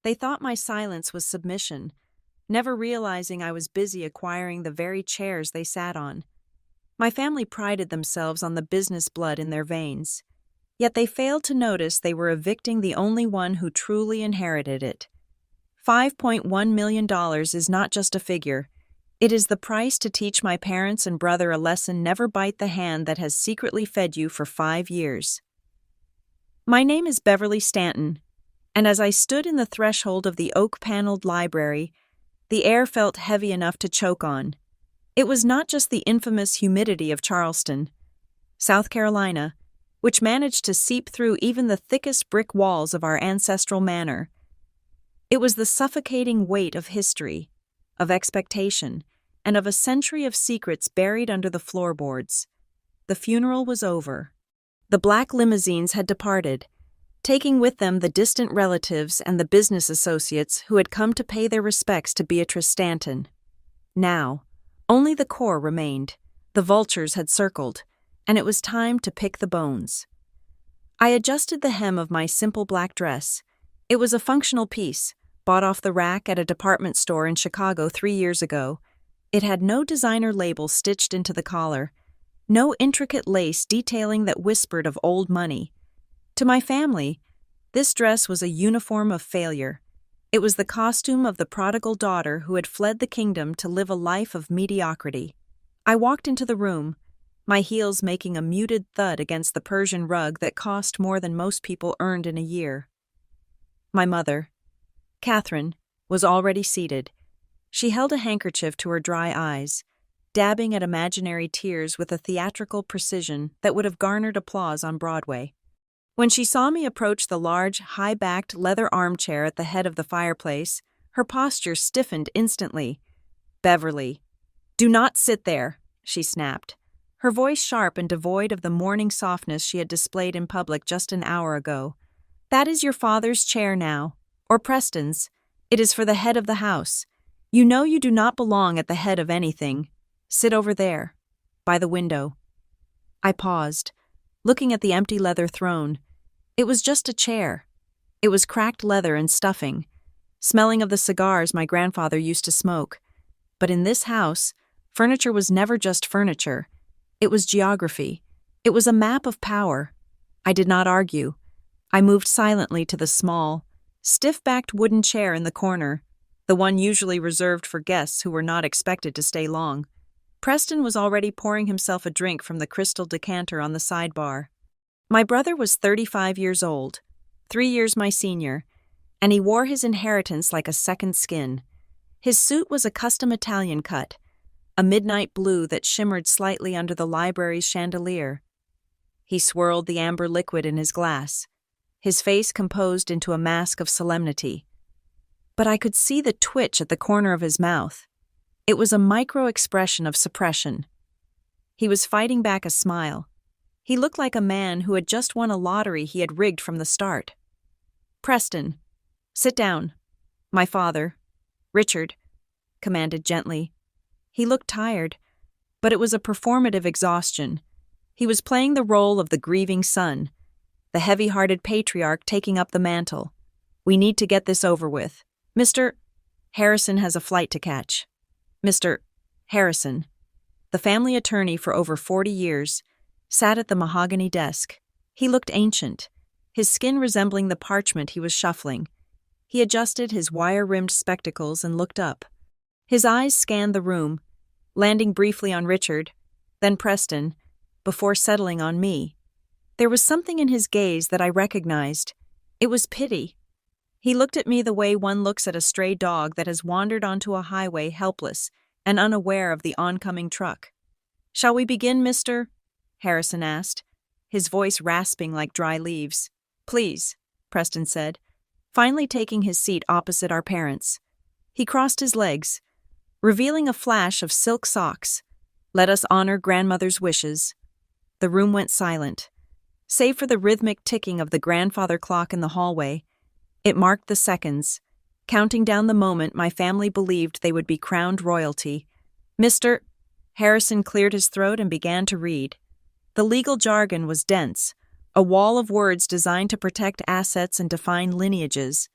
They thought my silence was submission, never realizing I was busy acquiring the very chairs they sat on. My family prided themselves on the business blood in their veins, yet they failed to notice they were evicting the only one who truly inherited it. $5.1 million is not just a figure. It is the price to teach my parents and brother a lesson: never bite the hand that has secretly fed you for 5 years. My name is Beverly Stanton, and as I stood in the threshold of the oak-paneled library, the air felt heavy enough to choke on. It was not just the infamous humidity of Charleston, South Carolina, which managed to seep through even the thickest brick walls of our ancestral manor. It was the suffocating weight of history, of expectation, and of a century of secrets buried under the floorboards. The funeral was over. The black limousines had departed, taking with them the distant relatives and the business associates who had come to pay their respects to Beatrice Stanton. Now, only the core remained. The vultures had circled, and it was time to pick the bones. I adjusted the hem of my simple black dress. It was a functional piece, bought off the rack at a department store in Chicago 3 years ago. It had no designer label stitched into the collar, no intricate lace detailing that whispered of old money. To my family, this dress was a uniform of failure. It was the costume of the prodigal daughter who had fled the kingdom to live a life of mediocrity. I walked into the room, my heels making a muted thud against the Persian rug that cost more than most people earned in a year. My mother, Catherine, was already seated. She held a handkerchief to her dry eyes, dabbing at imaginary tears with a theatrical precision that would have garnered applause on Broadway. When she saw me approach the large, high-backed leather armchair at the head of the fireplace, her posture stiffened instantly. "Beverly, do not sit there," she snapped, her voice sharp and devoid of the mourning softness she had displayed in public just an hour ago. "That is your father's chair now, or Preston's. It is for the head of the house. You know you do not belong at the head of anything. Sit over there, by the window." I paused, looking at the empty leather throne. It was just a chair. It was cracked leather and stuffing, smelling of the cigars my grandfather used to smoke. But in this house, furniture was never just furniture. It was geography. It was a map of power. I did not argue. I moved silently to the small, stiff-backed wooden chair in the corner, the one usually reserved for guests who were not expected to stay long. Preston was already pouring himself a drink from the crystal decanter on the sidebar. My brother was 35 years old, 3 years my senior, and he wore his inheritance like a second skin. His suit was a custom Italian cut, a midnight blue that shimmered slightly under the library's chandelier. He swirled the amber liquid in his glass, his face composed into a mask of solemnity. But I could see the twitch at the corner of his mouth. It was a micro-expression of suppression. He was fighting back a smile. He looked like a man who had just won a lottery he had rigged from the start. "Preston, sit down." My father, Richard, commanded gently. He looked tired, but it was a performative exhaustion. He was playing the role of the grieving son, the heavy-hearted patriarch taking up the mantle. "We need to get this over with. Mr. Harrison has a flight to catch." Mr. Harrison, the family attorney for over 40 years, sat at the mahogany desk. He looked ancient, his skin resembling the parchment he was shuffling. He adjusted his wire-rimmed spectacles and looked up. His eyes scanned the room, landing briefly on Richard, then Preston, before settling on me. There was something in his gaze that I recognized. It was pity. He looked at me the way one looks at a stray dog that has wandered onto a highway helpless and unaware of the oncoming truck. "Shall we begin, Mr.?" Harrison asked, his voice rasping like dry leaves. "Please," Preston said, finally taking his seat opposite our parents. He crossed his legs, revealing a flash of silk socks. "Let us honor grandmother's wishes." The room went silent, save for the rhythmic ticking of the grandfather clock in the hallway. It marked the seconds, counting down the moment my family believed they would be crowned royalty. "Mr. Harrison cleared his throat and began to read. The legal jargon was dense, a wall of words designed to protect assets and define lineages.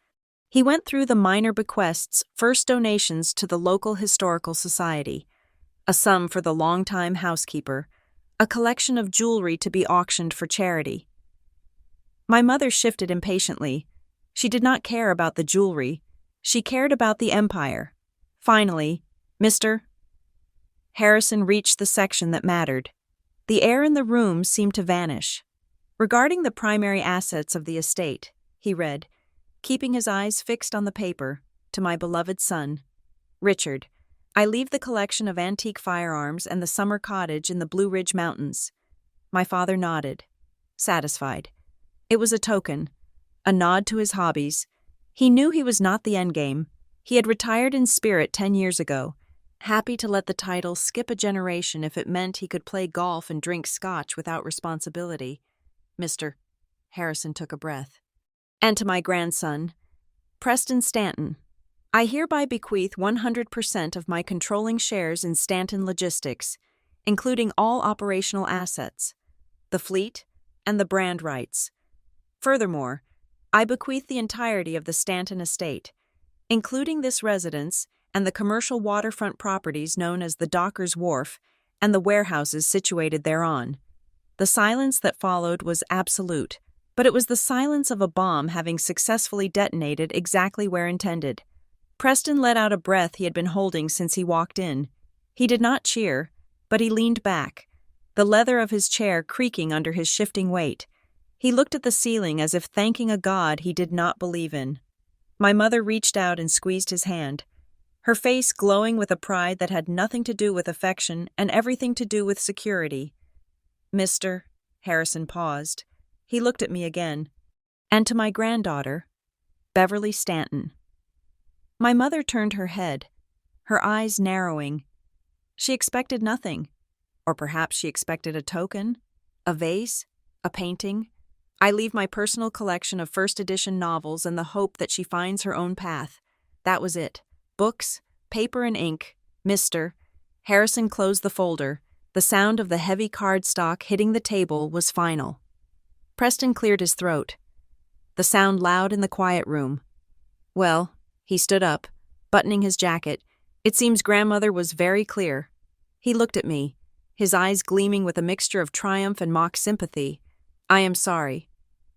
He went through the minor bequests, first donations to the local historical society, a sum for the longtime housekeeper, a collection of jewelry to be auctioned for charity. My mother shifted impatiently. She did not care about the jewelry. She cared about the empire. Finally, Mr. Harrison reached the section that mattered. The air in the room seemed to vanish. Regarding the primary assets of the estate, he read, keeping his eyes fixed on the paper, to my beloved son, Richard, I leave the collection of antique firearms and the summer cottage in the Blue Ridge Mountains. My father nodded, satisfied. It was a token, a nod to his hobbies. He knew he was not the endgame. He had retired in spirit 10 years ago, happy to let the title skip a generation if it meant he could play golf and drink scotch without responsibility. Mr. Harrison took a breath. And to my grandson, Preston Stanton, I hereby bequeath 100% of my controlling shares in Stanton Logistics, including all operational assets, the fleet, and the brand rights. Furthermore, I bequeath the entirety of the Stanton estate, including this residence and the commercial waterfront properties known as the Dockers Wharf and the warehouses situated thereon. The silence that followed was absolute, but it was the silence of a bomb having successfully detonated exactly where intended. Preston let out a breath he had been holding since he walked in. He did not cheer, but he leaned back, the leather of his chair creaking under his shifting weight. He looked at the ceiling as if thanking a god he did not believe in. My mother reached out and squeezed his hand, her face glowing with a pride that had nothing to do with affection and everything to do with security. Mr. Harrison paused. He looked at me again. And to my granddaughter, Beverly Stanton. My mother turned her head, her eyes narrowing. She expected nothing. Or perhaps she expected a token, a vase, a painting. I leave my personal collection of first edition novels in the hope that she finds her own path. That was it. Books, paper and ink. Mr. Harrison closed the folder. The sound of the heavy cardstock hitting the table was final. Preston cleared his throat. The sound loud in the quiet room. Well, he stood up, buttoning his jacket. It seems grandmother was very clear. He looked at me, his eyes gleaming with a mixture of triumph and mock sympathy. I am sorry,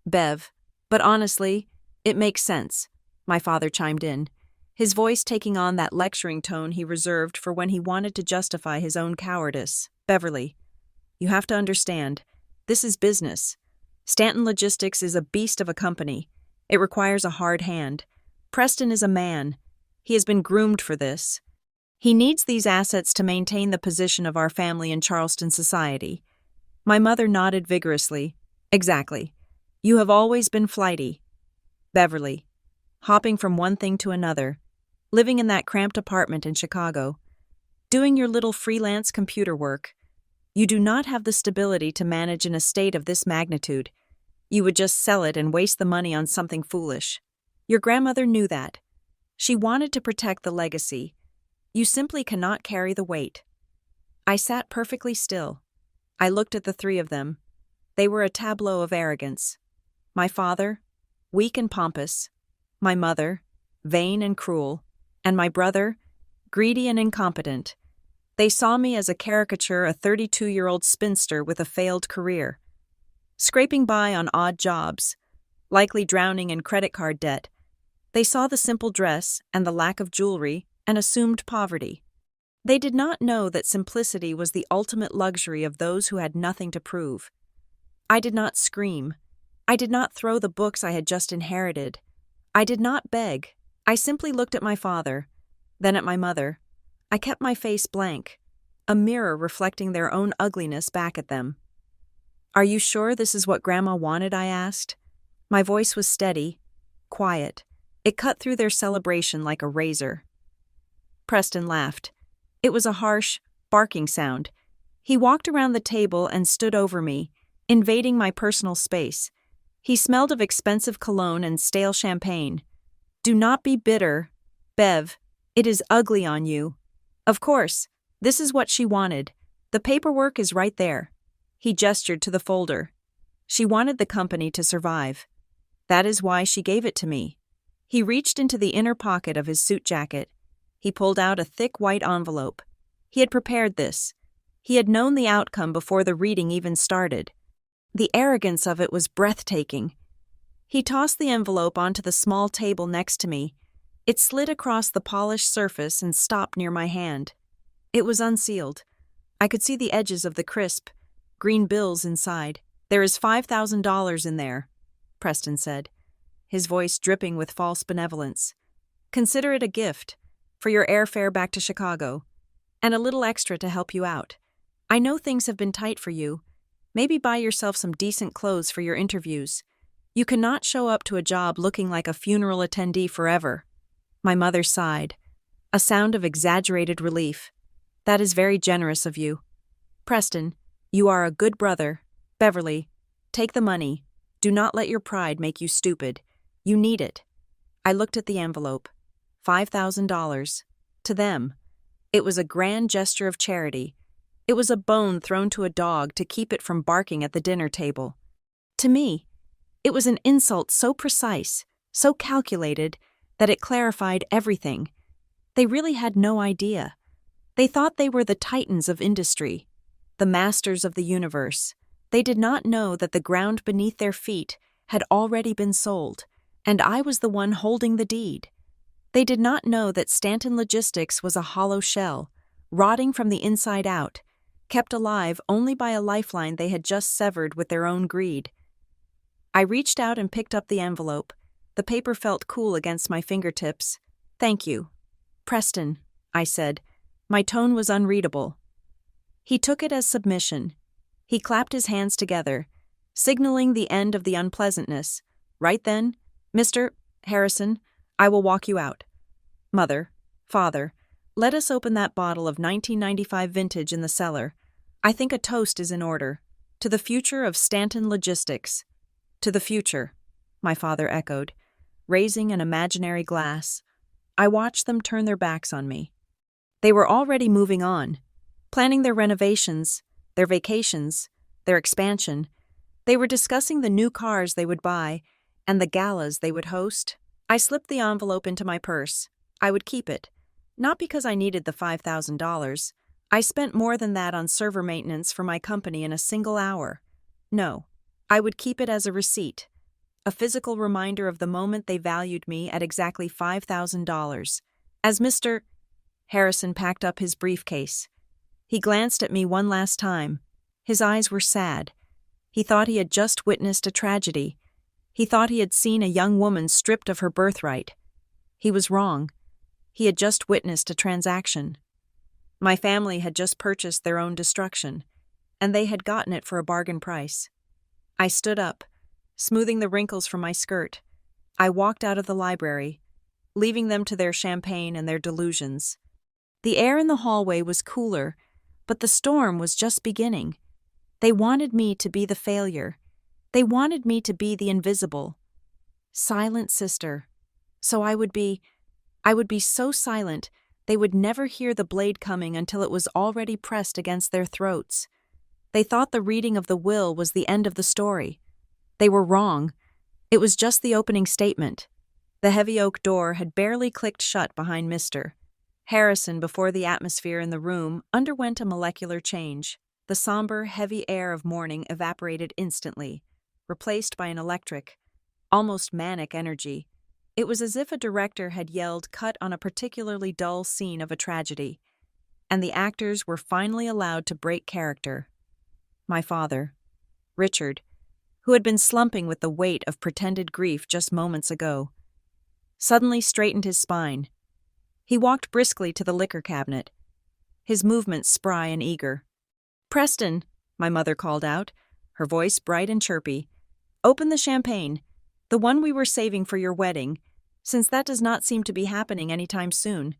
Bev, but honestly, it makes sense, my father chimed in, his voice taking on that lecturing tone he reserved for when he wanted to justify his own cowardice. Beverly, you have to understand, this is business. Stanton Logistics is a beast of a company. It requires a hard hand. Preston is a man. He has been groomed for this. He needs these assets to maintain the position of our family in Charleston society. My mother nodded vigorously. Exactly. You have always been flighty. Beverly, hopping from one thing to another, living in that cramped apartment in Chicago, doing your little freelance computer work. You do not have the stability to manage an estate of this magnitude. You would just sell it and waste the money on something foolish. Your grandmother knew that. She wanted to protect the legacy. You simply cannot carry the weight. I sat perfectly still. I looked at the three of them. They were a tableau of arrogance. My father, weak and pompous. My mother, vain and cruel. And my brother, greedy and incompetent. They saw me as a caricature, a 32-year-old spinster with a failed career, scraping by on odd jobs, likely drowning in credit card debt. They saw the simple dress and the lack of jewelry and assumed poverty. They did not know that simplicity was the ultimate luxury of those who had nothing to prove. I did not scream. I did not throw the books I had just inherited. I did not beg. I simply looked at my father, then at my mother. I kept my face blank, a mirror reflecting their own ugliness back at them. Are you sure this is what Grandma wanted? I asked. My voice was steady, quiet. It cut through their celebration like a razor. Preston laughed. It was a harsh, barking sound. He walked around the table and stood over me, invading my personal space. He smelled of expensive cologne and stale champagne. Do not be bitter, Bev. It is ugly on you. Of course, this is what she wanted. The paperwork is right there. He gestured to the folder. She wanted the company to survive. That is why she gave it to me. He reached into the inner pocket of his suit jacket. He pulled out a thick white envelope. He had prepared this. He had known the outcome before the reading even started. The arrogance of it was breathtaking. He tossed the envelope onto the small table next to me. It slid across the polished surface and stopped near my hand. It was unsealed. I could see the edges of the crisp, green bills inside. "There is $5,000 in there," Preston said, his voice dripping with false benevolence. "Consider it a gift, for your airfare back to Chicago, and a little extra to help you out. I know things have been tight for you. Maybe buy yourself some decent clothes for your interviews. You cannot show up to a job looking like a funeral attendee forever." My mother sighed, a sound of exaggerated relief. "That is very generous of you. Preston, you are a good brother. Beverly, take the money. Do not let your pride make you stupid. You need it." I looked at the envelope. $5,000. To them. It was a grand gesture of charity. It was a bone thrown to a dog to keep it from barking at the dinner table. To me, it was an insult so precise, so calculated, that it clarified everything. They really had no idea. They thought they were the titans of industry, the masters of the universe. They did not know that the ground beneath their feet had already been sold, and I was the one holding the deed. They did not know that Stanton Logistics was a hollow shell, rotting from the inside out, kept alive only by a lifeline they had just severed with their own greed. I reached out and picked up the envelope. The paper felt cool against my fingertips. "Thank you, Preston," I said. My tone was unreadable. He took it as submission. He clapped his hands together, signaling the end of the unpleasantness. "Right then, Mr. Harrison, I will walk you out. Mother, father, let us open that bottle of 1995 vintage in the cellar. I think a toast is in order. To the future of Stanton Logistics." "To the future," my father echoed, raising an imaginary glass. I watched them turn their backs on me. They were already moving on, planning their renovations, their vacations, their expansion. They were discussing the new cars they would buy and the galas they would host. I slipped the envelope into my purse. I would keep it. Not because I needed the $5,000. I spent more than that on server maintenance for my company in a single hour. No, I would keep it as a receipt, a physical reminder of the moment they valued me at exactly $5,000. As Mr. Harrison packed up his briefcase, he glanced at me one last time. His eyes were sad. He thought he had just witnessed a tragedy. He thought he had seen a young woman stripped of her birthright. He was wrong. He had just witnessed a transaction. My family had just purchased their own destruction, and they had gotten it for a bargain price. I stood up, smoothing the wrinkles from my skirt. I walked out of the library, leaving them to their champagne and their delusions. The air in the hallway was cooler, but the storm was just beginning. They wanted me to be the failure. They wanted me to be the invisible. Silent sister. So I would be so silent they would never hear the blade coming until it was already pressed against their throats. They thought the reading of the will was the end of the story. They were wrong. It was just the opening statement. The heavy oak door had barely clicked shut behind Mr. Harrison before the atmosphere in the room underwent a molecular change. The somber, heavy air of morning evaporated instantly, replaced by an electric, almost manic energy. It was as if a director had yelled cut on a particularly dull scene of a tragedy, and the actors were finally allowed to break character. My father, Richard, who had been slumping with the weight of pretended grief just moments ago, suddenly straightened his spine. He walked briskly to the liquor cabinet, his movements spry and eager. "Preston," my mother called out, her voice bright and chirpy, "open the champagne, the one we were saving for your wedding, since that does not seem to be happening anytime soon.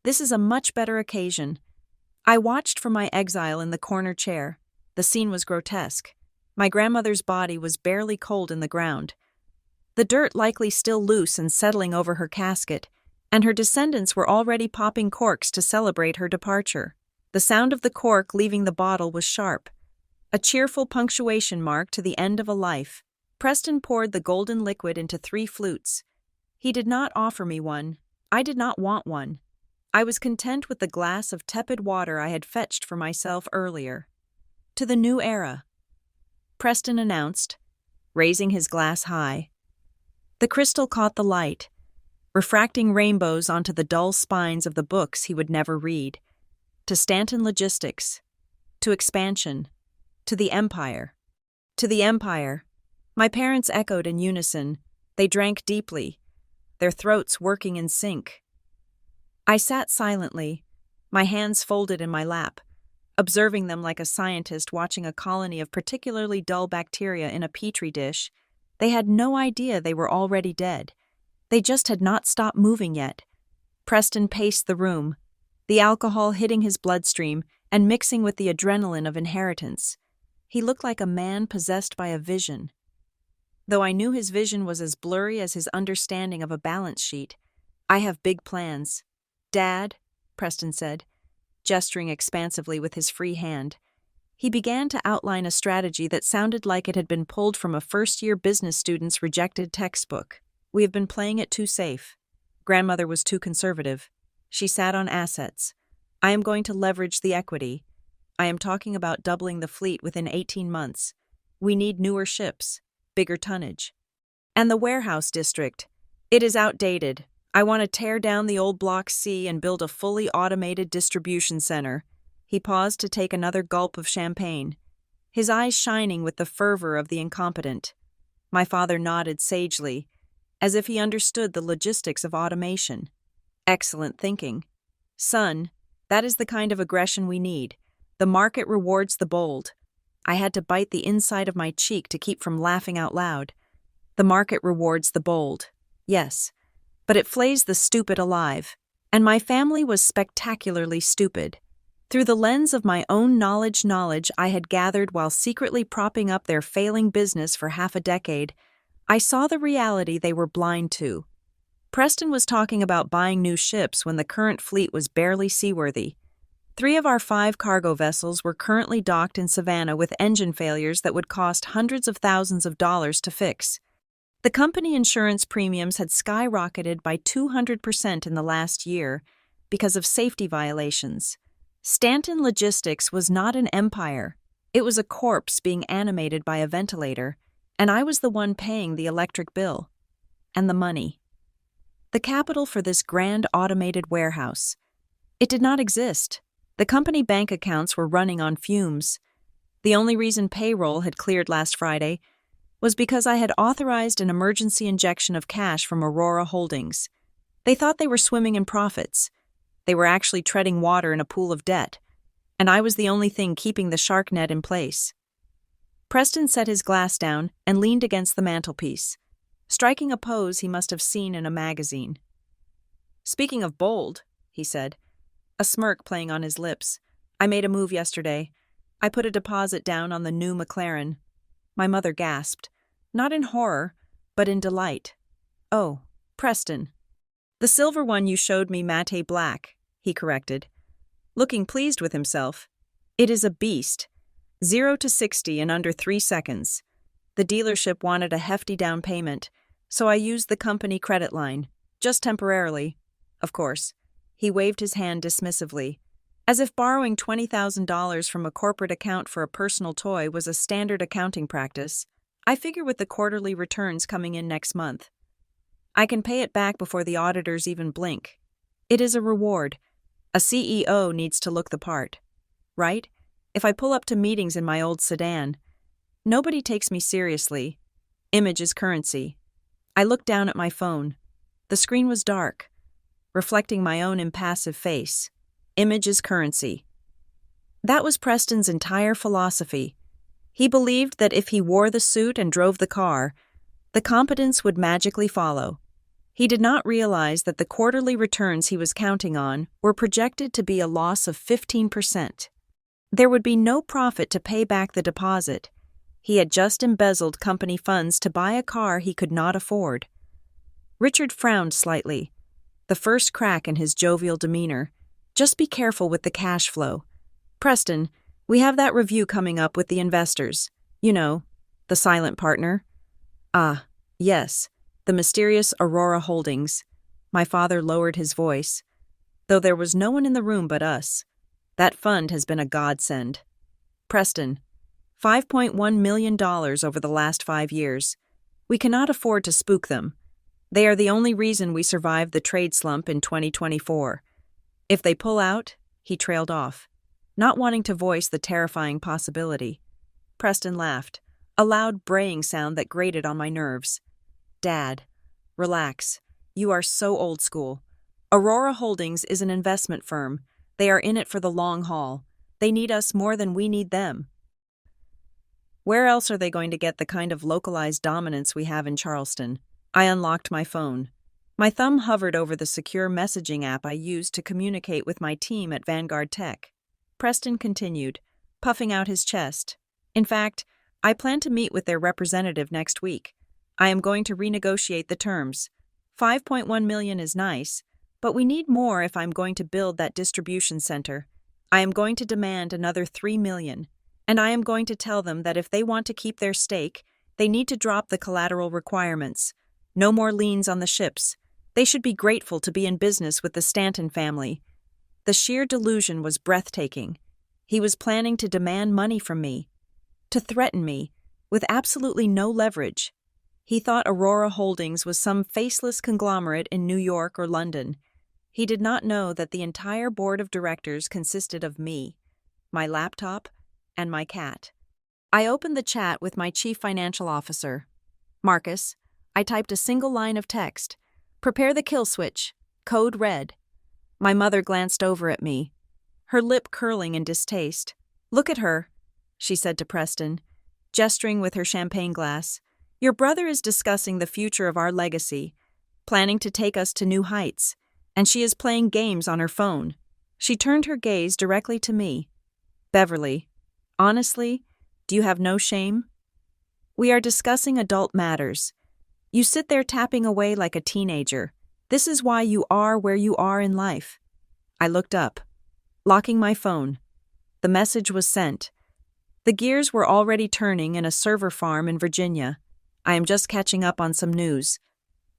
This is a much better occasion." I watched from my exile in the corner chair. The scene was grotesque. My grandmother's body was barely cold in the ground, the dirt likely still loose and settling over her casket, and her descendants were already popping corks to celebrate her departure. The sound of the cork leaving the bottle was sharp, a cheerful punctuation mark to the end of a life. Preston poured the golden liquid into 3 flutes. He did not offer me one. I did not want one. I was content with the glass of tepid water I had fetched for myself earlier. To the new era, Preston announced, raising his glass high. The crystal caught the light, refracting rainbows onto the dull spines of the books he would never read. To Stanton Logistics. To expansion. To the empire. To the empire. My parents echoed in unison. They drank deeply, their throats working in sync. I sat silently, my hands folded in my lap, observing them like a scientist watching a colony of particularly dull bacteria in a petri dish. They had no idea they were already dead. They just had not stopped moving yet. Preston paced the room, the alcohol hitting his bloodstream and mixing with the adrenaline of inheritance. He looked like a man possessed by a vision. Though I knew his vision was as blurry as his understanding of a balance sheet. I have big plans. Dad, Preston said, gesturing expansively with his free hand. He began to outline a strategy that sounded like it had been pulled from a first-year business student's rejected textbook. We have been playing it too safe. Grandmother was too conservative. She sat on assets. I am going to leverage the equity. I am talking about doubling the fleet within 18 months. We need newer ships, bigger tonnage. And the warehouse district. It is outdated. I want to tear down the old Block C and build a fully automated distribution center. He paused to take another gulp of champagne, his eyes shining with the fervor of the incompetent. My father nodded sagely, as if he understood the logistics of automation. Excellent thinking. Son, that is the kind of aggression we need. The market rewards the bold. I had to bite the inside of my cheek to keep from laughing out loud. The market rewards the bold. Yes. But it flays the stupid alive, and my family was spectacularly stupid. Through the lens of my own knowledge I had gathered while secretly propping up their failing business for half a decade, I saw the reality they were blind to. Preston was talking about buying new ships when the current fleet was barely seaworthy. 3 of our 5 cargo vessels were currently docked in Savannah with engine failures that would cost hundreds of thousands of dollars to fix. The company insurance premiums had skyrocketed by 200% in the last year because of safety violations. Stanton Logistics was not an empire. It was a corpse being animated by a ventilator, and I was the one paying the electric bill. And the money. The capital for this grand automated warehouse. It did not exist. The company bank accounts were running on fumes. The only reason payroll had cleared last Friday was because I had authorized an emergency injection of cash from Aurora Holdings. They thought they were swimming in profits. They were actually treading water in a pool of debt, and I was the only thing keeping the shark net in place. Preston set his glass down and leaned against the mantelpiece, striking a pose he must have seen in a magazine. Speaking of bold, he said, a smirk playing on his lips, I made a move yesterday. I put a deposit down on the new McLaren. My mother gasped, not in horror, but in delight. Oh, Preston. The silver one you showed me matte black, he corrected, looking pleased with himself. It is a beast. 0 to 60 in under 3 seconds. The dealership wanted a hefty down payment, so I used the company credit line, just temporarily. Of course. He waved his hand dismissively, as if borrowing $20,000 from a corporate account for a personal toy was a standard accounting practice. I figure with the quarterly returns coming in next month, I can pay it back before the auditors even blink. It is a reward. A CEO needs to look the part, right? If I pull up to meetings in my old sedan, nobody takes me seriously. Image is currency. I looked down at my phone. The screen was dark, reflecting my own impassive face. Image is currency. That was Preston's entire philosophy. He believed that if he wore the suit and drove the car, the competence would magically follow. He did not realize that the quarterly returns he was counting on were projected to be a loss of 15%. There would be no profit to pay back the deposit. He had just embezzled company funds to buy a car he could not afford. Richard frowned slightly, the first crack in his jovial demeanor. Just be careful with the cash flow. Preston, we have that review coming up with the investors. You know, the silent partner. Ah, yes, The mysterious Aurora Holdings. My father lowered his voice. Though there was no one in the room but us. That fund has been a godsend. Preston, $5.1 million over the last 5 years. We cannot afford to spook them. They are the only reason we survived the trade slump in 2024. If they pull out, he trailed off, not wanting to voice the terrifying possibility. Preston laughed, a loud braying sound that grated on my nerves. Dad, relax. You are so old school. Aurora Holdings is an investment firm. They are in it for the long haul. They need us more than we need them. Where else are they going to get the kind of localized dominance we have in Charleston? I unlocked my phone. My thumb hovered over the secure messaging app I used to communicate with my team at Vanguard Tech. Preston continued, puffing out his chest. In fact, I plan to meet with their representative next week. I am going to renegotiate the terms. $5.1 million is nice, but we need more if I'm going to build that distribution center. I am going to demand another $3 million, and I am going to tell them that if they want to keep their stake, they need to drop the collateral requirements. No more liens on the ships. They should be grateful to be in business with the Stanton family. The sheer delusion was breathtaking. He was planning to demand money from me, to threaten me, with absolutely no leverage. He thought Aurora Holdings was some faceless conglomerate in New York or London. He did not know that the entire board of directors consisted of me, my laptop, and my cat. I opened the chat with my chief financial officer. Marcus, I typed a single line of text. Prepare the kill switch. Code red. My mother glanced over at me, her lip curling in distaste. Look at her, she said to Preston, gesturing with her champagne glass. Your brother is discussing the future of our legacy, planning to take us to new heights, and she is playing games on her phone. She turned her gaze directly to me. Beverly, honestly, do you have no shame? We are discussing adult matters. You sit there tapping away like a teenager. This is why you are where you are in life. I looked up, locking my phone. The message was sent. The gears were already turning in a server farm in Virginia. I am just catching up on some news.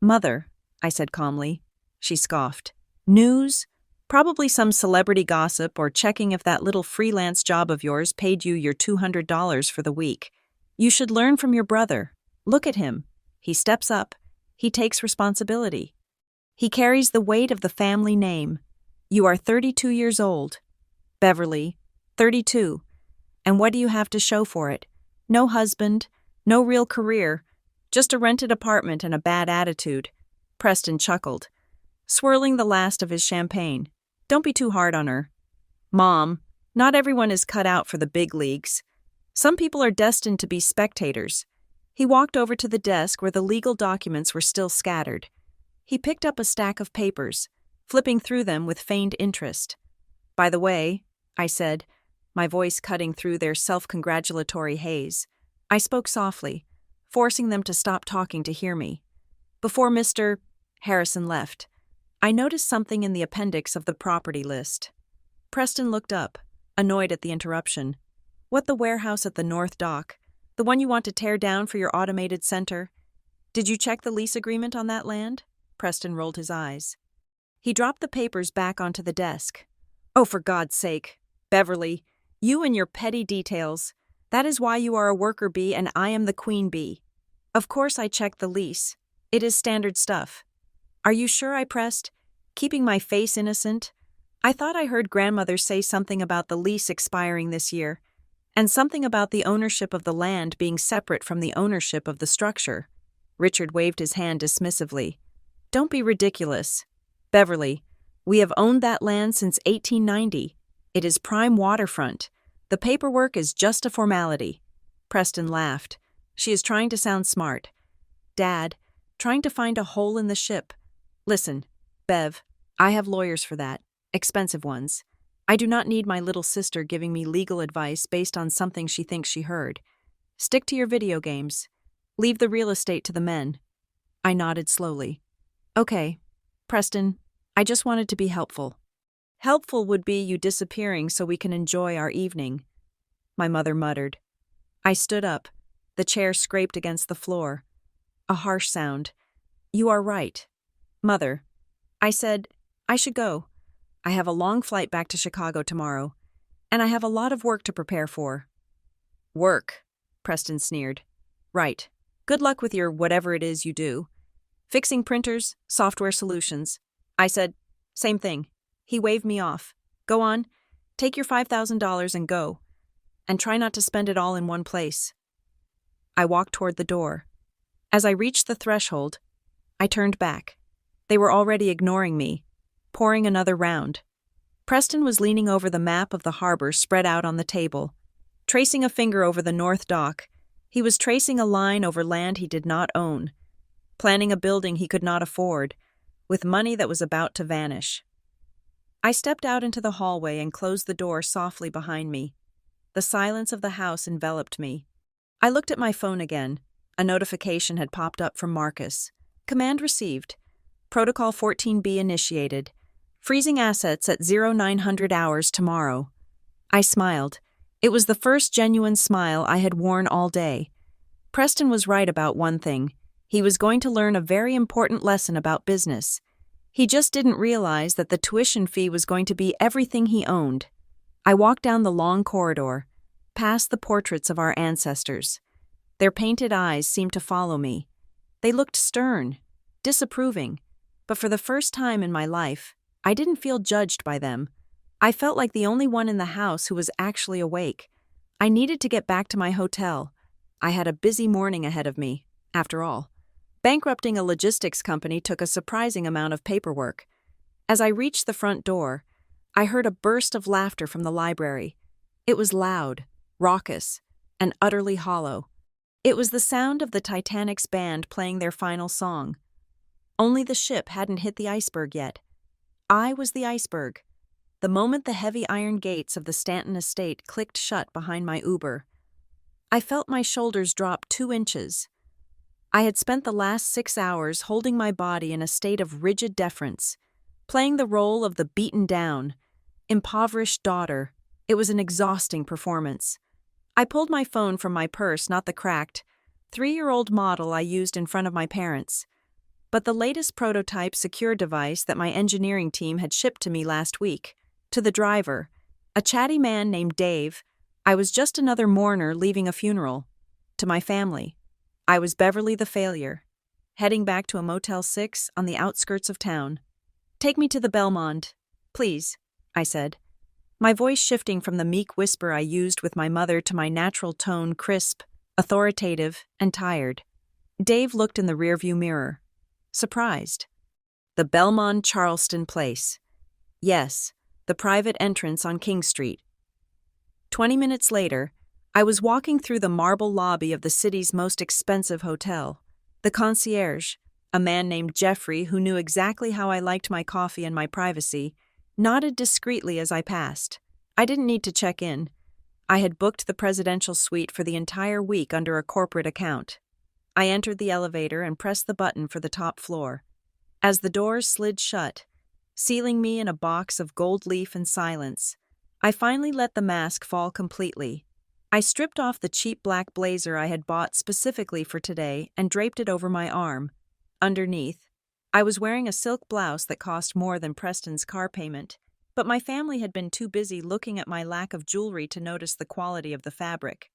Mother, I said calmly. She scoffed. News? Probably some celebrity gossip or checking if that little freelance job of yours paid you your $200 for the week. You should learn from your brother. Look at him. He steps up. He takes responsibility. He carries the weight of the family name. You are 32 years old. Beverly, 32. And what do you have to show for it? No husband, no real career, just a rented apartment and a bad attitude. Preston chuckled, swirling the last of his champagne. Don't be too hard on her. Mom, not everyone is cut out for the big leagues. Some people are destined to be spectators. He walked over to the desk where the legal documents were still scattered. He picked up a stack of papers, flipping through them with feigned interest. By the way, I said, my voice cutting through their self-congratulatory haze. I spoke softly, forcing them to stop talking to hear me. Before Mr. Harrison left, I noticed something in the appendix of the property list. Preston looked up, annoyed at the interruption. What, the warehouse at the North Dock? The one you want to tear down for your automated center? Did you check the lease agreement on that land? Preston rolled his eyes. He dropped the papers back onto the desk. Oh, for God's sake. Beverly, you and your petty details. That is why you are a worker bee and I am the queen bee. Of course I checked the lease. It is standard stuff. Are you sure? I pressed, keeping my face innocent. I thought I heard grandmother say something about the lease expiring this year, and something about the ownership of the land being separate from the ownership of the structure. Richard waved his hand dismissively. Don't be ridiculous. Beverly, we have owned that land since 1890. It is prime waterfront. The paperwork is just a formality. Preston laughed. She is trying to sound smart. Dad, trying to find a hole in the ship. Listen, Bev, I have lawyers for that. Expensive ones. I do not need my little sister giving me legal advice based on something she thinks she heard. Stick to your video games. Leave the real estate to the men. I nodded slowly. Okay, Preston, I just wanted to be helpful. Helpful would be you disappearing so we can enjoy our evening, my mother muttered. I stood up. The chair scraped against the floor. A harsh sound. You are right. Mother, I said, I should go. I have a long flight back to Chicago tomorrow, and I have a lot of work to prepare for. Work, Preston sneered. Right. Good luck with your whatever it is you do. Fixing printers, software solutions. I said, same thing. He waved me off. Go on, take your $5,000 and go. And try not to spend it all in one place. I walked toward the door. As I reached the threshold, I turned back. They were already ignoring me, pouring another round. Preston was leaning over the map of the harbor spread out on the table. Tracing a finger over the north dock, he was tracing a line over land he did not own, planning a building he could not afford, with money that was about to vanish. I stepped out into the hallway and closed the door softly behind me. The silence of the house enveloped me. I looked at my phone again. A notification had popped up from Marcus. Command received. Protocol 14B initiated. Freezing assets at 0900 hours tomorrow. I smiled. It was the first genuine smile I had worn all day. Preston was right about one thing. He was going to learn a very important lesson about business. He just didn't realize that the tuition fee was going to be everything he owned. I walked down the long corridor, past the portraits of our ancestors. Their painted eyes seemed to follow me. They looked stern, disapproving, but for the first time in my life, I didn't feel judged by them. I felt like the only one in the house who was actually awake. I needed to get back to my hotel. I had a busy morning ahead of me, after all. Bankrupting a logistics company took a surprising amount of paperwork. As I reached the front door, I heard a burst of laughter from the library. It was loud, raucous, and utterly hollow. It was the sound of the Titanic's band playing their final song. Only the ship hadn't hit the iceberg yet. I was the iceberg. The moment the heavy iron gates of the Stanton estate clicked shut behind my Uber, I felt my shoulders drop 2 inches. I had spent the last 6 hours holding my body in a state of rigid deference, playing the role of the beaten down, impoverished daughter. It was an exhausting performance. I pulled my phone from my purse, not the cracked, 3-year-old model I used in front of my parents, but the latest prototype secure device that my engineering team had shipped to me last week. To the driver, a chatty man named Dave, I was just another mourner leaving a funeral. To my family, I was Beverly the failure, heading back to a Motel 6 on the outskirts of town. Take me to the Belmont, please, I said, my voice shifting from the meek whisper I used with my mother to my natural tone, crisp, authoritative, and tired. Dave looked in the rearview mirror, surprised. The Belmont Charleston Place. Yes, the private entrance on King Street. 20 minutes later, I was walking through the marble lobby of the city's most expensive hotel. The concierge, a man named Jeffrey who knew exactly how I liked my coffee and my privacy, nodded discreetly as I passed. I didn't need to check in. I had booked the presidential suite for the entire week under a corporate account. I entered the elevator and pressed the button for the top floor. As the doors slid shut, sealing me in a box of gold leaf and silence, I finally let the mask fall completely. I stripped off the cheap black blazer I had bought specifically for today and draped it over my arm. Underneath, I was wearing a silk blouse that cost more than Preston's car payment, but my family had been too busy looking at my lack of jewelry to notice the quality of the fabric.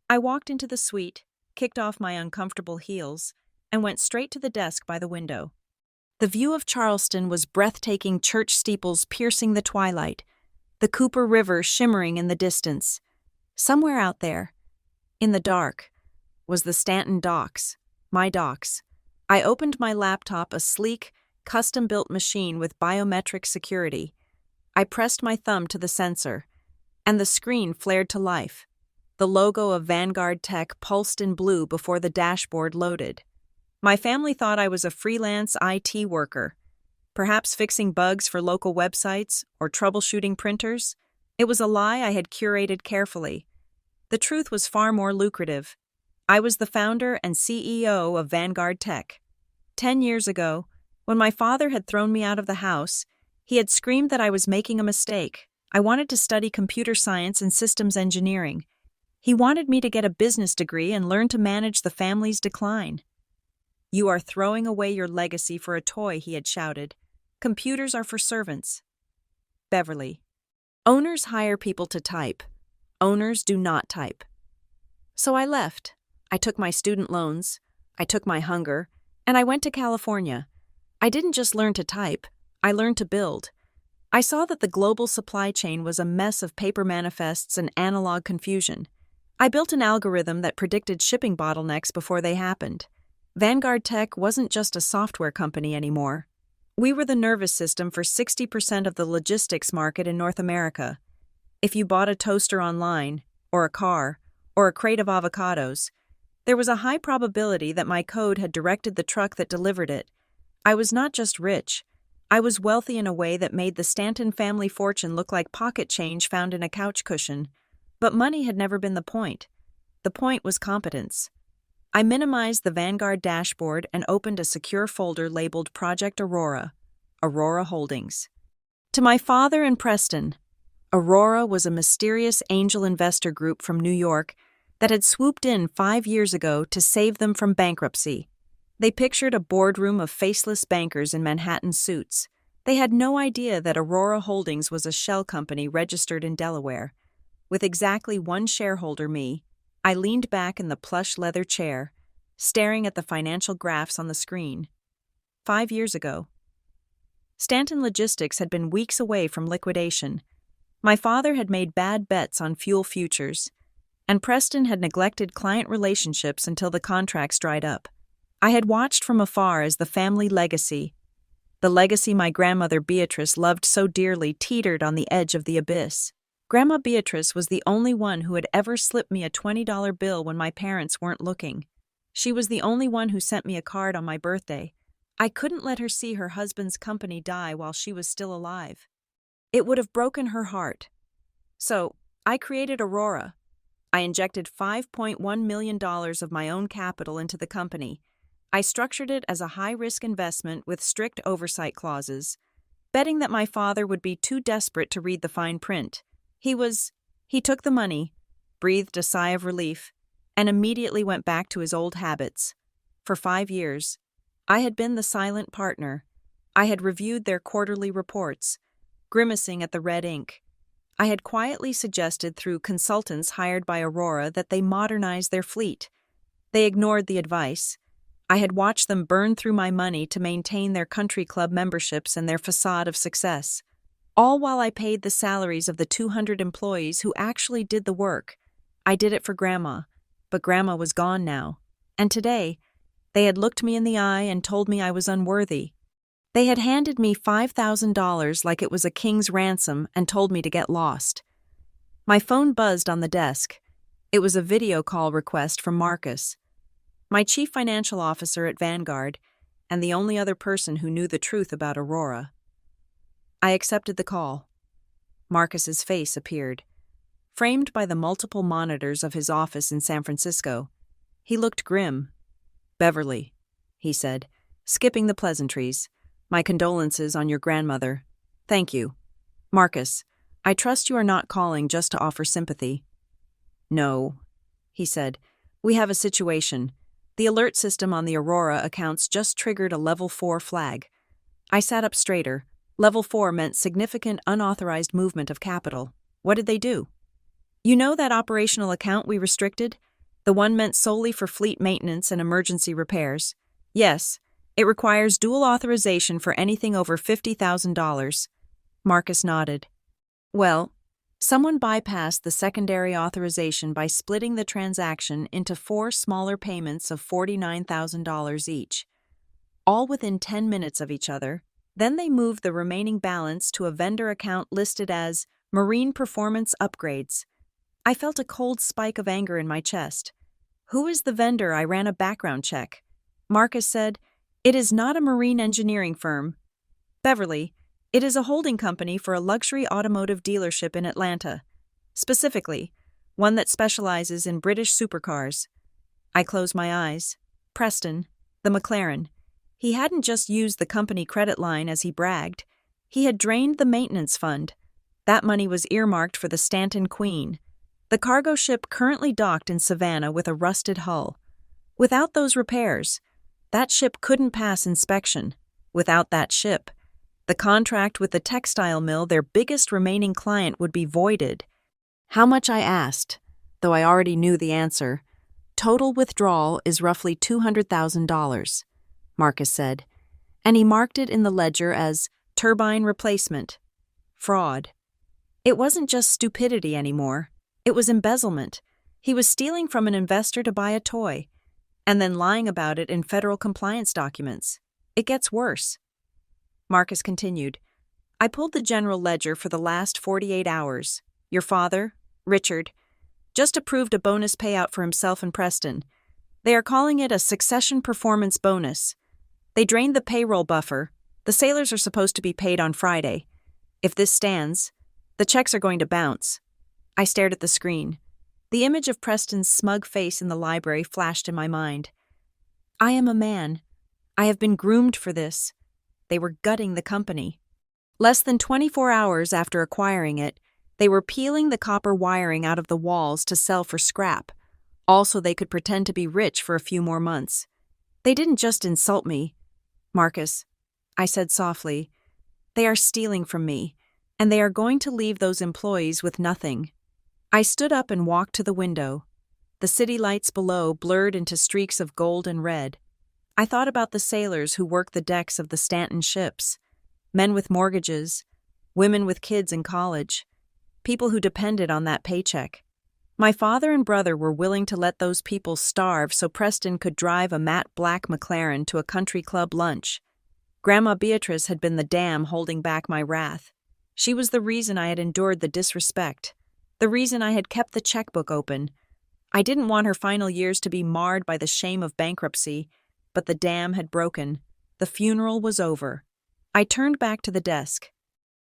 I walked into the suite, kicked off my uncomfortable heels, and went straight to the desk by the window. The view of Charleston was breathtaking, church steeples piercing the twilight, the Cooper River shimmering in the distance. Somewhere out there, in the dark, was the Stanton docks, my docks. I opened my laptop, a sleek, custom-built machine with biometric security. I pressed my thumb to the sensor, and the screen flared to life. The logo of Vanguard Tech pulsed in blue before the dashboard loaded. My family thought I was a freelance IT worker, perhaps fixing bugs for local websites or troubleshooting printers. It was a lie I had curated carefully. The truth was far more lucrative. I was the founder and CEO of Vanguard Tech. 10 years ago, when my father had thrown me out of the house, he had screamed that I was making a mistake. I wanted to study computer science and systems engineering. He wanted me to get a business degree and learn to manage the family's decline. "You are throwing away your legacy for a toy," he had shouted. "Computers are for servants." Beverly. Owners hire people to type. Owners do not type. So I left. I took my student loans, I took my hunger, and I went to California. I didn't just learn to type, I learned to build. I saw that the global supply chain was a mess of paper manifests and analog confusion. I built an algorithm that predicted shipping bottlenecks before they happened. Vanguard Tech wasn't just a software company anymore. We were the nervous system for 60% of the logistics market in North America. If you bought a toaster online, or a car, or a crate of avocados, there was a high probability that my code had directed the truck that delivered it. I was not just rich, I was wealthy in a way that made the Stanton family fortune look like pocket change found in a couch cushion. But money had never been the point. The point was competence. I minimized the Vanguard dashboard and opened a secure folder labeled Project Aurora, Aurora Holdings. To my father and Preston, Aurora was a mysterious angel investor group from New York that had swooped in 5 years ago to save them from bankruptcy. They pictured a boardroom of faceless bankers in Manhattan suits. They had no idea that Aurora Holdings was a shell company registered in Delaware. With exactly one shareholder, me, I leaned back in the plush leather chair, staring at the financial graphs on the screen. 5 years ago. Stanton Logistics had been weeks away from liquidation. My father had made bad bets on fuel futures, and Preston had neglected client relationships until the contracts dried up. I had watched from afar as the family legacy, the legacy my grandmother Beatrice loved so dearly, teetered on the edge of the abyss. Grandma Beatrice was the only one who had ever slipped me a $20 bill when my parents weren't looking. She was the only one who sent me a card on my birthday. I couldn't let her see her husband's company die while she was still alive. It would have broken her heart. So, I created Aurora. I injected $5.1 million of my own capital into the company. I structured it as a high-risk investment with strict oversight clauses, betting that my father would be too desperate to read the fine print. He took the money, breathed a sigh of relief, and immediately went back to his old habits. For 5 years, I had been the silent partner. I had reviewed their quarterly reports, grimacing at the red ink. I had quietly suggested through consultants hired by Aurora that they modernize their fleet. They ignored the advice. I had watched them burn through my money to maintain their country club memberships and their facade of success, all while I paid the salaries of the 200 employees who actually did the work. I did it for Grandma, but Grandma was gone now. And today, they had looked me in the eye and told me I was unworthy. They had handed me $5,000 like it was a king's ransom and told me to get lost. My phone buzzed on the desk. It was a video call request from Marcus, my chief financial officer at Vanguard, and the only other person who knew the truth about Aurora. I accepted the call. Marcus's face appeared, framed by the multiple monitors of his office in San Francisco. He looked grim. "Beverly," he said, skipping the pleasantries. "My condolences on your grandmother. Thank you. Marcus, I trust you are not calling just to offer sympathy." "No," he said. "We have a situation. The alert system on the Aurora accounts just triggered a Level 4 flag." I sat up straighter. Level 4 meant significant unauthorized movement of capital. What did they do? "You know that operational account we restricted? The one meant solely for fleet maintenance and emergency repairs? Yes. It requires dual authorization for anything over $50,000. Marcus nodded. "Well, someone bypassed the secondary authorization by splitting the transaction into 4 smaller payments of $49,000 each, all within 10 minutes of each other. Then they moved the remaining balance to a vendor account listed as Marine Performance Upgrades." I felt a cold spike of anger in my chest. "Who is the vendor?" I ran a background check. Marcus said, "It is not a marine engineering firm. Beverly, it is a holding company for a luxury automotive dealership in Atlanta. Specifically, one that specializes in British supercars." I closed my eyes. Preston, the McLaren. He hadn't just used the company credit line as he bragged. He had drained the maintenance fund. That money was earmarked for the Stanton Queen, the cargo ship currently docked in Savannah with a rusted hull. Without those repairs, That ship couldn't pass inspection. Without that ship, the contract with the textile mill, their biggest remaining client, would be voided. How much, I asked, though I already knew the answer. Total withdrawal is roughly $200,000, Marcus said, and he marked it in the ledger as turbine replacement. Fraud. It wasn't just stupidity anymore. It was embezzlement. He was stealing from an investor to buy a toy, and then lying about it in federal compliance documents. It gets worse. Marcus continued, I pulled the general ledger for the last 48 hours. Your father, Richard, just approved a bonus payout for himself and Preston. They are calling it a succession performance bonus. They drained the payroll buffer. The sailors are supposed to be paid on Friday. If this stands, the checks are going to bounce. I stared at the screen. The image of Preston's smug face in the library flashed in my mind. I am a man. I have been groomed for this. They were gutting the company. Less than 24 hours after acquiring it, they were peeling the copper wiring out of the walls to sell for scrap. Also, they could pretend to be rich for a few more months. They didn't just insult me. Marcus, I said softly, they are stealing from me, and they are going to leave those employees with nothing. I stood up and walked to the window. The city lights below blurred into streaks of gold and red. I thought about the sailors who worked the decks of the Stanton ships, men with mortgages, women with kids in college, people who depended on that paycheck. My father and brother were willing to let those people starve so Preston could drive a matte black McLaren to a country club lunch. Grandma Beatrice had been the dam holding back my wrath. She was the reason I had endured the disrespect, the reason I had kept the checkbook open. I didn't want her final years to be marred by the shame of bankruptcy, but the dam had broken. The funeral was over. I turned back to the desk.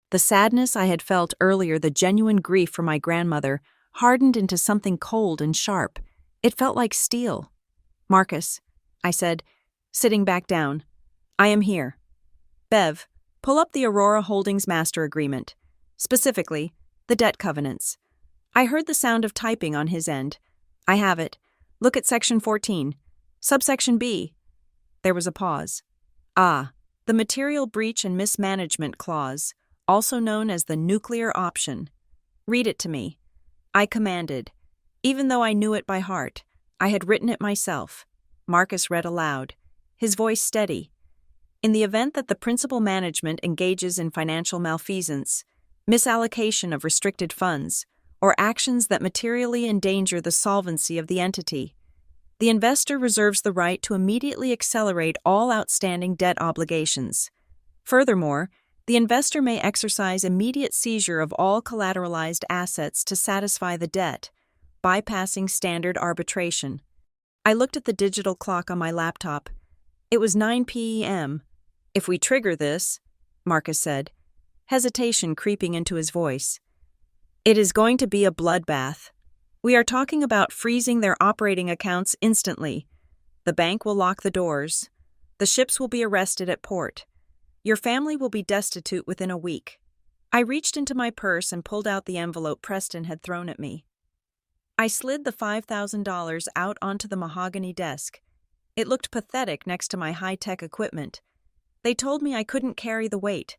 The sadness I had felt earlier, the genuine grief for my grandmother, hardened into something cold and sharp. It felt like steel. Marcus, I said, sitting back down, I am here. Bev, pull up the Aurora Holdings Master Agreement. Specifically, the debt covenants. I heard the sound of typing on his end. I have it. Look at Section 14. Subsection B. There was a pause. The Material Breach and Mismanagement Clause, also known as the nuclear option. Read it to me. I commanded. Even though I knew it by heart, I had written it myself. Marcus read aloud, his voice steady. In the event that the principal management engages in financial malfeasance, misallocation of restricted funds, or actions that materially endanger the solvency of the entity, the investor reserves the right to immediately accelerate all outstanding debt obligations. Furthermore, the investor may exercise immediate seizure of all collateralized assets to satisfy the debt, bypassing standard arbitration. I looked at the digital clock on my laptop. It was 9 p.m. If we trigger this, Marcus said, hesitation creeping into his voice, it is going to be a bloodbath. We are talking about freezing their operating accounts instantly. The bank will lock the doors. The ships will be arrested at port. Your family will be destitute within a week. I reached into my purse and pulled out the envelope Preston had thrown at me. I slid the $5,000 out onto the mahogany desk. It looked pathetic next to my high-tech equipment. They told me I couldn't carry the weight.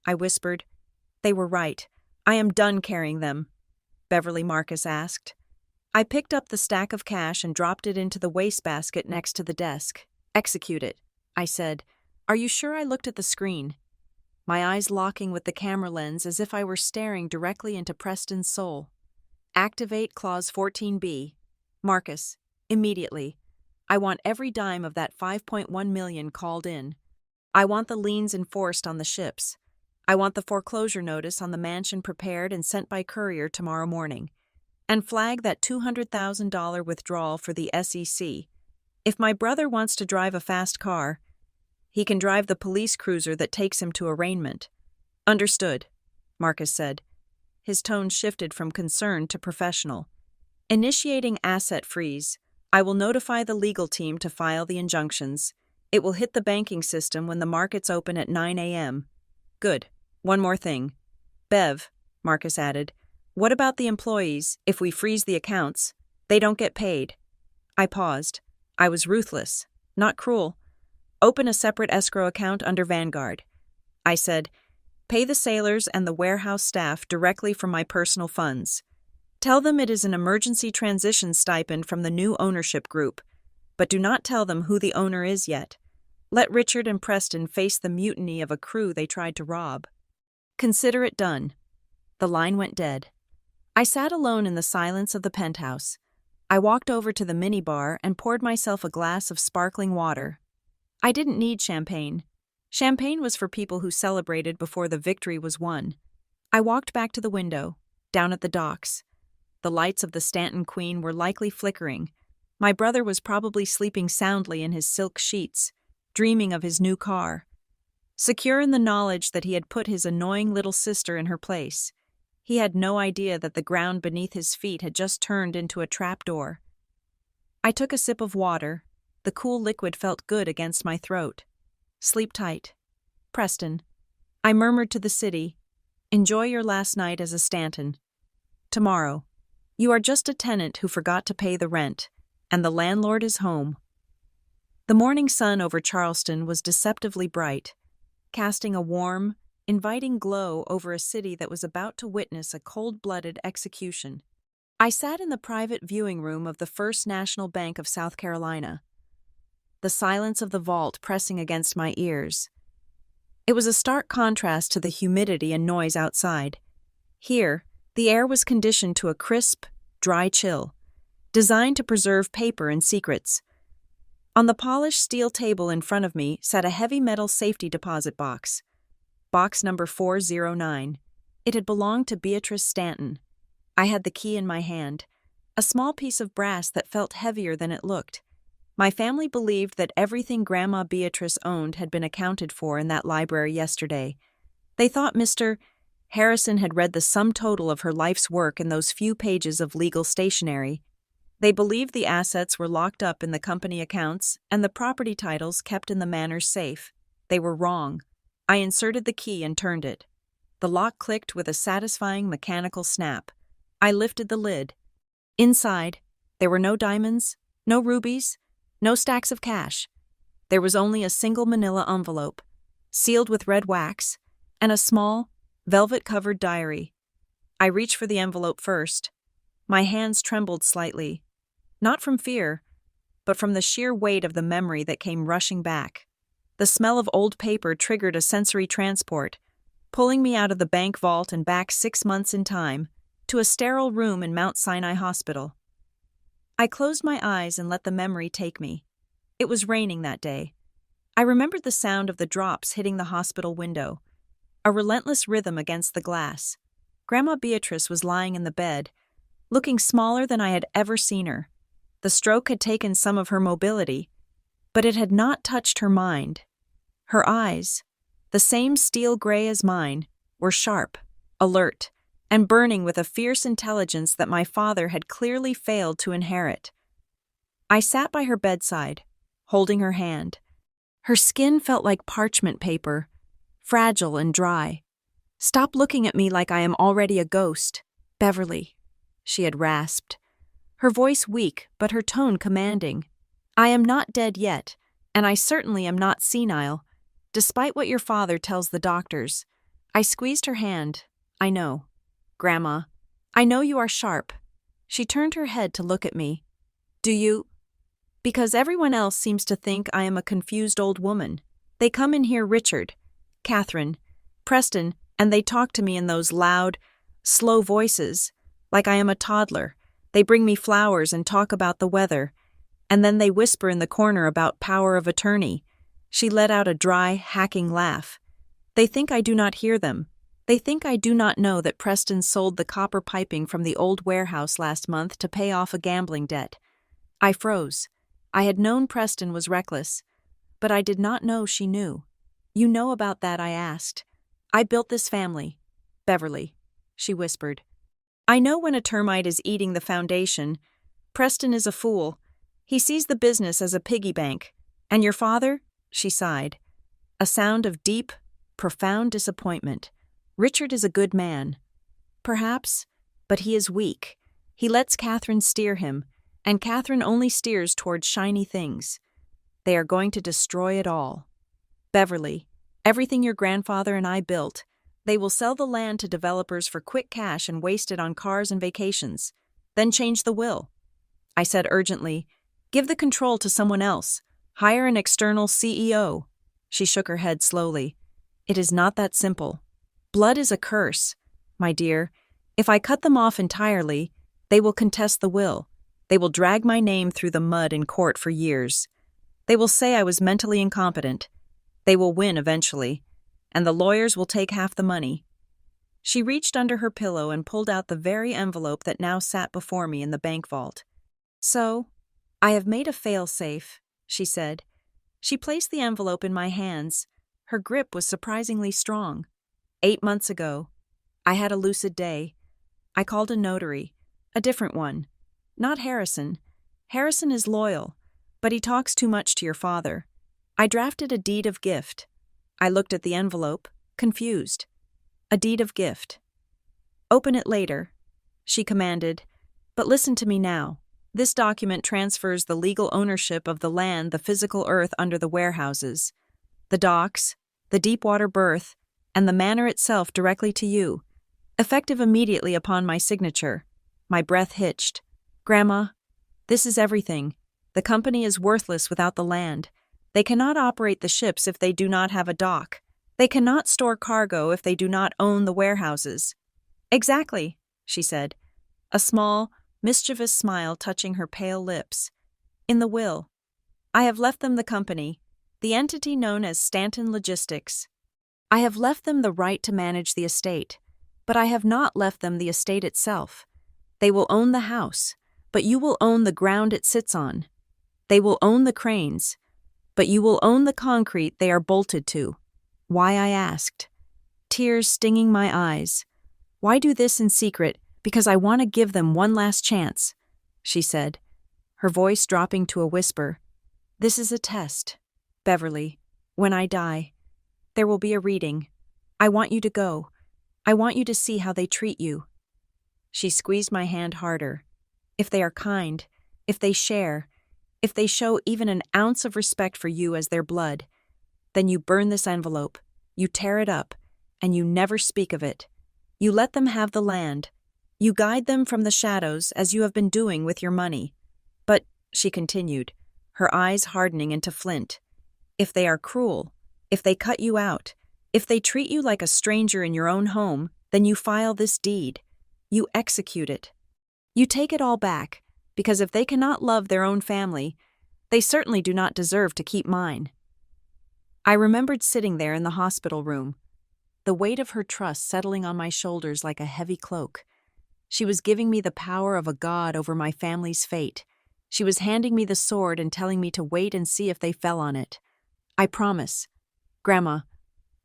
I whispered, they were right. I am done carrying them. Beverly, Marcus asked. I picked up the stack of cash and dropped it into the wastebasket next to the desk. Execute it, I said. Are you sure I looked at the screen? My eyes locking with the camera lens as if I were staring directly into Preston's soul. Activate Clause 14B. Marcus, immediately. I want every dime of that $5.1 million called in. I want the liens enforced on the ships. I want the foreclosure notice on the mansion prepared and sent by courier tomorrow morning. And flag that $200,000 withdrawal for the SEC. If my brother wants to drive a fast car, he can drive the police cruiser that takes him to arraignment. Understood, Marcus said. His tone shifted from concern to professional. Initiating asset freeze. I will notify the legal team to file the injunctions. It will hit the banking system when the markets open at 9 a.m. Good. One more thing. Bev, Marcus added, what about the employees? If we freeze the accounts, they don't get paid. I paused. I was ruthless, not cruel. Open a separate escrow account under Vanguard. I said, pay the sailors and the warehouse staff directly from my personal funds. Tell them it is an emergency transition stipend from the new ownership group, but do not tell them who the owner is yet. Let Richard and Preston face the mutiny of a crew they tried to rob. Consider it done. The line went dead. I sat alone in the silence of the penthouse. I walked over to the minibar and poured myself a glass of sparkling water. I didn't need champagne. Champagne was for people who celebrated before the victory was won. I walked back to the window, down at the docks. The lights of the Stanton Queen were likely flickering. My brother was probably sleeping soundly in his silk sheets, dreaming of his new car. Secure in the knowledge that he had put his annoying little sister in her place, he had no idea that the ground beneath his feet had just turned into a trapdoor. I took a sip of water. The cool liquid felt good against my throat. Sleep tight. Preston. I murmured to the city. Enjoy your last night as a Stanton. Tomorrow. You are just a tenant who forgot to pay the rent, and the landlord is home. The morning sun over Charleston was deceptively bright, casting a warm, inviting glow over a city that was about to witness a cold-blooded execution. I sat in the private viewing room of the First National Bank of South Carolina, the silence of the vault pressing against my ears. It was a stark contrast to the humidity and noise outside. Here, the air was conditioned to a crisp, dry chill, designed to preserve paper and secrets. On the polished steel table in front of me sat a heavy metal safety deposit box. Box number 409. It had belonged to Beatrice Stanton. I had the key in my hand, a small piece of brass that felt heavier than it looked. My family believed that everything Grandma Beatrice owned had been accounted for in that library yesterday. They thought Mr. Harrison had read the sum total of her life's work in those few pages of legal stationery. They believed the assets were locked up in the company accounts and the property titles kept in the manor's safe. They were wrong. I inserted the key and turned it. The lock clicked with a satisfying mechanical snap. I lifted the lid. Inside, there were no diamonds, no rubies, no stacks of cash. There was only a single manila envelope, sealed with red wax, and a small, velvet-covered diary. I reached for the envelope first. My hands trembled slightly, not from fear, but from the sheer weight of the memory that came rushing back. The smell of old paper triggered a sensory transport, pulling me out of the bank vault and back 6 months in time, to a sterile room in Mount Sinai Hospital. I closed my eyes and let the memory take me. It was raining that day. I remembered the sound of the drops hitting the hospital window, a relentless rhythm against the glass. Grandma Beatrice was lying in the bed, looking smaller than I had ever seen her. The stroke had taken some of her mobility, but it had not touched her mind. Her eyes, the same steel gray as mine, were sharp, alert, and burning with a fierce intelligence that my father had clearly failed to inherit. I sat by her bedside, holding her hand. Her skin felt like parchment paper, fragile and dry. "Stop looking at me like I am already a ghost, Beverly," she had rasped, her voice weak but her tone commanding. "I am not dead yet, and I certainly am not senile, despite what your father tells the doctors." I squeezed her hand. "I know. Grandma, I know you are sharp." She turned her head to look at me. "Do you?" "Because everyone else seems to think I am a confused old woman. They come in here, Richard, Catherine, Preston, and they talk to me in those loud, slow voices, like I am a toddler. They bring me flowers and talk about the weather, and then they whisper in the corner about power of attorney." She let out a dry, hacking laugh. "They think I do not hear them. They think I do not know that Preston sold the copper piping from the old warehouse last month to pay off a gambling debt." I froze. I had known Preston was reckless, but I did not know she knew. "You know about that?" I asked. "I built this family, Beverly," she whispered. "I know when a termite is eating the foundation. Preston is a fool. He sees the business as a piggy bank. And your father?" She sighed. A sound of deep, profound disappointment. "Richard is a good man." "Perhaps, but he is weak. He lets Catherine steer him, and Catherine only steers towards shiny things." They are going to destroy it all. Beverly, everything your grandfather and I built, they will sell the land to developers for quick cash and waste it on cars and vacations. Then change the will. I said urgently, give the control to someone else. Hire an external CEO. She shook her head slowly. It is not that simple. Blood is a curse. My dear, if I cut them off entirely, they will contest the will. They will drag my name through the mud in court for years. They will say I was mentally incompetent. They will win eventually, and the lawyers will take half the money. She reached under her pillow and pulled out the very envelope that now sat before me in the bank vault. So, I have made a fail-safe, she said. She placed the envelope in my hands. Her grip was surprisingly strong. 8 months ago, I had a lucid day. I called a notary, a different one. Not Harrison. Harrison is loyal, but he talks too much to your father. I drafted a deed of gift. I looked at the envelope, confused. A deed of gift. Open it later, she commanded. But listen to me now. This document transfers the legal ownership of the land, the physical earth under the warehouses, the docks, the deep-water berth, and the manor itself directly to you, effective immediately upon my signature. My breath hitched. Grandma, this is everything. The company is worthless without the land. They cannot operate the ships if they do not have a dock. They cannot store cargo if they do not own the warehouses. Exactly, she said, a small, mischievous smile touching her pale lips. In the will, I have left them the company, the entity known as Stanton Logistics. I have left them the right to manage the estate, but I have not left them the estate itself. They will own the house, but you will own the ground it sits on. They will own the cranes, but you will own the concrete they are bolted to. Why, I asked. Tears stinging my eyes. Why do this in secret? Because I want to give them one last chance, she said, her voice dropping to a whisper. This is a test, Beverly. When I die, there will be a reading. I want you to go. I want you to see how they treat you. She squeezed my hand harder. If they are kind, if they share, if they show even an ounce of respect for you as their blood, then you burn this envelope, you tear it up, and you never speak of it. You let them have the land. You guide them from the shadows as you have been doing with your money. But, she continued, her eyes hardening into flint, if they are cruel, if they cut you out, if they treat you like a stranger in your own home, then you file this deed. You execute it. You take it all back, because if they cannot love their own family, they certainly do not deserve to keep mine. I remembered sitting there in the hospital room, the weight of her trust settling on my shoulders like a heavy cloak. She was giving me the power of a god over my family's fate. She was handing me the sword and telling me to wait and see if they fell on it. I promise. Grandma,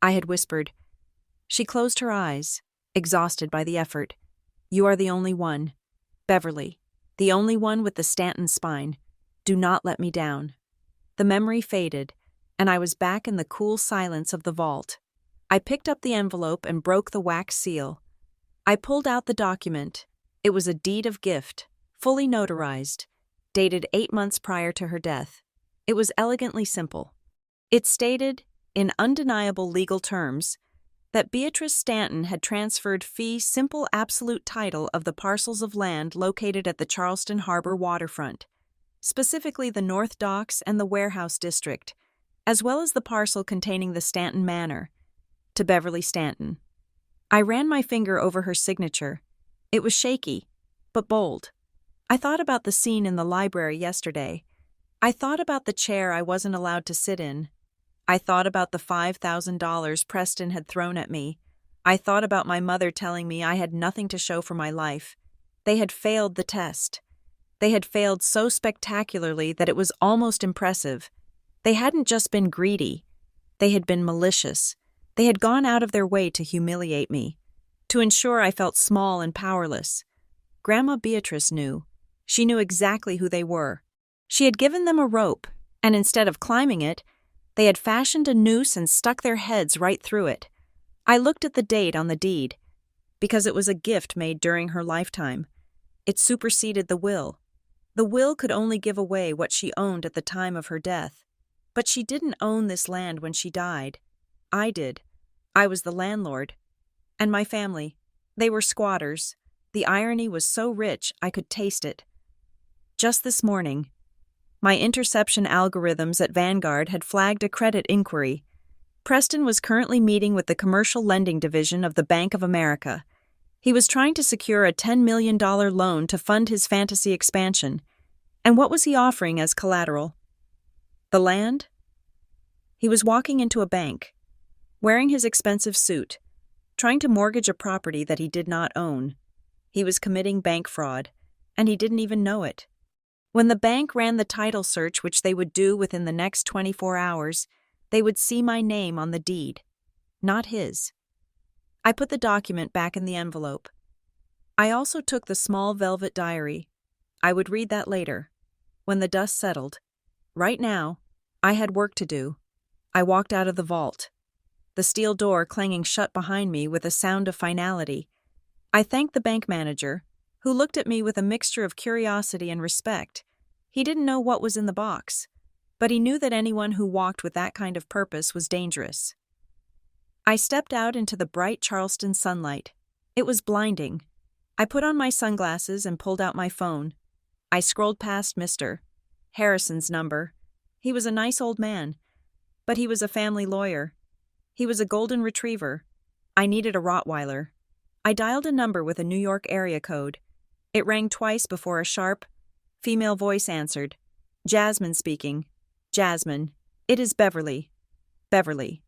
I had whispered. She closed her eyes, exhausted by the effort. You are the only one. Beverly, the only one with the Stanton spine. Do not let me down. The memory faded, and I was back in the cool silence of the vault. I picked up the envelope and broke the wax seal. I pulled out the document. It was a deed of gift, fully notarized, dated 8 months prior to her death. It was elegantly simple. It stated, in undeniable legal terms, that Beatrice Stanton had transferred fee simple absolute title of the parcels of land located at the Charleston Harbor waterfront, specifically the North Docks and the Warehouse District, as well as the parcel containing the Stanton Manor, to Beverly Stanton. I ran my finger over her signature. It was shaky, but bold. I thought about the scene in the library yesterday. I thought about the chair I wasn't allowed to sit in. I thought about the $5,000 Preston had thrown at me. I thought about my mother telling me I had nothing to show for my life. They had failed the test. They had failed so spectacularly that it was almost impressive. They hadn't just been greedy. They had been malicious. They had gone out of their way to humiliate me, to ensure I felt small and powerless. Grandma Beatrice knew. She knew exactly who they were. She had given them a rope, and instead of climbing it, they had fashioned a noose and stuck their heads right through it. I looked at the date on the deed, because it was a gift made during her lifetime. It superseded the will. The will could only give away what she owned at the time of her death. But she didn't own this land when she died. I did. I was the landlord. And my family. They were squatters. The irony was so rich I could taste it. Just this morning, my interception algorithms at Vanguard had flagged a credit inquiry. Preston was currently meeting with the commercial lending division of the Bank of America. He was trying to secure a $10 million loan to fund his fantasy expansion. And what was he offering as collateral? The land? He was walking into a bank, wearing his expensive suit, trying to mortgage a property that he did not own. He was committing bank fraud, and he didn't even know it. When the bank ran the title search, which they would do within the next 24 hours, they would see my name on the deed, not his. I put the document back in the envelope. I also took the small velvet diary. I would read that later, when the dust settled. Right now, I had work to do. I walked out of the vault, the steel door clanging shut behind me with a sound of finality. I thanked the bank manager, who looked at me with a mixture of curiosity and respect. He didn't know what was in the box, but he knew that anyone who walked with that kind of purpose was dangerous. I stepped out into the bright Charleston sunlight. It was blinding. I put on my sunglasses and pulled out my phone. I scrolled past Mr. Harrison's number. He was a nice old man, but he was a family lawyer. He was a golden retriever. I needed a Rottweiler. I dialed a number with a New York area code. It rang twice before a sharp, female voice answered. Jasmine speaking. Jasmine, it is Beverly. Beverly.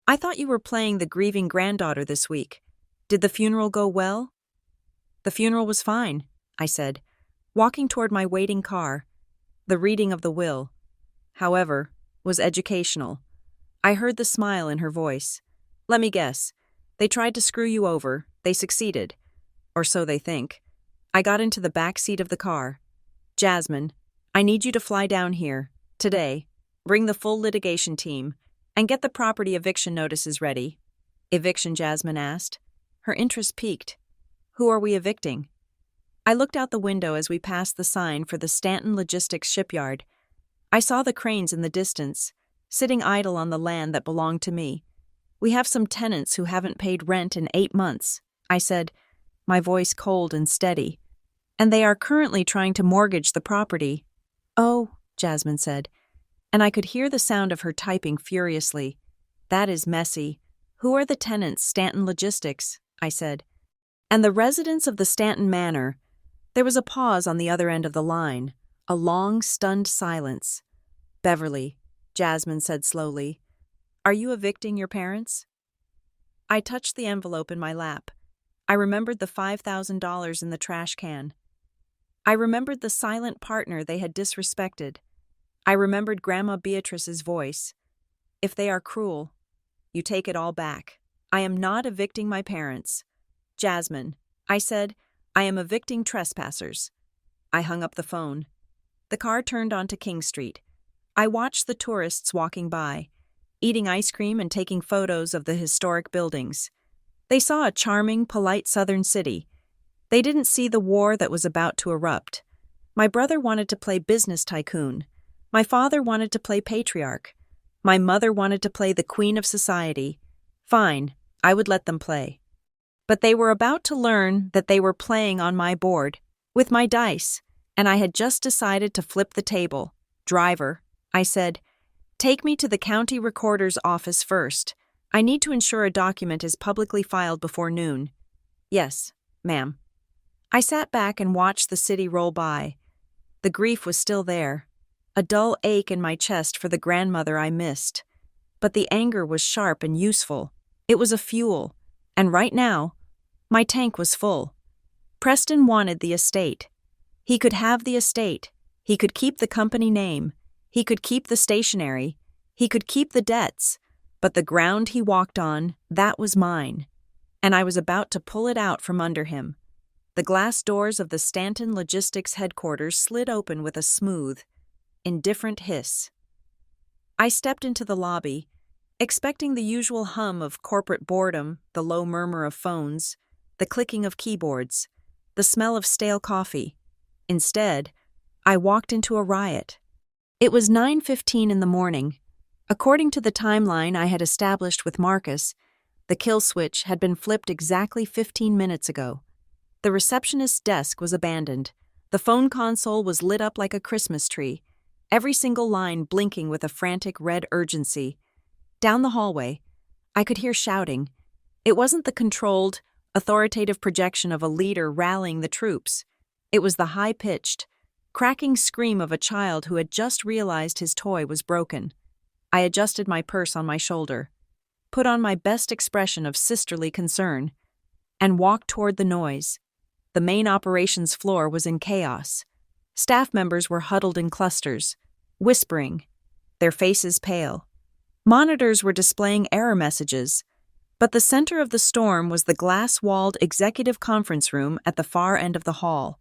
I thought you were playing the grieving granddaughter this week. Did the funeral go well? The funeral was fine, I said, walking toward my waiting car. The reading of the will, however, was educational. I heard the smile in her voice. Let me guess. They tried to screw you over. They succeeded. Or so they think. I got into the back seat of the car. Jasmine, I need you to fly down here, today. Bring the full litigation team, and get the property eviction notices ready. Eviction, Jasmine asked. Her interest piqued. Who are we evicting? I looked out the window as we passed the sign for the Stanton Logistics shipyard. I saw the cranes in the distance, sitting idle on the land that belonged to me. We have some tenants who haven't paid rent in 8 months, I said, my voice cold and steady. And they are currently trying to mortgage the property. Oh, Jasmine said, and I could hear the sound of her typing furiously. That is messy. Who are the tenants, Stanton Logistics? I said. And the residents of the Stanton Manor. There was a pause on the other end of the line, a long, stunned silence. Beverly, Jasmine said slowly, are you evicting your parents? I touched the envelope in my lap. I remembered the $5,000 in the trash can. I remembered the silent partner they had disrespected. I remembered Grandma Beatrice's voice. If they are cruel, you take it all back. I am not evicting my parents. Jasmine, I said, I am evicting trespassers. I hung up the phone. The car turned onto King Street. I watched the tourists walking by, eating ice cream and taking photos of the historic buildings. They saw a charming, polite southern city. They didn't see the war that was about to erupt. My brother wanted to play business tycoon. My father wanted to play patriarch. My mother wanted to play the queen of society. Fine, I would let them play. But they were about to learn that they were playing on my board, with my dice, and I had just decided to flip the table. Driver, I said, take me to the county recorder's office first. I need to ensure a document is publicly filed before noon. Yes, ma'am. I sat back and watched the city roll by. The grief was still there, a dull ache in my chest for the grandmother I missed. But the anger was sharp and useful. It was a fuel, and right now, my tank was full. Preston wanted the estate. He could have the estate. He could keep the company name. He could keep the stationery. He could keep the debts. But the ground he walked on, that was mine. And I was about to pull it out from under him. The glass doors of the Stanton Logistics headquarters slid open with a smooth, indifferent hiss. I stepped into the lobby, expecting the usual hum of corporate boredom, the low murmur of phones, the clicking of keyboards, the smell of stale coffee. Instead, I walked into a riot. It was 9:15 in the morning. According to the timeline I had established with Marcus, the kill switch had been flipped exactly 15 minutes ago. The receptionist's desk was abandoned. The phone console was lit up like a Christmas tree, every single line blinking with a frantic red urgency. Down the hallway, I could hear shouting. It wasn't the controlled, authoritative projection of a leader rallying the troops. It was the high-pitched, cracking scream of a child who had just realized his toy was broken. I adjusted my purse on my shoulder, put on my best expression of sisterly concern, and walked toward the noise. The main operations floor was in chaos. Staff members were huddled in clusters, whispering, their faces pale. Monitors were displaying error messages, but the center of the storm was the glass-walled executive conference room at the far end of the hall.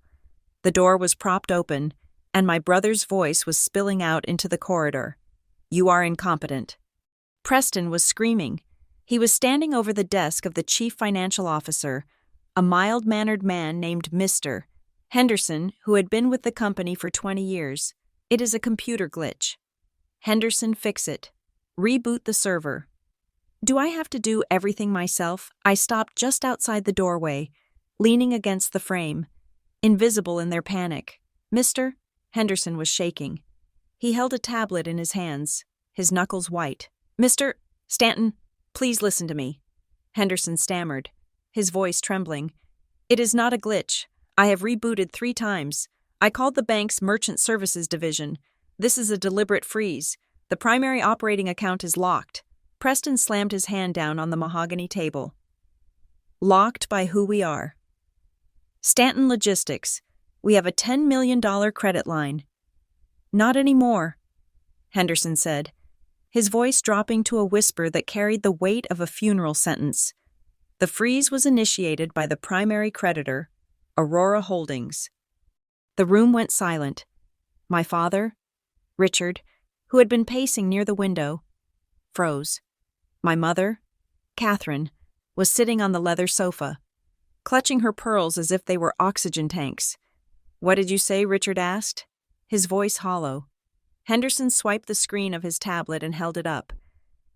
The door was propped open, and my brother's voice was spilling out into the corridor. "You are incompetent." Preston was screaming. He was standing over the desk of the chief financial officer, a mild-mannered man named Mr. Henderson, who had been with the company for 20 years. "It is a computer glitch. Henderson, fix it. Reboot the server." "Do I have to do everything myself?" I stopped just outside the doorway, leaning against the frame, invisible in their panic. "Mr. Henderson was shaking. He held a tablet in his hands, his knuckles white. "Mr. Stanton, please listen to me," Henderson stammered, his voice trembling. "It is not a glitch. I have rebooted 3 times. I called the bank's merchant services division. This is a deliberate freeze. The primary operating account is locked." Preston slammed his hand down on the mahogany table. "Locked by who we are." "Stanton Logistics. We have a $10 million credit line." "Not anymore," Henderson said, his voice dropping to a whisper that carried the weight of a funeral sentence. "The freeze was initiated by the primary creditor, Aurora Holdings." The room went silent. My father, Richard, who had been pacing near the window, froze. My mother, Catherine, was sitting on the leather sofa, clutching her pearls as if they were oxygen tanks. "What did you say?" Richard asked, his voice hollow. Henderson swiped the screen of his tablet and held it up.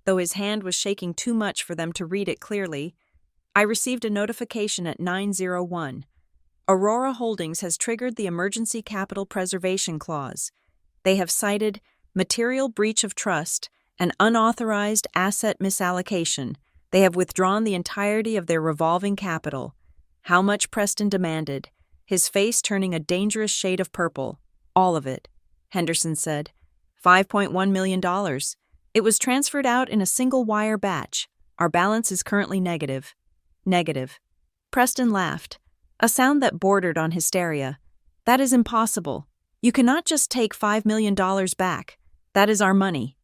Though his hand was shaking too much for them to read it clearly, I received a notification at 9:01. Aurora Holdings has triggered the Emergency Capital Preservation Clause. They have cited material breach of trust and unauthorized asset misallocation. They have withdrawn the entirety of their revolving capital. How much? Preston demanded, his face turning a dangerous shade of purple. "All of it," Henderson said. $5.1 million. It was transferred out in a single-wire batch. Our balance is currently negative. Negative. Preston laughed, a sound that bordered on hysteria. "That is impossible. You cannot just take $5 million back. That is our money."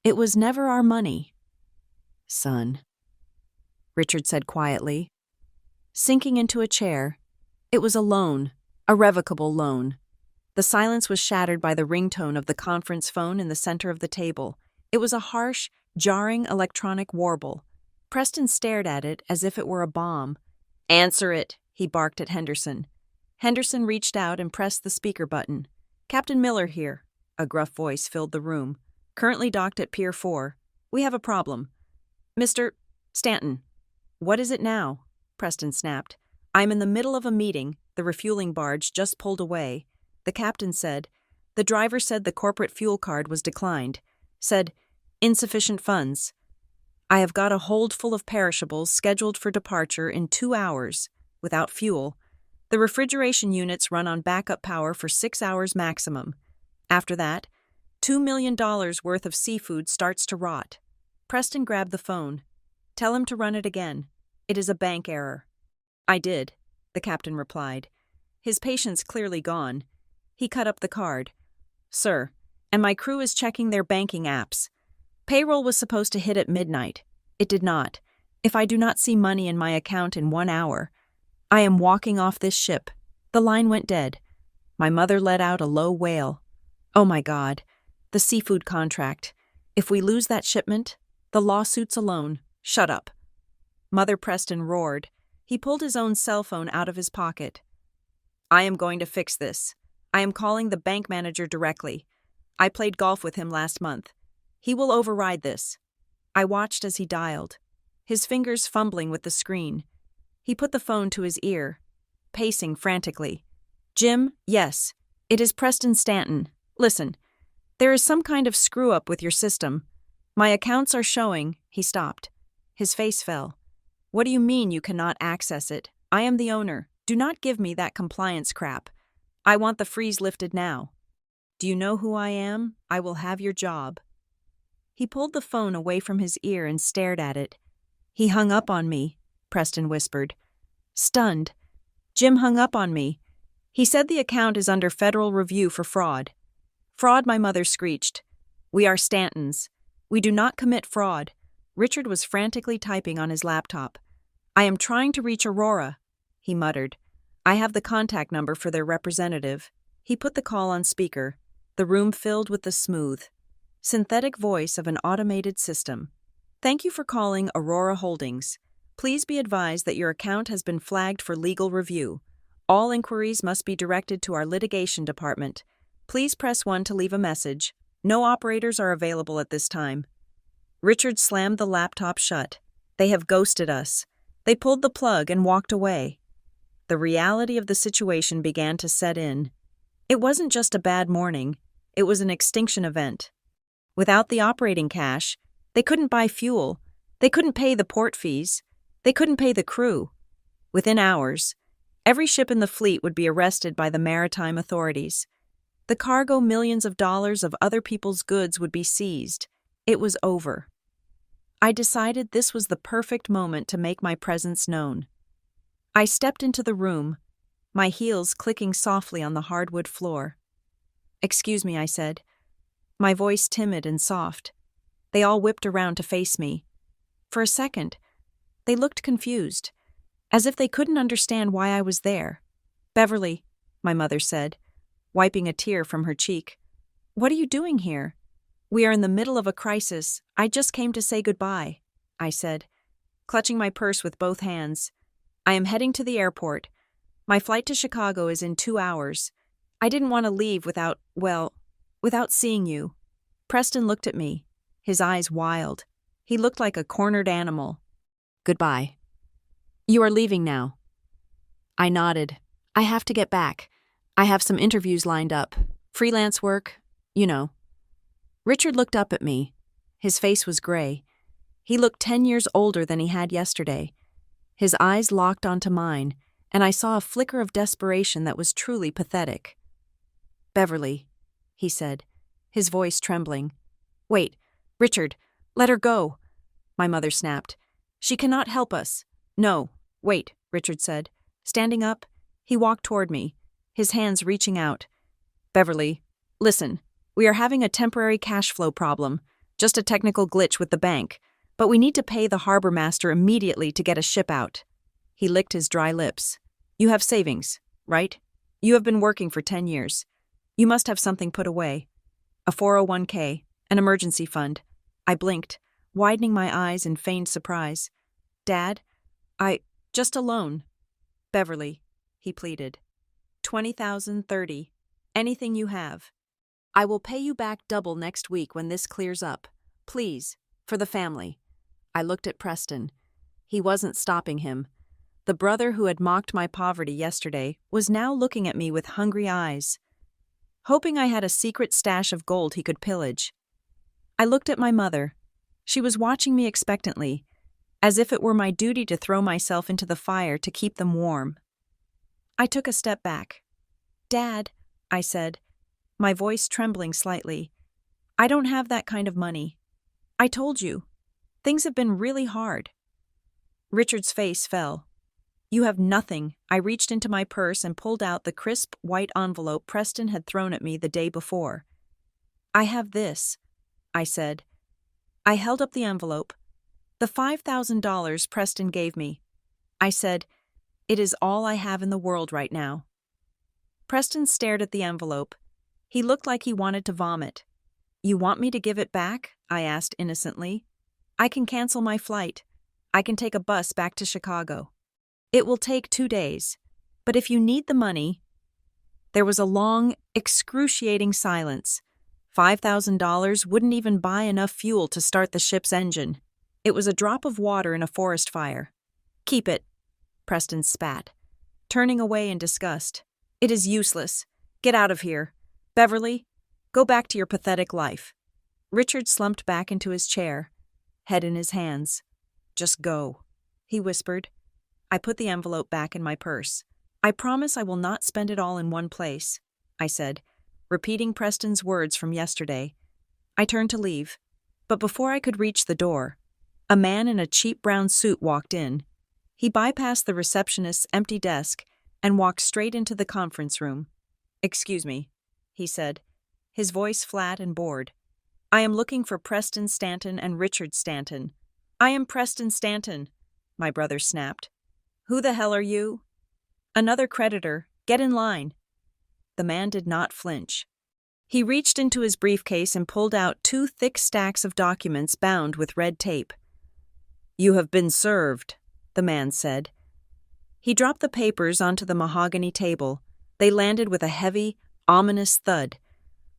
"It was never our money, son," Richard said quietly. Sinking into a chair, it was a loan, a revocable loan. The silence was shattered by the ringtone of the conference phone in the center of the table. It was a harsh, jarring electronic warble. Preston stared at it as if it were a bomb. "Answer it," he barked at Henderson. Henderson reached out and pressed the speaker button. "Captain Miller here," a gruff voice filled the room. "Currently docked at Pier 4. We have a problem." "Mr. Stanton." "What is it now?" Preston snapped. "I'm in the middle of a meeting. The refueling barge just pulled away." The captain said, "The driver said the corporate fuel card was declined. Said, insufficient funds. I have got a hold full of perishables scheduled for departure in 2 hours, without fuel. The refrigeration units run on backup power for 6 hours maximum. After that, $2 million worth of seafood starts to rot." Preston grabbed the phone. "Tell him to run it again. It is a bank error." "I did," the captain replied, his patience clearly gone. He cut up the card. "Sir, and my crew is checking their banking apps. Payroll was supposed to hit at midnight. It did not. If I do not see money in my account in 1 hour, I am walking off this ship." The line went dead. My mother let out a low wail. "Oh my God, the seafood contract. If we lose that shipment, the lawsuits alone." "Shut up." Mother Preston roared. He pulled his own cell phone out of his pocket. "I am going to fix this. I am calling the bank manager directly. I played golf with him last month. He will override this. I watched as he dialed, his fingers fumbling with the screen. He put the phone to his ear, pacing frantically. Jim, yes, it is Preston Stanton. Listen, there is some kind of screw-up with your system. My accounts are showing. He stopped. His face fell. What do you mean you cannot access it? I am the owner. Do not give me that compliance crap. I want the freeze lifted now. Do you know who I am? I will have your job. He pulled the phone away from his ear and stared at it. He hung up on me, Preston whispered. Stunned. Jim hung up on me. He said the account is under federal review for fraud. Fraud, my mother screeched. We are Stantons. We do not commit fraud. Richard was frantically typing on his laptop. I am trying to reach Aurora, he muttered. I have the contact number for their representative. He put the call on speaker. The room filled with the smooth, synthetic voice of an automated system. Thank you for calling Aurora Holdings. Please be advised that your account has been flagged for legal review. All inquiries must be directed to our litigation department. Please press 1 to leave a message. No operators are available at this time. Richard slammed the laptop shut. They have ghosted us. They pulled the plug and walked away. The reality of the situation began to set in. It wasn't just a bad morning. It was an extinction event. Without the operating cash, they couldn't buy fuel. They couldn't pay the port fees. They couldn't pay the crew. Within hours, every ship in the fleet would be arrested by the maritime authorities. The cargo, millions of dollars of other people's goods would be seized. It was over. I decided this was the perfect moment to make my presence known. I stepped into the room, my heels clicking softly on the hardwood floor. Excuse me, I said, my voice timid and soft. They all whipped around to face me. For a second, they looked confused, as if they couldn't understand why I was there. Beverly, my mother said, wiping a tear from her cheek. What are you doing here? We are in the middle of a crisis. I just came to say goodbye, I said, clutching my purse with both hands. I am heading to the airport. My flight to Chicago is in 2 hours. I didn't want to leave without seeing you. Preston looked at me, his eyes wild. He looked like a cornered animal. Goodbye. You are leaving now. I nodded. I have to get back. I have some interviews lined up. Freelance work, you know. Richard looked up at me. His face was gray. He looked 10 years older than he had yesterday. His eyes locked onto mine, and I saw a flicker of desperation that was truly pathetic. Beverly, he said, his voice trembling. Wait, Richard, let her go, my mother snapped. She cannot help us. No, wait, Richard said. Standing up, he walked toward me, his hands reaching out. Beverly, listen, we are having a temporary cash flow problem, just a technical glitch with the bank, but we need to pay the harbor master immediately to get a ship out. He licked his dry lips. You have savings, right? You have been working for 10 years. You must have something put away. A 401k, an emergency fund. I blinked, widening my eyes in feigned surprise. Dad, just a loan. Beverly, he pleaded. 20,000, 30, anything you have. I will pay you back double next week when this clears up. Please, for the family. I looked at Preston. He wasn't stopping him. The brother who had mocked my poverty yesterday was now looking at me with hungry eyes, hoping I had a secret stash of gold he could pillage. I looked at my mother. She was watching me expectantly, as if it were my duty to throw myself into the fire to keep them warm. I took a step back. Dad, I said, my voice trembling slightly, I don't have that kind of money. I told you. Things have been really hard. Richard's face fell. You have nothing. I reached into my purse and pulled out the crisp white envelope Preston had thrown at me the day before. I have this, I said. I held up the envelope. The $5,000 Preston gave me. I said, it is all I have in the world right now. Preston stared at the envelope. He looked like he wanted to vomit. You want me to give it back? I asked innocently. I can cancel my flight. I can take a bus back to Chicago. It will take 2 days. But if you need the money... There was a long, excruciating silence, $5,000 wouldn't even buy enough fuel to start the ship's engine. It was a drop of water in a forest fire. "Keep it," Preston spat, turning away in disgust. "It is useless. Get out of here. Beverly, go back to your pathetic life." Richard slumped back into his chair, head in his hands. "Just go," he whispered. I put the envelope back in my purse. "I promise I will not spend it all in one place," I said, repeating Preston's words from yesterday. I turned to leave, but before I could reach the door, a man in a cheap brown suit walked in. He bypassed the receptionist's empty desk and walked straight into the conference room. "Excuse me," he said, his voice flat and bored. "I am looking for Preston Stanton and Richard Stanton." "I am Preston Stanton," my brother snapped. "Who the hell are you?" "Another creditor. Get in line." The man did not flinch. He reached into his briefcase and pulled out 2 thick stacks of documents bound with red tape. "You have been served," the man said. He dropped the papers onto the mahogany table. They landed with a heavy, ominous thud,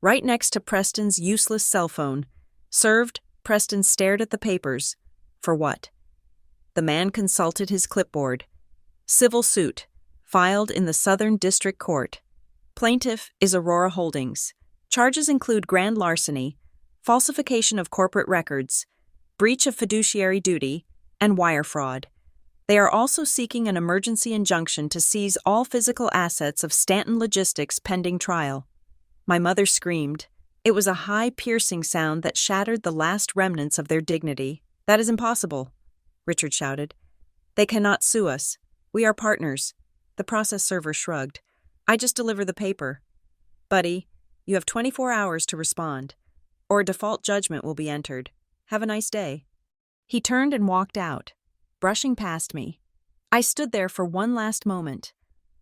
right next to Preston's useless cell phone. Served, Preston stared at the papers. For what? The man consulted his clipboard. "Civil suit, filed in the Southern District Court. Plaintiff is Aurora Holdings. Charges include grand larceny, falsification of corporate records, breach of fiduciary duty, and wire fraud. They are also seeking an emergency injunction to seize all physical assets of Stanton Logistics pending trial." My mother screamed. It was a high, piercing sound that shattered the last remnants of their dignity. "That is impossible," Richard shouted. "They cannot sue us. We are partners." The process server shrugged. "I just deliver the paper. Buddy, you have 24 hours to respond, or a default judgment will be entered. Have a nice day." He turned and walked out, brushing past me. I stood there for one last moment.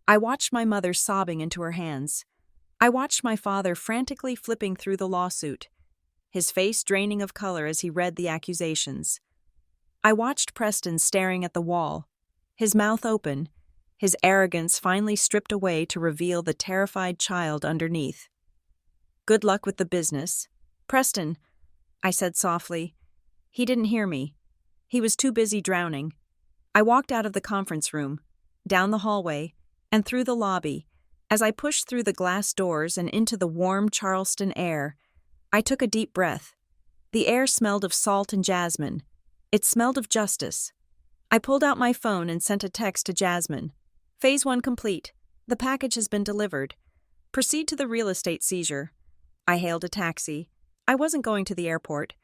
I watched my mother sobbing into her hands. I watched my father frantically flipping through the lawsuit, his face draining of color as he read the accusations. I watched Preston staring at the wall, his mouth open, his arrogance finally stripped away to reveal the terrified child underneath. "Good luck with the business." "Preston," I said softly. He didn't hear me. He was too busy drowning. I walked out of the conference room, down the hallway, and through the lobby. As I pushed through the glass doors and into the warm Charleston air, I took a deep breath. The air smelled of salt and jasmine. It smelled of justice. I pulled out my phone and sent a text to Jasmine. "Phase 1 complete. The package has been delivered. Proceed to the real estate seizure." I hailed a taxi. I wasn't going to the airport.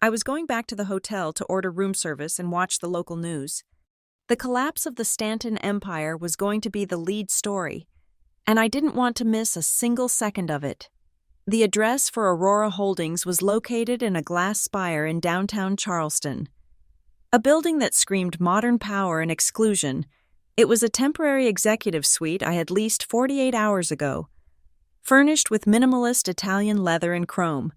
I was going back to the hotel to order room service and watch the local news. The collapse of the Stanton Empire was going to be the lead story, and I didn't want to miss a single second of it. The address for Aurora Holdings was located in a glass spire in downtown Charleston. A building that screamed modern power and exclusion. It was a temporary executive suite I had leased 48 hours ago. Furnished with minimalist Italian leather and chrome,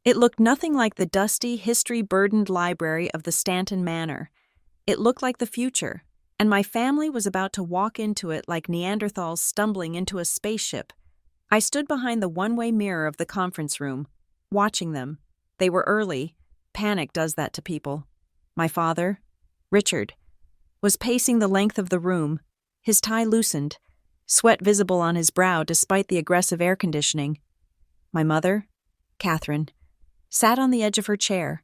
it looked nothing like the dusty, history-burdened library of the Stanton Manor. It looked like the future, and my family was about to walk into it like Neanderthals stumbling into a spaceship. I stood behind the one-way mirror of the conference room, watching them. They were early. Panic does that to people. My father, Richard, was pacing the length of the room, his tie loosened, sweat visible on his brow despite the aggressive air conditioning. My mother, Catherine, sat on the edge of her chair,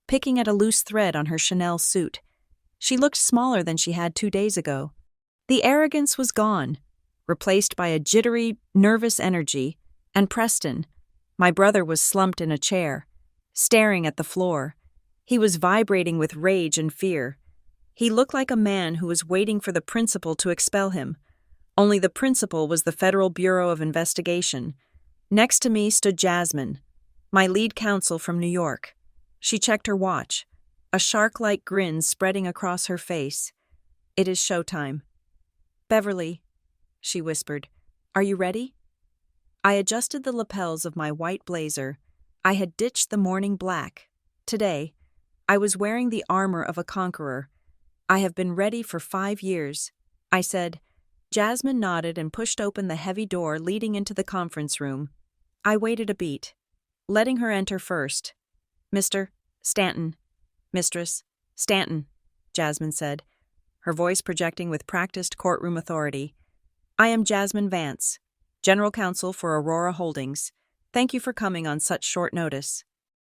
picking at a loose thread on her Chanel suit. She looked smaller than she had 2 days ago. The arrogance was gone, replaced by a jittery, nervous energy, and Preston, my brother, was slumped in a chair, staring at the floor. He was vibrating with rage and fear. He looked like a man who was waiting for the principal to expel him. Only the principal was the Federal Bureau of Investigation. Next to me stood Jasmine, my lead counsel from New York. She checked her watch, a shark-like grin spreading across her face. "It is showtime." "Beverly," she whispered, "are you ready?" I adjusted the lapels of my white blazer. I had ditched the morning black. Today, I was wearing the armor of a conqueror. "I have been ready for 5 years," I said. Jasmine nodded and pushed open the heavy door leading into the conference room. I waited a beat. letting her enter first. Mr. Stanton. Mistress Stanton, Jasmine said, her voice projecting with practiced courtroom authority. I am Jasmine Vance, General Counsel for Aurora Holdings. Thank you for coming on such short notice.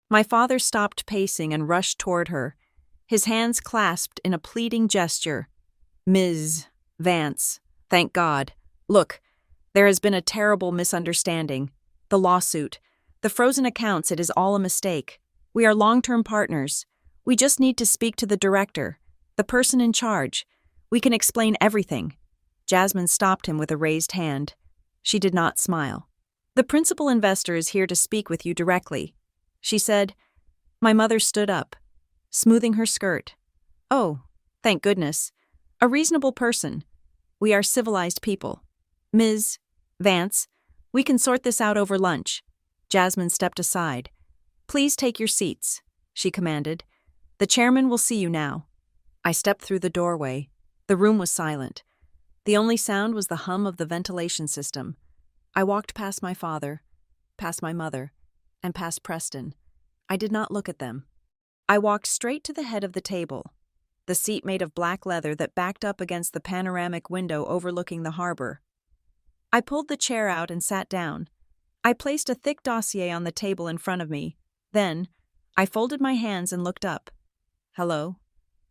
My father stopped pacing and rushed toward her, his hands clasped in a pleading gesture. Ms. Vance, thank God. Look, there has been a terrible misunderstanding. The lawsuit, the frozen accounts, it is all a mistake. We are long-term partners. We just need to speak to the director, the person in charge. We can explain everything. Jasmine stopped him with a raised hand. She did not smile. The principal investor is here to speak with you directly, she said. My mother stood up, smoothing her skirt. Oh, thank goodness. A reasonable person. We are civilized people. Ms. Vance, we can sort this out over lunch. Jasmine stepped aside. Please take your seats, she commanded. The chairman will see you now. I stepped through the doorway. The room was silent. The only sound was the hum of the ventilation system. I walked past my father, past my mother, and past Preston. I did not look at them. I walked straight to the head of the table, the seat made of black leather that backed up against the panoramic window overlooking the harbor. I pulled the chair out and sat down. I placed a thick dossier on the table in front of me. Then, I folded my hands and looked up. Hello,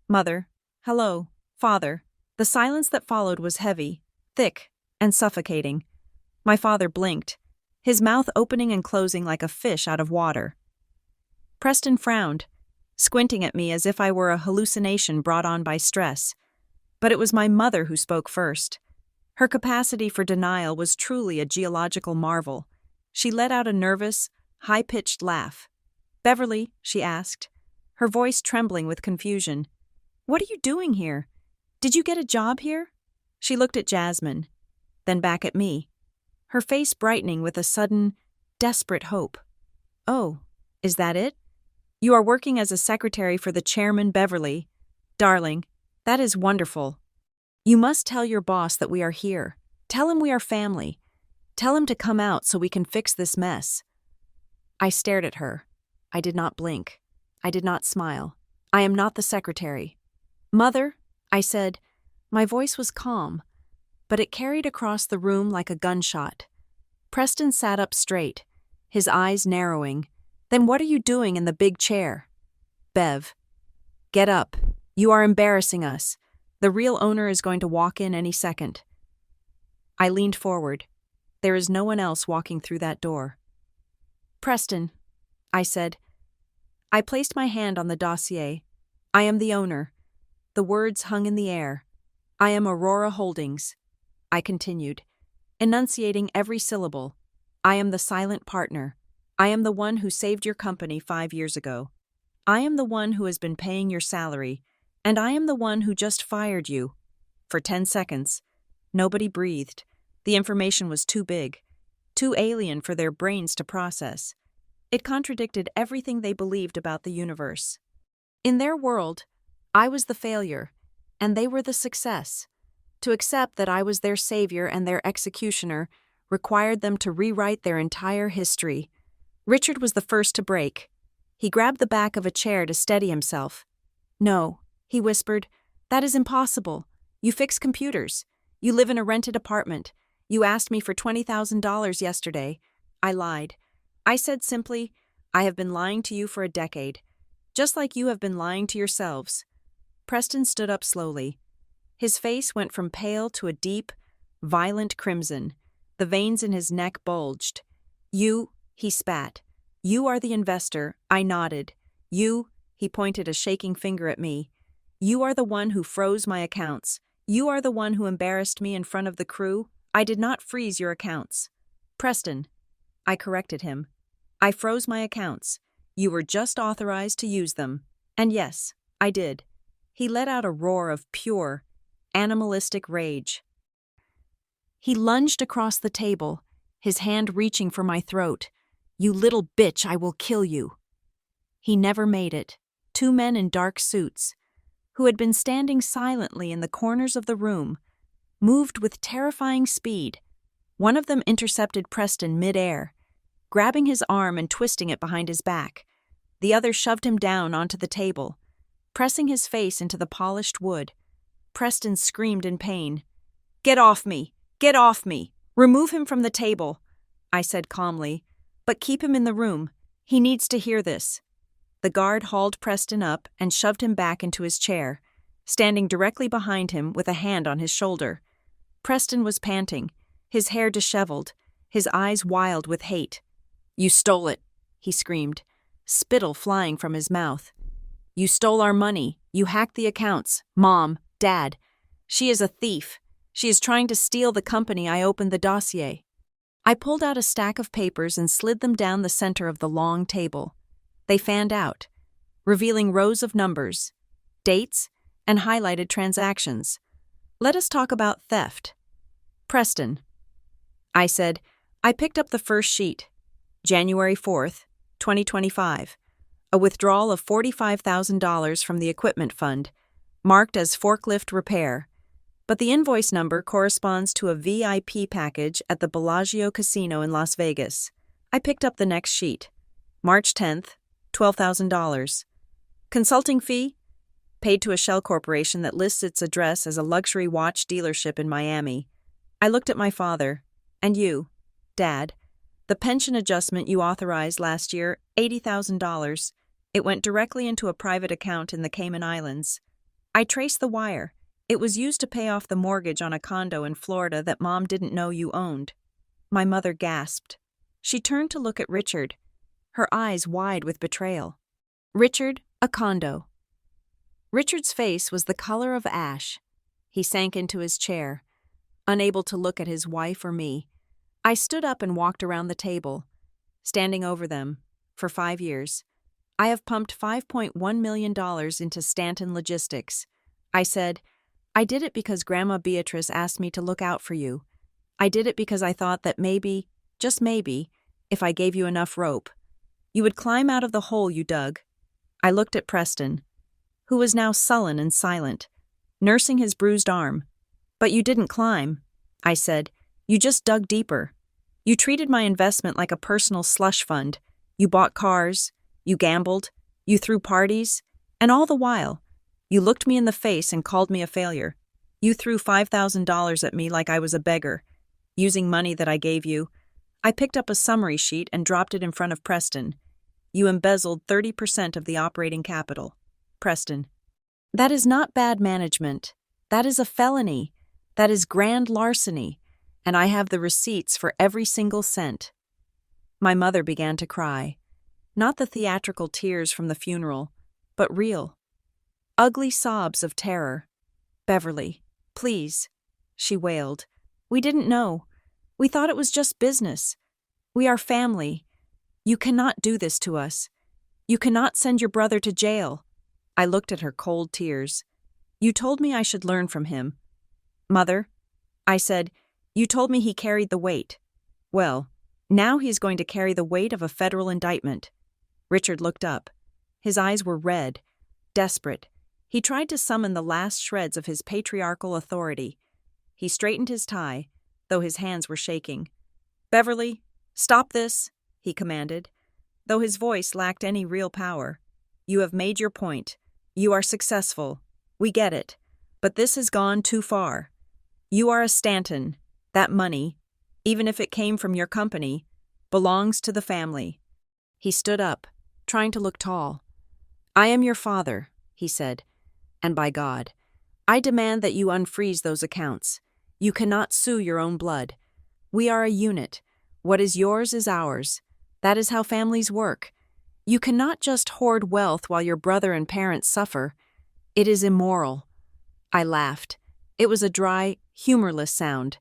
Mother. Hello, Father. The silence that followed was heavy, thick, and suffocating. My father blinked, his mouth opening and closing like a fish out of water. Preston frowned, squinting at me as if I were a hallucination brought on by stress. But it was my mother who spoke first. Her capacity for denial was truly a geological marvel. She let out a nervous, high-pitched laugh. Beverly, she asked, her voice trembling with confusion. What are you doing here? Did you get a job here? She looked at Jasmine, then back at me, her face brightening with a sudden, desperate hope. Oh, is that it? You are working as a secretary for the chairman, Beverly. Darling, that is wonderful. You must tell your boss that we are here. Tell him we are family. Tell him to come out so we can fix this mess. I stared at her. I did not blink. I did not smile. I am not the secretary. Mother, I said. My voice was calm, but it carried across the room like a gunshot. Preston sat up straight, his eyes narrowing. Then what are you doing in the big chair? Bev, get up. You are embarrassing us. The real owner is going to walk in any second. I leaned forward. There is no one else walking through that door. Preston, I said. I placed my hand on the dossier. I am the owner. The words hung in the air. I am Aurora Holdings. I continued, enunciating every syllable. I am the silent partner. I am the one who saved your company 5 years ago. I am the one who has been paying your salary, and I am the one who just fired you. For 10 seconds, nobody breathed. The information was too big, too alien for their brains to process. It contradicted everything they believed about the universe. In their world, I was the failure, and they were the success. To accept that I was their savior and their executioner required them to rewrite their entire history. Richard was the first to break. He grabbed the back of a chair to steady himself. No, he whispered, that is impossible. You fix computers. You live in a rented apartment. You asked me for $20,000 yesterday. I lied. I said simply, I have been lying to you for a decade, just like you have been lying to yourselves. Preston stood up slowly. His face went from pale to a deep, violent crimson. The veins in his neck bulged. You, he spat. You are the investor. I nodded. You, he pointed a shaking finger at me. You are the one who froze my accounts. You are the one who embarrassed me in front of the crew. I did not freeze your accounts. Preston, I corrected him. I froze my accounts. You were just authorized to use them. And yes, I did. He let out a roar of pure, animalistic rage. He lunged across the table, his hand reaching for my throat. You little bitch, I will kill you. He never made it. 2 men in dark suits, who had been standing silently in the corners of the room, moved with terrifying speed. One of them intercepted Preston mid-air. grabbing his arm and twisting it behind his back. The other shoved him down onto the table, pressing his face into the polished wood. Preston screamed in pain. "Get off me! Get off me! Remove him from the table," I said calmly, "but keep him in the room. He needs to hear this." The guard hauled Preston up and shoved him back into his chair, standing directly behind him with a hand on his shoulder. Preston was panting, his hair disheveled, his eyes wild with hate. "You stole it," he screamed, spittle flying from his mouth. "You stole our money. You hacked the accounts. Mom, Dad. She is a thief. She is trying to steal the company I opened the dossier." I pulled out a stack of papers and slid them down the center of the long table. They fanned out, revealing rows of numbers, dates, and highlighted transactions. "Let us talk about theft." "Preston," I said. I picked up the first sheet. January 4th, 2025. A withdrawal of $45,000 from the equipment fund, marked as forklift repair. But the invoice number corresponds to a VIP package at the Bellagio Casino in Las Vegas. I picked up the next sheet. March 10th, $12,000. Consulting fee? Paid to a shell corporation that lists its address as a luxury watch dealership in Miami. I looked at my father. "And you, Dad. The pension adjustment you authorized last year, $80,000. It went directly into a private account in the Cayman Islands. I traced the wire. It was used to pay off the mortgage on a condo in Florida that Mom didn't know you owned." My mother gasped. She turned to look at Richard, her eyes wide with betrayal. "Richard, a condo." Richard's face was the color of ash. He sank into his chair, unable to look at his wife or me. I stood up and walked around the table, standing over them. For 5 years, I have pumped $5.1 million into Stanton Logistics. I said, "I did it because Grandma Beatrice asked me to look out for you. I did it because I thought that maybe, just maybe, if I gave you enough rope, you would climb out of the hole you dug." I looked at Preston, who was now sullen and silent, nursing his bruised arm. "But you didn't climb," I said. "You just dug deeper. You treated my investment like a personal slush fund. You bought cars, you gambled, you threw parties, and all the while, you looked me in the face and called me a failure. You threw $5,000 at me like I was a beggar, using money that I gave you." I picked up a summary sheet and dropped it in front of Preston. "You embezzled 30% of the operating capital." Preston: "That is not bad management. That is a felony. That is grand larceny. And I have the receipts for every single cent." My mother began to cry. Not the theatrical tears from the funeral, but real, ugly sobs of terror. "Beverly, please," she wailed. "We didn't know. We thought it was just business. We are family. You cannot do this to us. You cannot send your brother to jail." I looked at her cold tears. "You told me I should learn from him." "Mother," I said, "you told me he carried the weight. Well, now he's going to carry the weight of a federal indictment." Richard looked up. His eyes were red, desperate. He tried to summon the last shreds of his patriarchal authority. He straightened his tie, though his hands were shaking. "Beverly, stop this," he commanded, though his voice lacked any real power. "You have made your point. You are successful. We get it. But this has gone too far. You are a Stanton. That money, even if it came from your company, belongs to the family." He stood up, trying to look tall. "I am your father," he said, "and by God, I demand that you unfreeze those accounts. You cannot sue your own blood. We are a unit. What is yours is ours. That is how families work. You cannot just hoard wealth while your brother and parents suffer. It is immoral." I laughed. It was a dry, humorless sound.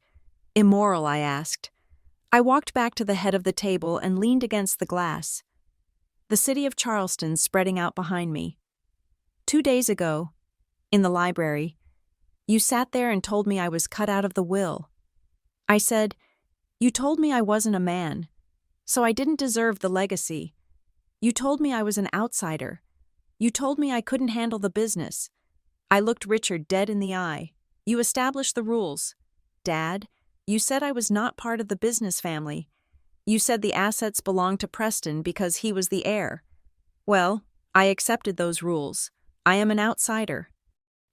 "Immoral?" I asked. I walked back to the head of the table and leaned against the glass. The city of Charleston spreading out behind me. 2 days ago, in the library, you sat there and told me I was cut out of the will. I said, "You told me I wasn't a man, so I didn't deserve the legacy. You told me I was an outsider. You told me I couldn't handle the business." I looked Richard dead in the eye. "You established the rules. Dad, you said I was not part of the business family. You said the assets belonged to Preston because he was the heir. Well, I accepted those rules. I am an outsider.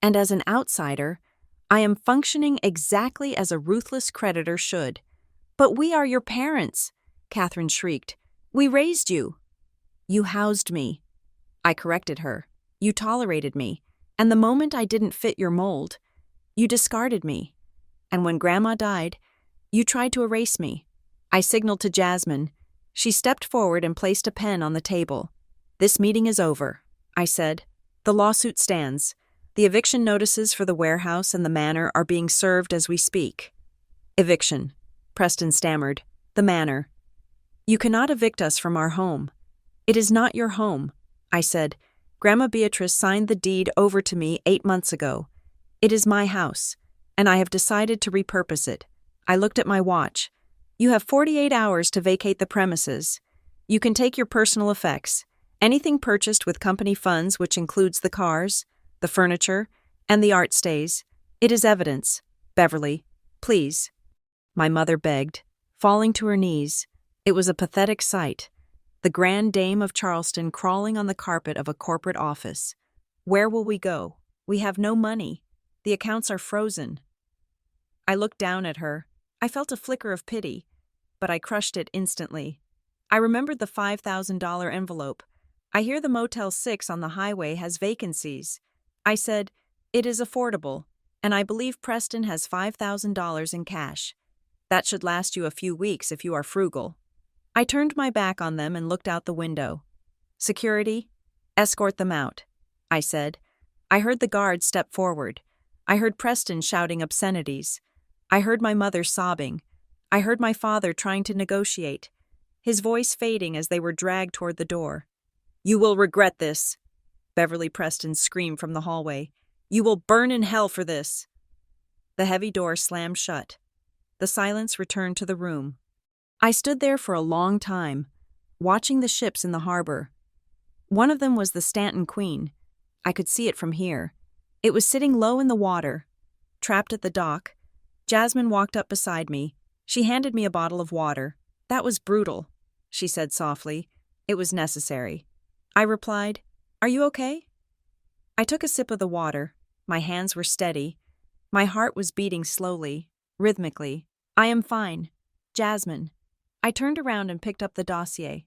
And as an outsider, I am functioning exactly as a ruthless creditor should. But we are your parents, Catherine shrieked. We raised you. You housed me. I corrected her. You tolerated me. And the moment I didn't fit your mold, you discarded me. And when Grandma died, you tried to erase me. I signaled to Jasmine. She stepped forward and placed a pen on the table. This meeting is over, I said. The lawsuit stands. The eviction notices for the warehouse and the manor are being served as we speak. Eviction, Preston stammered. The manor. You cannot evict us from our home. It is not your home, I said. Grandma Beatrice signed the deed over to me 8 months ago. It is my house, and I have decided to repurpose it. I looked at my watch. You have 48 hours to vacate the premises. You can take your personal effects, anything purchased with company funds, which includes the cars, the furniture, and the art stays. It is evidence. Beverly, please. My mother begged, falling to her knees. It was a pathetic sight. The grand dame of Charleston crawling on the carpet of a corporate office. Where will we go? We have no money. The accounts are frozen. I looked down at her. I felt a flicker of pity, but I crushed it instantly. I remembered the $5,000 envelope. I hear the Motel 6 on the highway has vacancies. I said, it is affordable, and I believe Preston has $5,000 in cash. That should last you a few weeks if you are frugal. I turned my back on them and looked out the window. Security, escort them out, I said. I heard the guards step forward. I heard Preston shouting obscenities. I heard my mother sobbing. I heard my father trying to negotiate, his voice fading as they were dragged toward the door. You will regret this, Beverly Preston screamed from the hallway. You will burn in hell for this. The heavy door slammed shut. The silence returned to the room. I stood there for a long time, watching the ships in the harbor. One of them was the Stanton Queen. I could see it from here. It was sitting low in the water, trapped at the dock. Jasmine walked up beside me. She handed me a bottle of water. That was brutal, she said softly. It was necessary. I replied, Are you okay? I took a sip of the water. My hands were steady. My heart was beating slowly, rhythmically. I am fine. Jasmine. I turned around and picked up the dossier.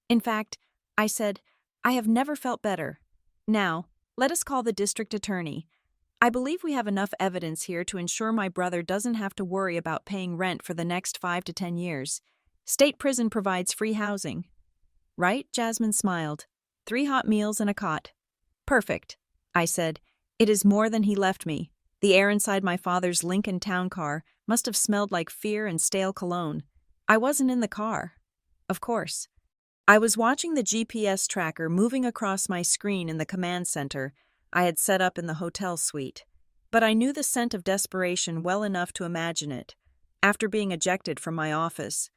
In fact, I said, I have never felt better. Now, let us call the district attorney. I believe we have enough evidence here to ensure my brother doesn't have to worry about paying rent for the next 5 to 10 years. State prison provides free housing. Right? Jasmine smiled. 3 hot meals and a cot. Perfect, I said. It is more than he left me. The air inside my father's Lincoln town car must have smelled like fear and stale cologne. I wasn't in the car. Of course. I was watching the GPS tracker moving across my screen in the command center I had set up in the hotel suite. But I knew the scent of desperation well enough to imagine it. After being ejected from my office,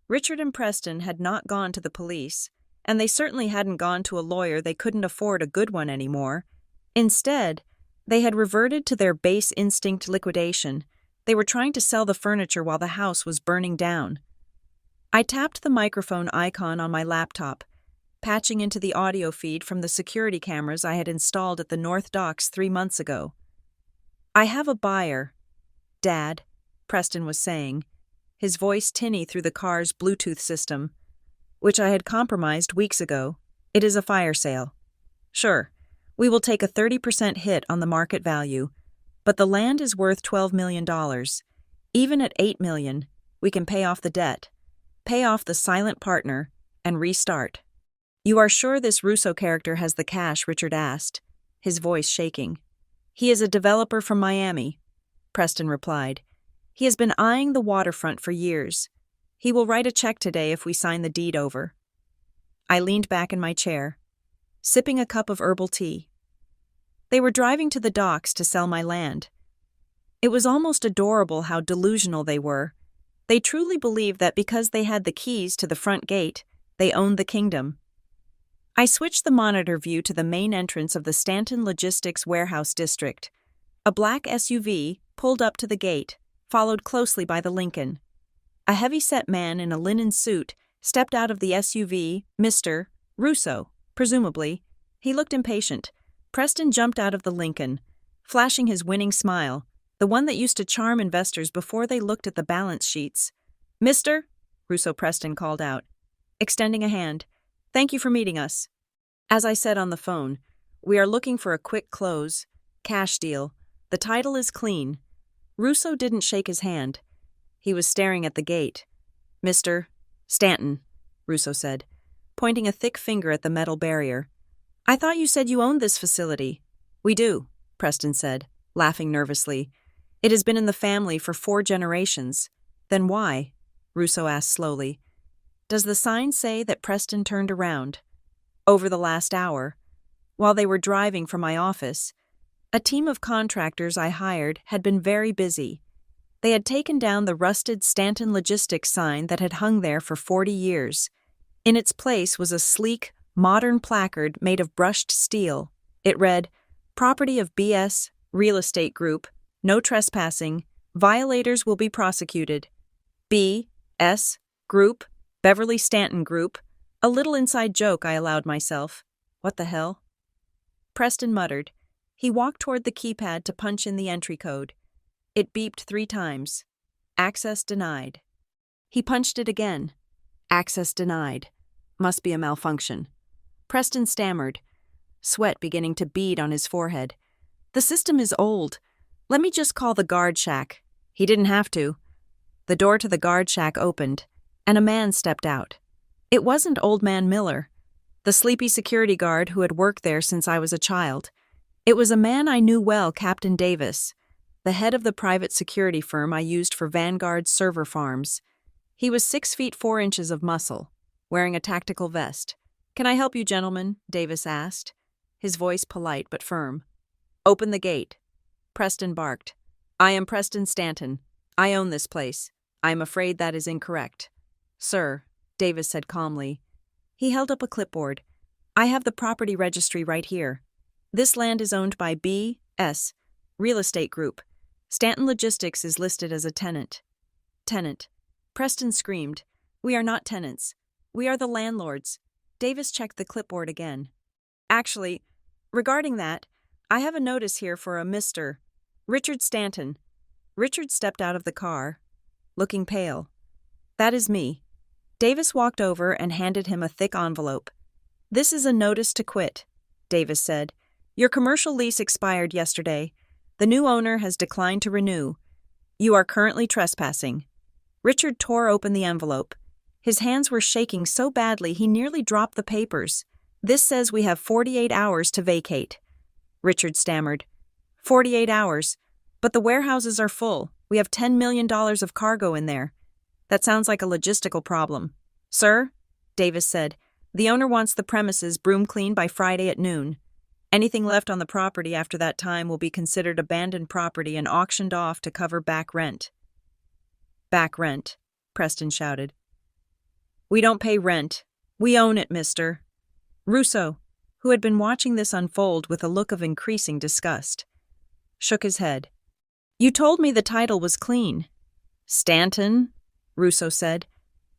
Richard and Preston had not gone to the police, and they certainly hadn't gone to a lawyer. They couldn't afford a good one anymore. Instead, they had reverted to their base instinct liquidation. They were trying to sell the furniture while the house was burning down. I tapped the microphone icon on my laptop, patching into the audio feed from the security cameras I had installed at the North Docks 3 months ago. I have a buyer, Dad, Preston was saying, his voice tinny through the car's Bluetooth system, which I had compromised weeks ago. It is a fire sale. Sure, we will take a 30% hit on the market value, but the land is worth $12 million. Even at $8 million, we can pay off the debt, pay off the silent partner, and restart. You are sure this Russo character has the cash? Richard asked, his voice shaking. He is a developer from Miami, Preston replied. He has been eyeing the waterfront for years. He will write a check today if we sign the deed over. I leaned back in my chair, sipping a cup of herbal tea. They were driving to the docks to sell my land. It was almost adorable how delusional they were. They truly believed that because they had the keys to the front gate, they owned the kingdom. I switched the monitor view to the main entrance of the Stanton Logistics Warehouse District. A black SUV pulled up to the gate, followed closely by the Lincoln. A heavy-set man in a linen suit stepped out of the SUV. Mr. Russo, presumably. He looked impatient. Preston jumped out of the Lincoln, flashing his winning smile, the one that used to charm investors before they looked at the balance sheets. "Mr. Russo," Preston called out, extending a hand. "Thank you for meeting us. As I said on the phone, we are looking for a quick close, cash deal. The title is clean." Russo didn't shake his hand. He was staring at the gate. "Mr. Stanton," Russo said, pointing a thick finger at the metal barrier. "I thought you said you owned this facility." "We do," Preston said, laughing nervously. "It has been in the family for 4 generations. "Then why?" Russo asked slowly. "Does the sign say that Preston turned around?" Over the last hour, while they were driving from my office, a team of contractors I hired had been very busy. They had taken down the rusted Stanton Logistics sign that had hung there for 40 years. In its place was a sleek, modern placard made of brushed steel. It read, "Property of BS Real Estate Group, no trespassing, violators will be prosecuted. B.S. Group, Beverly Stanton Group." A little inside joke, I allowed myself. What the hell? Preston muttered. He walked toward the keypad to punch in the entry code. It beeped 3 times. Access denied. He punched it again. Access denied. Must be a malfunction. Preston stammered, sweat beginning to bead on his forehead. "The system is old. Let me just call the guard shack." He didn't have to. The door to the guard shack opened, and a man stepped out. It wasn't Old Man Miller, the sleepy security guard who had worked there since I was a child. It was a man I knew well, Captain Davis, the head of the private security firm I used for Vanguard's server farms. He was 6 feet 4 inches of muscle, wearing a tactical vest. "Can I help you, gentlemen?" Davis asked, his voice polite but firm. "Open the gate." Preston barked. "I am Preston Stanton. I own this place. I am afraid that is incorrect." "Sir," Davis said calmly. He held up a clipboard. "I have the property registry right here. This land is owned by B.S. Real Estate Group. Stanton Logistics is listed as a tenant." "Tenant." Preston screamed. "We are not tenants. We are the landlords." Davis checked the clipboard again. "Actually, regarding that, I have a notice here for a Mr. Richard Stanton." Richard stepped out of the car, looking pale. "That is me." Davis walked over and handed him a thick envelope. "This is a notice to quit," Davis said. "Your commercial lease expired yesterday. The new owner has declined to renew. You are currently trespassing." Richard tore open the envelope. His hands were shaking so badly he nearly dropped the papers. "This says we have 48 hours to vacate." Richard stammered. 48 hours. But the warehouses are full. We have $10 million of cargo in there. That sounds like a logistical problem. "Sir," Davis said, "the owner wants the premises broom cleaned by Friday at noon. Anything left on the property after that time will be considered abandoned property and auctioned off to cover back rent." "Back rent," Preston shouted. "We don't pay rent. We own it, Mr. Russo, who had been watching this unfold with a look of increasing disgust, shook his head. "You told me the title was clean." "Stanton," Russo said,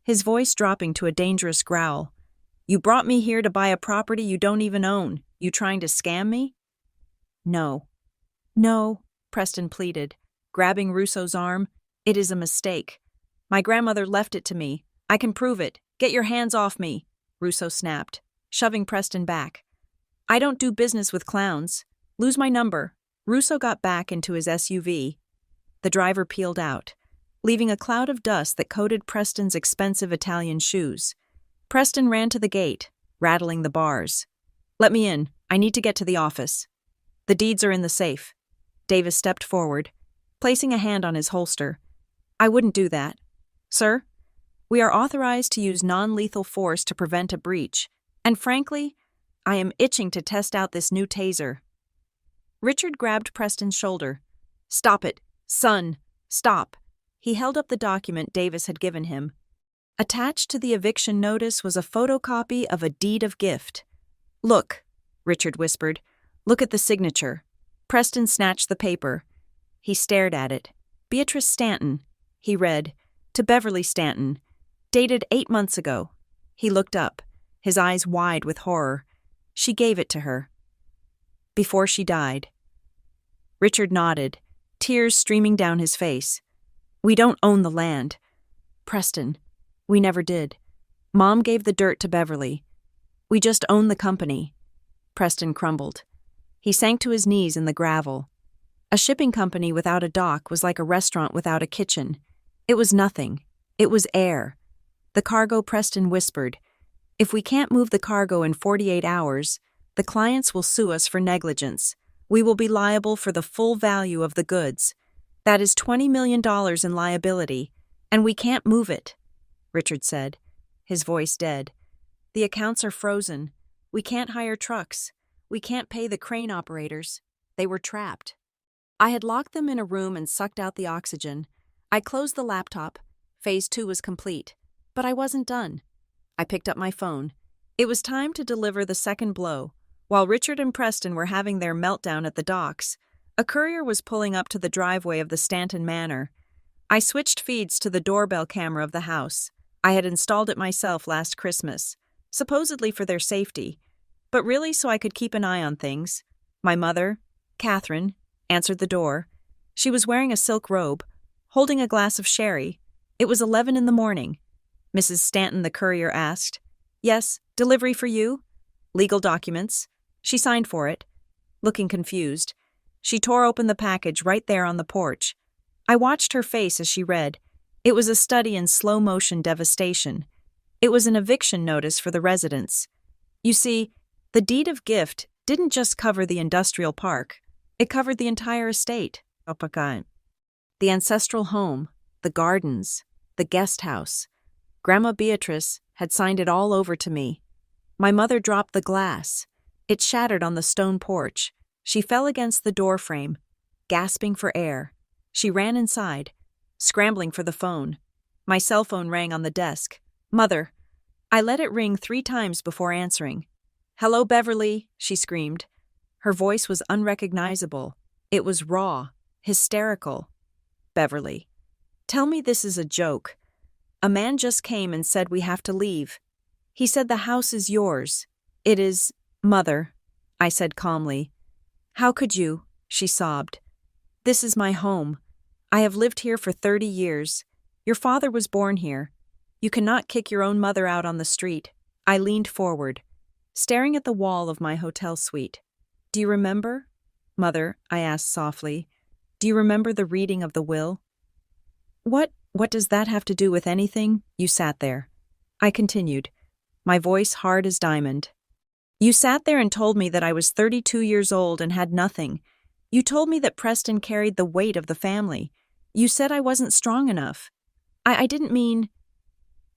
his voice dropping to a dangerous growl. "You brought me here to buy a property you don't even own. You trying to scam me?" "No." "No," Preston pleaded, grabbing Russo's arm. "It is a mistake. My grandmother left it to me. I can prove it. Get your hands off me," Russo snapped, shoving Preston back. "I don't do business with clowns. Lose my number." Russo got back into his SUV. The driver peeled out, leaving a cloud of dust that coated Preston's expensive Italian shoes. Preston ran to the gate, rattling the bars. "Let me in. I need to get to the office." "The deeds are in the safe." Davis stepped forward, placing a hand on his holster. "I wouldn't do that." "Sir, we are authorized to use non-lethal force to prevent a breach, and frankly, I am itching to test out this new taser." Richard grabbed Preston's shoulder. "Stop it, son, stop." He held up the document Davis had given him. Attached to the eviction notice was a photocopy of a deed of gift. "Look," Richard whispered. "Look at the signature." Preston snatched the paper. He stared at it. "Beatrice Stanton," he read, To Beverly Stanton. Dated 8 months ago. He looked up, his eyes wide with horror. She gave it to her. Before she died. Richard nodded, tears streaming down his face. We don't own the land. Preston. We never did. Mom gave the dirt to Beverly. We just own the company. Preston crumbled. He sank to his knees in the gravel. A shipping company without a dock was like a restaurant without a kitchen. It was nothing. It was air. The cargo, Preston whispered. If we can't move the cargo in 48 hours, the clients will sue us for negligence. We will be liable for the full value of the goods. That is $20 million in liability, and we can't move it, Richard said, his voice dead. The accounts are frozen. We can't hire trucks. We can't pay the crane operators. They were trapped. I had locked them in a room and sucked out the oxygen. I closed the laptop. Phase 2 was complete. But I wasn't done. I picked up my phone. It was time to deliver the second blow. While Richard and Preston were having their meltdown at the docks, a courier was pulling up to the driveway of the Stanton Manor. I switched feeds to the doorbell camera of the house. I had installed it myself last Christmas, supposedly for their safety, but really so I could keep an eye on things. My mother, Catherine, answered the door. She was wearing a silk robe, holding a glass of sherry. It was 11 in the morning. Mrs. Stanton, the courier asked. Yes, delivery for you? Legal documents. She signed for it. Looking confused, she tore open the package right there on the porch. I watched her face as she read. It was a study in slow-motion devastation. It was an eviction notice for the residents. You see, the deed of gift didn't just cover the industrial park. It covered the entire estate. The ancestral home, the gardens, the guest house. Grandma Beatrice had signed it all over to me. My mother dropped the glass. It shattered on the stone porch. She fell against the door frame, gasping for air. She ran inside, scrambling for the phone. My cell phone rang on the desk. Mother. I let it ring 3 times before answering. Hello, Beverly, she screamed. Her voice was unrecognizable. It was raw, hysterical. Beverly. Tell me this is a joke. A man just came and said we have to leave. He said the house is yours. It is, Mother, I said calmly. How could you? She sobbed. This is my home. I have lived here for 30 years. Your father was born here. You cannot kick your own mother out on the street. I leaned forward, staring at the wall of my hotel suite. Do you remember? Mother, I asked softly. Do you remember the reading of the will? What does that have to do with anything? You sat there. I continued, my voice hard as diamond. You sat there and told me that I was 32 years old and had nothing. You told me that Preston carried the weight of the family. You said I wasn't strong enough. I didn't mean...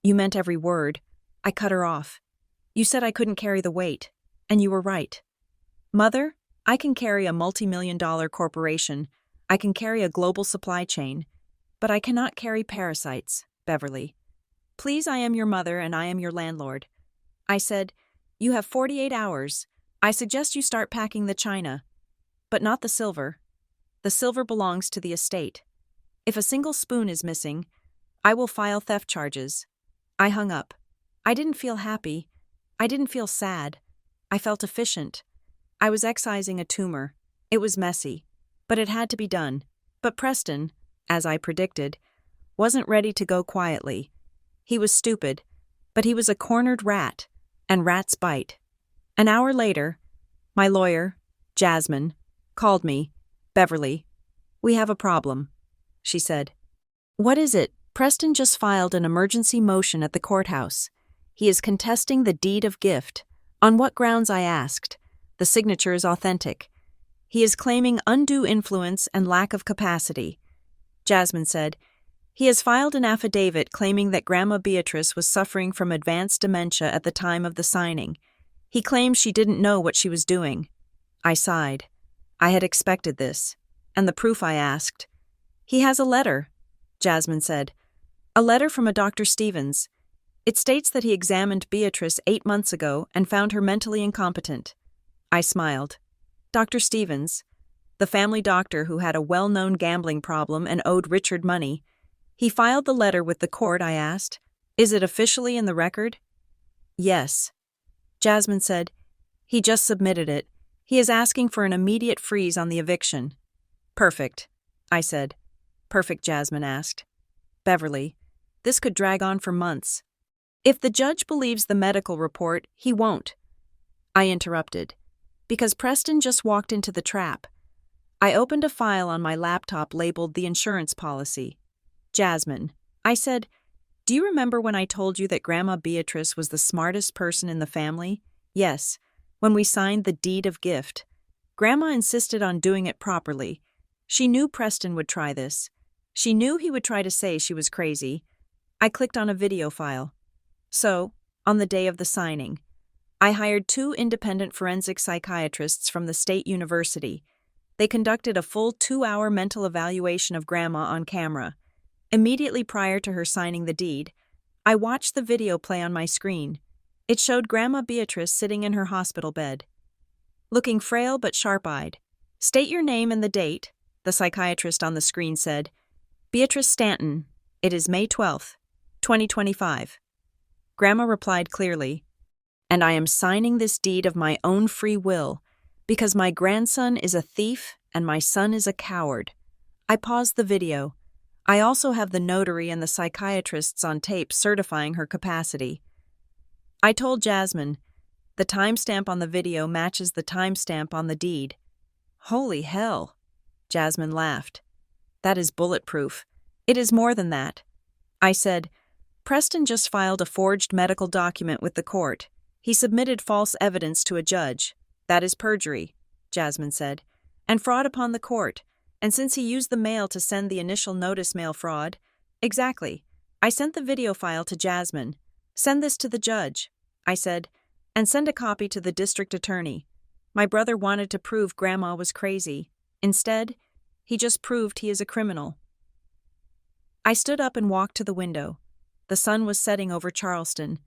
You meant every word. I cut her off. You said I couldn't carry the weight, and you were right. Mother, I can carry a multi-million-dollar corporation. I can carry a global supply chain. But I cannot carry parasites, Beverly. Please, I am your mother and I am your landlord. I said, you have 48 hours. I suggest you start packing the china. But not the silver. The silver belongs to the estate. If a single spoon is missing, I will file theft charges. I hung up. I didn't feel happy. I didn't feel sad. I felt efficient. I was excising a tumor. It was messy, but it had to be done. But Preston, as I predicted, wasn't ready to go quietly. He was stupid, but he was a cornered rat, and rats bite. An hour later, my lawyer, Jasmine, called me. Beverly, we have a problem, she said. What is it? Preston just filed an emergency motion at the courthouse. He is contesting the deed of gift. On what grounds, I asked. The signature is authentic. He is claiming undue influence and lack of capacity. Jasmine said, he has filed an affidavit claiming that Grandma Beatrice was suffering from advanced dementia at the time of the signing. He claims she didn't know what she was doing. I sighed. I had expected this. And the proof, I asked. He has a letter, Jasmine said. A letter from a Dr. Stevens. It states that he examined Beatrice 8 months ago and found her mentally incompetent. I smiled. Dr. Stevens, the family doctor who had a well-known gambling problem and owed Richard money, He filed the letter with the court, I asked. Is it officially in the record? Yes. Jasmine said, he just submitted it. He is asking for an immediate freeze on the eviction. Perfect, I said. Perfect, Jasmine asked. Beverly, this could drag on for months. If the judge believes the medical report, he won't. I interrupted, because Preston just walked into the trap. I opened a file on my laptop labeled the insurance policy. Jasmine, I said, do you remember when I told you that Grandma Beatrice was the smartest person in the family? Yes, when we signed the deed of gift. Grandma insisted on doing it properly. She knew Preston would try this. She knew he would try to say she was crazy. I clicked on a video file. So, on the day of the signing, I hired 2 independent forensic psychiatrists from the state university. They conducted a full 2-hour mental evaluation of Grandma on camera. Immediately prior to her signing the deed, I watched the video play on my screen. It showed Grandma Beatrice sitting in her hospital bed, looking frail but sharp-eyed. State your name and the date, the psychiatrist on the screen said. Beatrice Stanton. It is May 12th, 2025. Grandma replied clearly, and I am signing this deed of my own free will because my grandson is a thief and my son is a coward. I paused the video. I also have the notary and the psychiatrists on tape certifying her capacity. I told Jasmine, the timestamp on the video matches the timestamp on the deed. Holy hell, Jasmine laughed. That is bulletproof. It is more than that. I said, Preston just filed a forged medical document with the court. He submitted false evidence to a judge. That is perjury, Jasmine said, and fraud upon the court. And since he used the mail to send the initial notice mail fraud, exactly. I sent the video file to Jasmine. Send this to the judge, I said, and send a copy to the district attorney. My brother wanted to prove Grandma was crazy. Instead, he just proved he is a criminal. I stood up and walked to the window. The sun was setting over Charleston,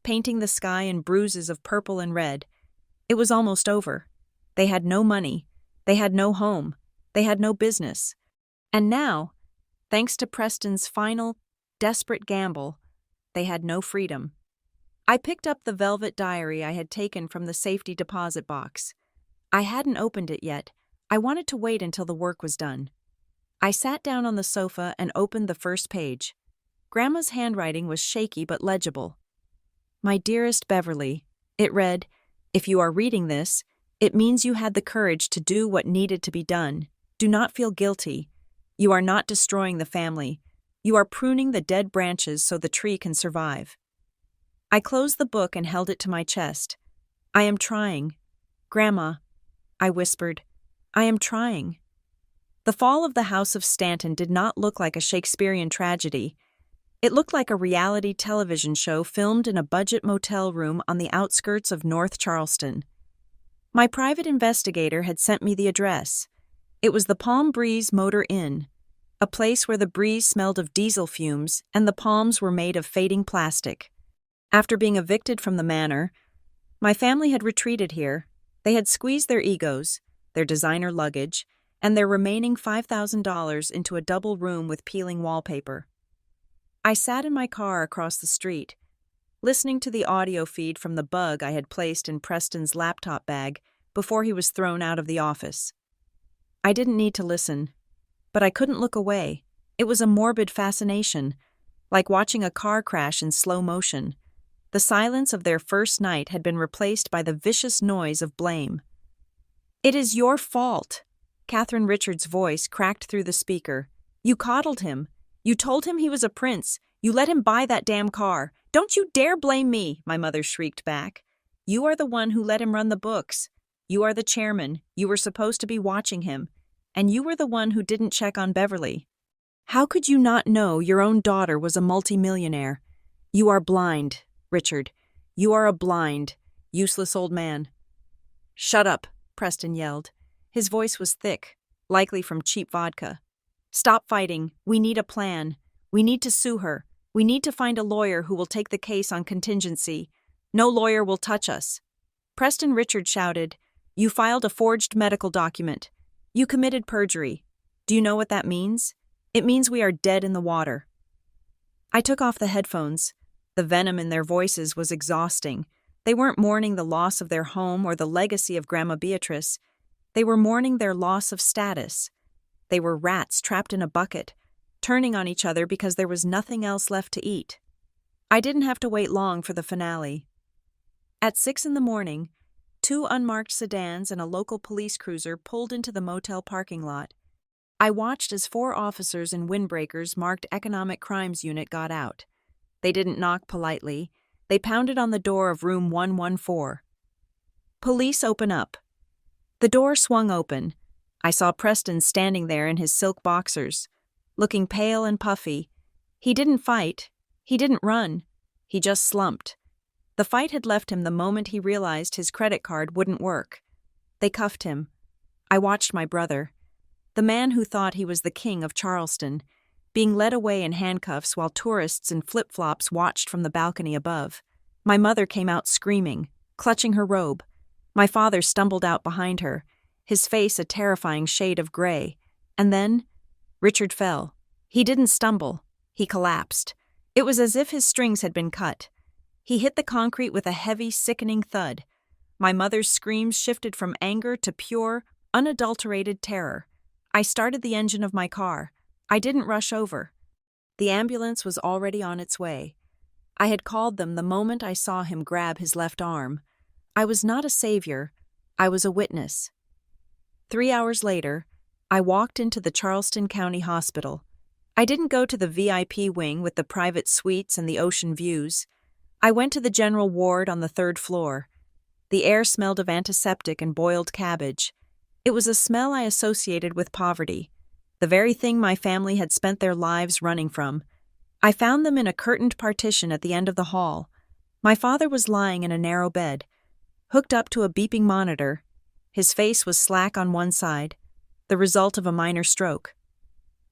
painting the sky in bruises of purple and red. It was almost over. They had no money. They had no home. They had no business. And now, thanks to Preston's final, desperate gamble, they had no freedom. I picked up the velvet diary I had taken from the safety deposit box. I hadn't opened it yet. I wanted to wait until the work was done. I sat down on the sofa and opened the first page. Grandma's handwriting was shaky but legible. My dearest Beverly, it read, if you are reading this, it means you had the courage to do what needed to be done. Do not feel guilty. You are not destroying the family. You are pruning the dead branches so the tree can survive. I closed the book and held it to my chest. I am trying. Grandma, I whispered, I am trying. The fall of the House of Stanton did not look like a Shakespearean tragedy. It looked like a reality television show filmed in a budget motel room on the outskirts of North Charleston. My private investigator had sent me the address. It was the Palm Breeze Motor Inn, a place where the breeze smelled of diesel fumes and the palms were made of fading plastic. After being evicted from the manor, my family had retreated here. They had squeezed their egos, their designer luggage, and their remaining $5,000 into a double room with peeling wallpaper. I sat in my car across the street, listening to the audio feed from the bug I had placed in Preston's laptop bag before he was thrown out of the office. I didn't need to listen, but I couldn't look away. It was a morbid fascination, like watching a car crash in slow motion. The silence of their first night had been replaced by the vicious noise of blame. It is your fault. Catherine Richards' voice cracked through the speaker. You coddled him. You told him he was a prince. You let him buy that damn car. Don't you dare blame me, my mother shrieked back. You are the one who let him run the books. You are the chairman. You were supposed to be watching him. And you were the one who didn't check on Beverly. How could you not know your own daughter was a multimillionaire? You are blind, Richard. You are a blind, useless old man. Shut up, Preston yelled. His voice was thick, likely from cheap vodka. Stop fighting. We need a plan. We need to sue her. We need to find a lawyer who will take the case on contingency. No lawyer will touch us. Preston Richard shouted, You filed a forged medical document. You committed perjury. Do you know what that means? It means we are dead in the water. I took off the headphones. The venom in their voices was exhausting. They weren't mourning the loss of their home or the legacy of Grandma Beatrice. They were mourning their loss of status. They were rats trapped in a bucket, turning on each other because there was nothing else left to eat. I didn't have to wait long for the finale. At 6 a.m, 2 unmarked sedans and a local police cruiser pulled into the motel parking lot. I watched as 4 officers in windbreakers marked Economic Crimes Unit got out. They didn't knock politely. They pounded on the door of room 114. "Police, open up." The door swung open. I saw Preston standing there in his silk boxers, looking pale and puffy. He didn't fight. He didn't run. He just slumped. The fight had left him the moment he realized his credit card wouldn't work. They cuffed him. I watched my brother, the man who thought he was the king of Charleston, being led away in handcuffs while tourists in flip-flops watched from the balcony above. My mother came out screaming, clutching her robe. My father stumbled out behind her, his face a terrifying shade of gray. And then, Richard fell. He didn't stumble. He collapsed. It was as if his strings had been cut. He hit the concrete with a heavy, sickening thud. My mother's screams shifted from anger to pure, unadulterated terror. I started the engine of my car. I didn't rush over. The ambulance was already on its way. I had called them the moment I saw him grab his left arm. I was not a savior. I was a witness. 3 hours later, I walked into the Charleston County Hospital. I didn't go to the VIP wing with the private suites and the ocean views. I went to the general ward on the 3rd floor. The air smelled of antiseptic and boiled cabbage. It was a smell I associated with poverty, the very thing my family had spent their lives running from. I found them in a curtained partition at the end of the hall. My father was lying in a narrow bed, hooked up to a beeping monitor. His face was slack on one side, the result of a minor stroke.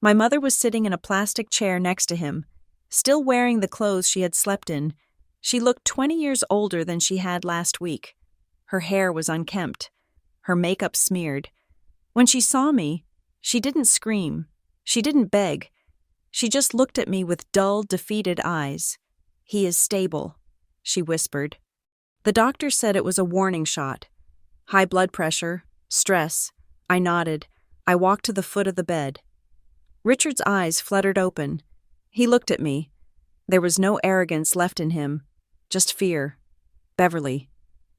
My mother was sitting in a plastic chair next to him, still wearing the clothes she had slept in. She looked 20 years older than she had last week. Her hair was unkempt, her makeup smeared. When she saw me, she didn't scream. She didn't beg. She just looked at me with dull, defeated eyes. "He is stable," she whispered. The doctor said it was a warning shot. High blood pressure, stress. I nodded. I walked to the foot of the bed. Richard's eyes fluttered open. He looked at me. There was no arrogance left in him, just fear. "Beverly,"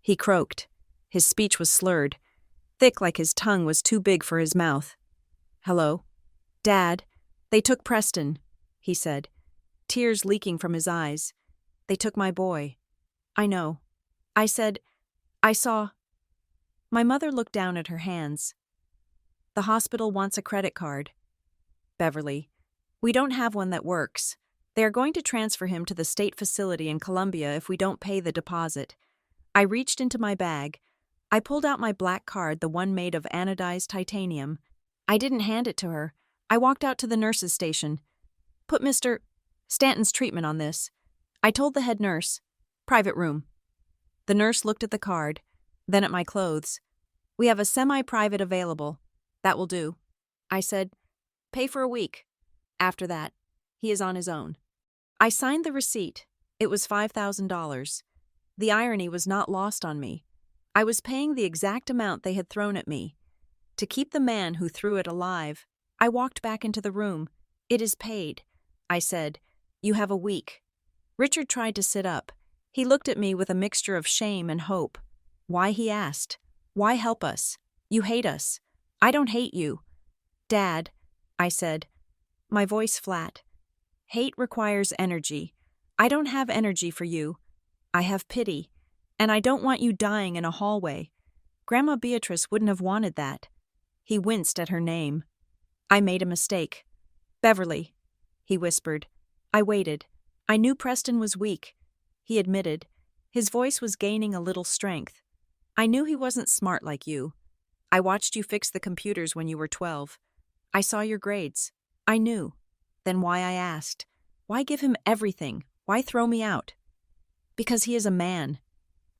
he croaked. His speech was slurred, thick like his tongue was too big for his mouth. "Hello?" "Dad, they took Preston," he said, tears leaking from his eyes. "They took my boy." "I know." I said, "I saw." My mother looked down at her hands. "The hospital wants a credit card." "Beverly, we don't have one that works. They are going to transfer him to the state facility in Columbia if we don't pay the deposit." I reached into my bag. I pulled out my black card, the one made of anodized titanium. I didn't hand it to her. I walked out to the nurse's station. "Put Mr. Stanton's treatment on this." I told the head nurse. "Private room." The nurse looked at the card, then at my clothes. "We have a semi-private available. That will do." I said, "Pay for a week. After that, he is on his own." I signed the receipt. It was $5,000. The irony was not lost on me. I was paying the exact amount they had thrown at me. To keep the man who threw it alive, I walked back into the room. "It is paid," I said. "You have a week." Richard tried to sit up. He looked at me with a mixture of shame and hope. "Why?" he asked. "Why help us? You hate us." "I don't hate you." "Dad," I said, my voice flat. "Hate requires energy. I don't have energy for you. I have pity, and I don't want you dying in a hallway. Grandma Beatrice wouldn't have wanted that." He winced at her name. "I made a mistake." "Beverly," he whispered. I waited. I knew Preston was weak. He admitted. His voice was gaining a little strength. "I knew he wasn't smart like you. I watched you fix the computers when you were 12. I saw your grades. I knew. Then why?" I asked. "Why give him everything? Why throw me out?" "Because he is a man,"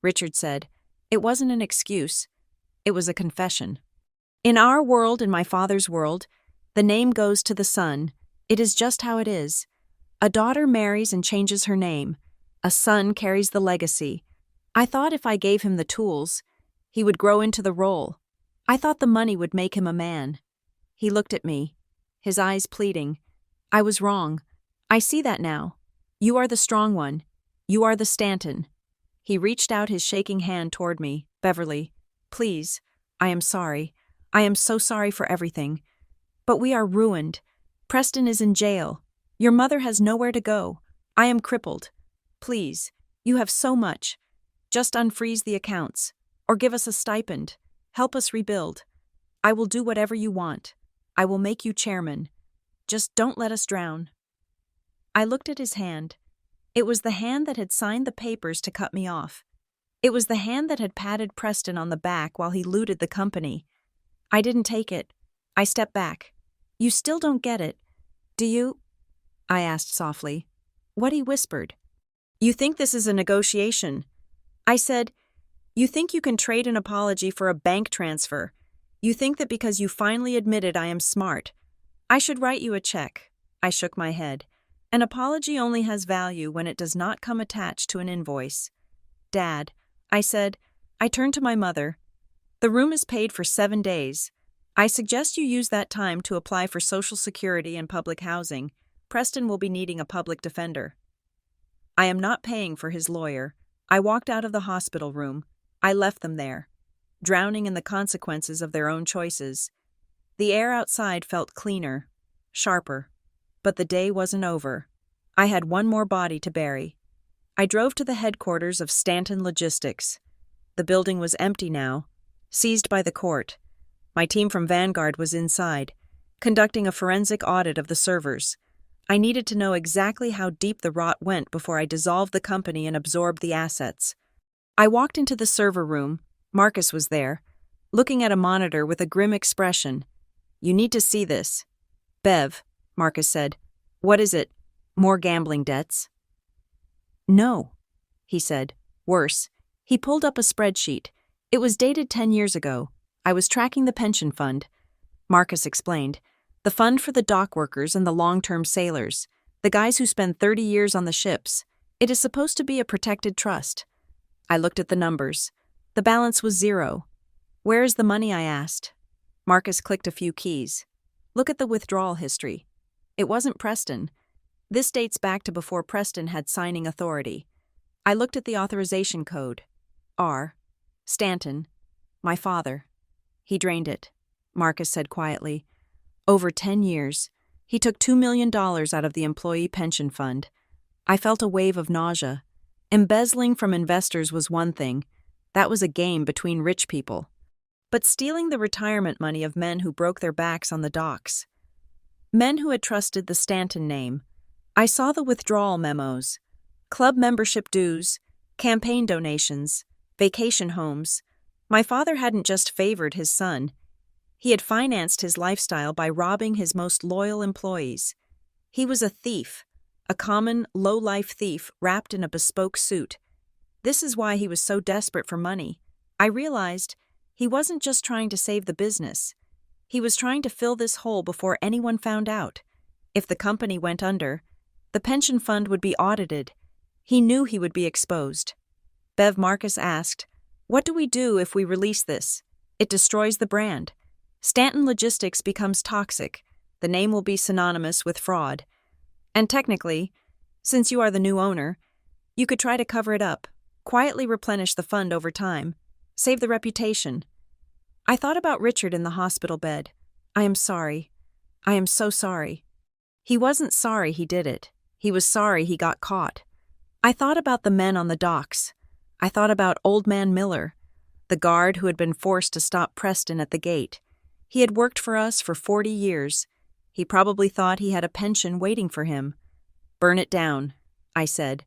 Richard said. It wasn't an excuse. It was a confession. In our world, in my father's world, the name goes to the son. It is just how it is. A daughter marries and changes her name. A son carries the legacy. I thought if I gave him the tools, he would grow into the role. I thought the money would make him a man. He looked at me, his eyes pleading. I was wrong. I see that now. You are the strong one. You are the Stanton. He reached out his shaking hand toward me. Beverly, please, I am sorry. I am so sorry for everything. But we are ruined. Preston is in jail. Your mother has nowhere to go. I am crippled. Please, you have so much. Just unfreeze the accounts. Or give us a stipend. Help us rebuild. I will do whatever you want. I will make you chairman. Just don't let us drown. I looked at his hand. It was the hand that had signed the papers to cut me off. It was the hand that had patted Preston on the back while he looted the company. I didn't take it. I stepped back. You still don't get it, do you? I asked softly. What? He whispered. You think this is a negotiation. I said, you think you can trade an apology for a bank transfer. You think that because you finally admitted I am smart, I should write you a check. I shook my head. An apology only has value when it does not come attached to an invoice. Dad, I said. I turned to my mother. The room is paid for 7 days. I suggest you use that time to apply for Social Security and public housing. Preston will be needing a public defender. I am not paying for his lawyer. I walked out of the hospital room. I left them there, drowning in the consequences of their own choices. The air outside felt cleaner, sharper. But the day wasn't over. I had one more body to bury. I drove to the headquarters of Stanton Logistics. The building was empty now, seized by the court. My team from Vanguard was inside, conducting a forensic audit of the servers. I needed to know exactly how deep the rot went before I dissolved the company and absorbed the assets. I walked into the server room. Marcus was there, looking at a monitor with a grim expression. You need to see this. Bev, Marcus said. What is it? More gambling debts? No, he said. Worse. He pulled up a spreadsheet. It was dated 10 years ago. I was tracking the pension fund. Marcus explained. The fund for the dock workers and the long-term sailors, the guys who spend 30 years on the ships. It is supposed to be a protected trust. I looked at the numbers. The balance was 0. Where is the money? I asked. Marcus clicked a few keys. Look at the withdrawal history. It wasn't Preston. This dates back to before Preston had signing authority. I looked at the authorization code. R. Stanton. My father. He drained it, Marcus said quietly. Over 10 years. He took $2 million out of the employee pension fund. I felt a wave of nausea. Embezzling from investors was one thing. That was a game between rich people. But stealing the retirement money of men who broke their backs on the docks. Men who had trusted the Stanton name. I saw the withdrawal memos. Club membership dues, campaign donations, vacation homes. My father hadn't just favored his son. He had financed his lifestyle by robbing his most loyal employees. He was a thief, a common, low-life thief wrapped in a bespoke suit. This is why he was so desperate for money. I realized he wasn't just trying to save the business. He was trying to fill this hole before anyone found out. If the company went under, the pension fund would be audited. He knew he would be exposed. Bev, Marcus asked, what do we do if we release this? It destroys the brand. Stanton Logistics becomes toxic. The name will be synonymous with fraud. And technically, since you are the new owner, you could try to cover it up, quietly replenish the fund over time, save the reputation. I thought about Richard in the hospital bed. I am sorry. I am so sorry. He wasn't sorry he did it. He was sorry he got caught. I thought about the men on the docks. I thought about Old Man Miller, the guard who had been forced to stop Preston at the gate. He had worked for us for 40 years. He probably thought he had a pension waiting for him. Burn it down, I said.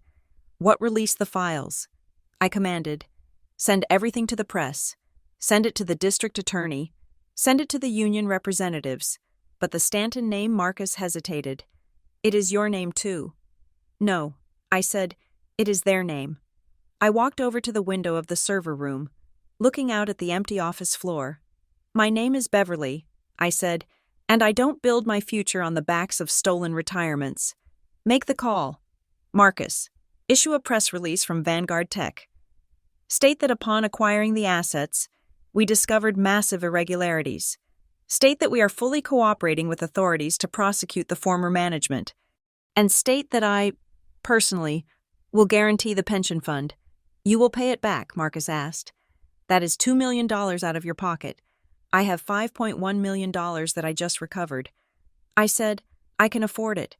What released the files? I commanded. Send everything to the press. Send it to the district attorney. Send it to the union representatives. But the Stanton name, Marcus hesitated. It is your name too. No, I said, it is their name. I walked over to the window of the server room, looking out at the empty office floor. My name is Beverly, I said, and I don't build my future on the backs of stolen retirements. Make the call. Marcus, issue a press release from Vanguard Tech. State that upon acquiring the assets, we discovered massive irregularities. State that we are fully cooperating with authorities to prosecute the former management. And state that I, personally, will guarantee the pension fund. You will pay it back, Marcus asked. That is $2 million out of your pocket. I have $5.1 million that I just recovered. I said, I can afford it.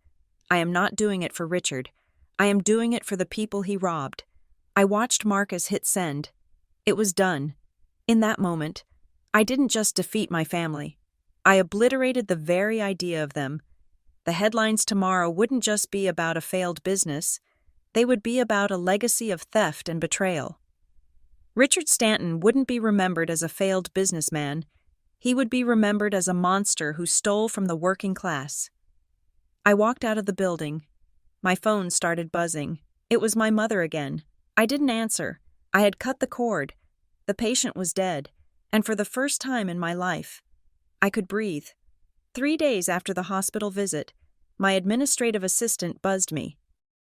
I am not doing it for Richard. I am doing it for the people he robbed. I watched Marcus hit send. It was done. In that moment, I didn't just defeat my family. I obliterated the very idea of them. The headlines tomorrow wouldn't just be about a failed business. They would be about a legacy of theft and betrayal. Richard Stanton wouldn't be remembered as a failed businessman. He would be remembered as a monster who stole from the working class. I walked out of the building. My phone started buzzing. It was my mother again. I didn't answer. I had cut the cord. The patient was dead, and for the first time in my life, I could breathe. 3 days after the hospital visit, my administrative assistant buzzed me.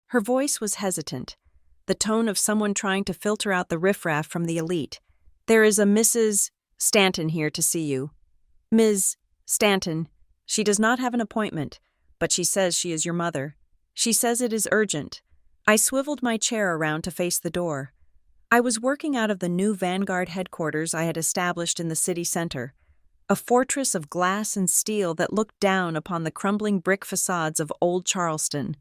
Her voice was hesitant, the tone of someone trying to filter out the riffraff from the elite. There is a Mrs. Stanton here to see you. Ms. Stanton, she does not have an appointment, but she says she is your mother. She says it is urgent. I swiveled my chair around to face the door. I was working out of the new Vanguard headquarters I had established in the city center, a fortress of glass and steel that looked down upon the crumbling brick facades of old Charleston.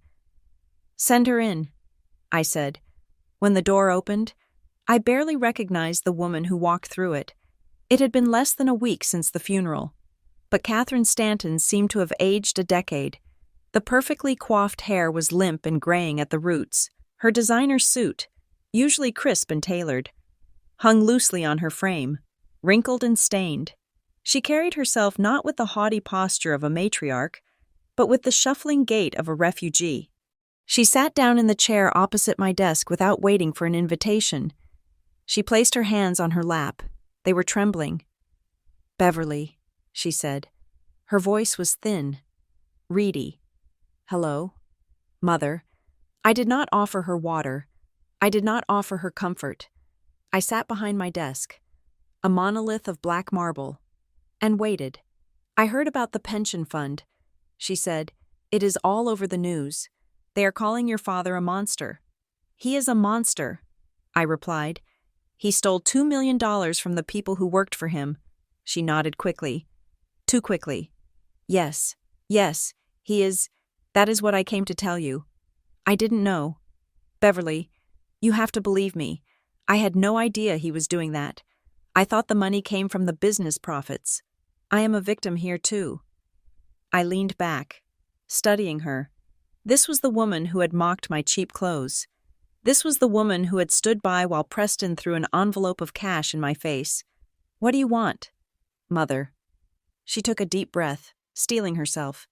Send her in, I said. When the door opened, I barely recognized the woman who walked through it. It had been less than a week since the funeral, but Catherine Stanton seemed to have aged a decade. The perfectly coiffed hair was limp and graying at the roots. Her designer suit, usually crisp and tailored, hung loosely on her frame, wrinkled and stained. She carried herself not with the haughty posture of a matriarch, but with the shuffling gait of a refugee. She sat down in the chair opposite my desk without waiting for an invitation. She placed her hands on her lap. They were trembling. Beverly, she said. Her voice was thin, reedy. Hello, Mother. I did not offer her water. I did not offer her comfort. I sat behind my desk, a monolith of black marble, and waited. I heard about the pension fund, she said. It is all over the news. They are calling your father a monster. He is a monster, I replied. He stole $2 million from the people who worked for him. She nodded quickly. Too quickly. Yes, he is. That is what I came to tell you. I didn't know. Beverly, you have to believe me. I had no idea he was doing that. I thought the money came from the business profits. I am a victim here too. I leaned back, studying her. This was the woman who had mocked my cheap clothes. This was the woman who had stood by while Preston threw an envelope of cash in my face. What do you want, Mother? She took a deep breath, steeling herself.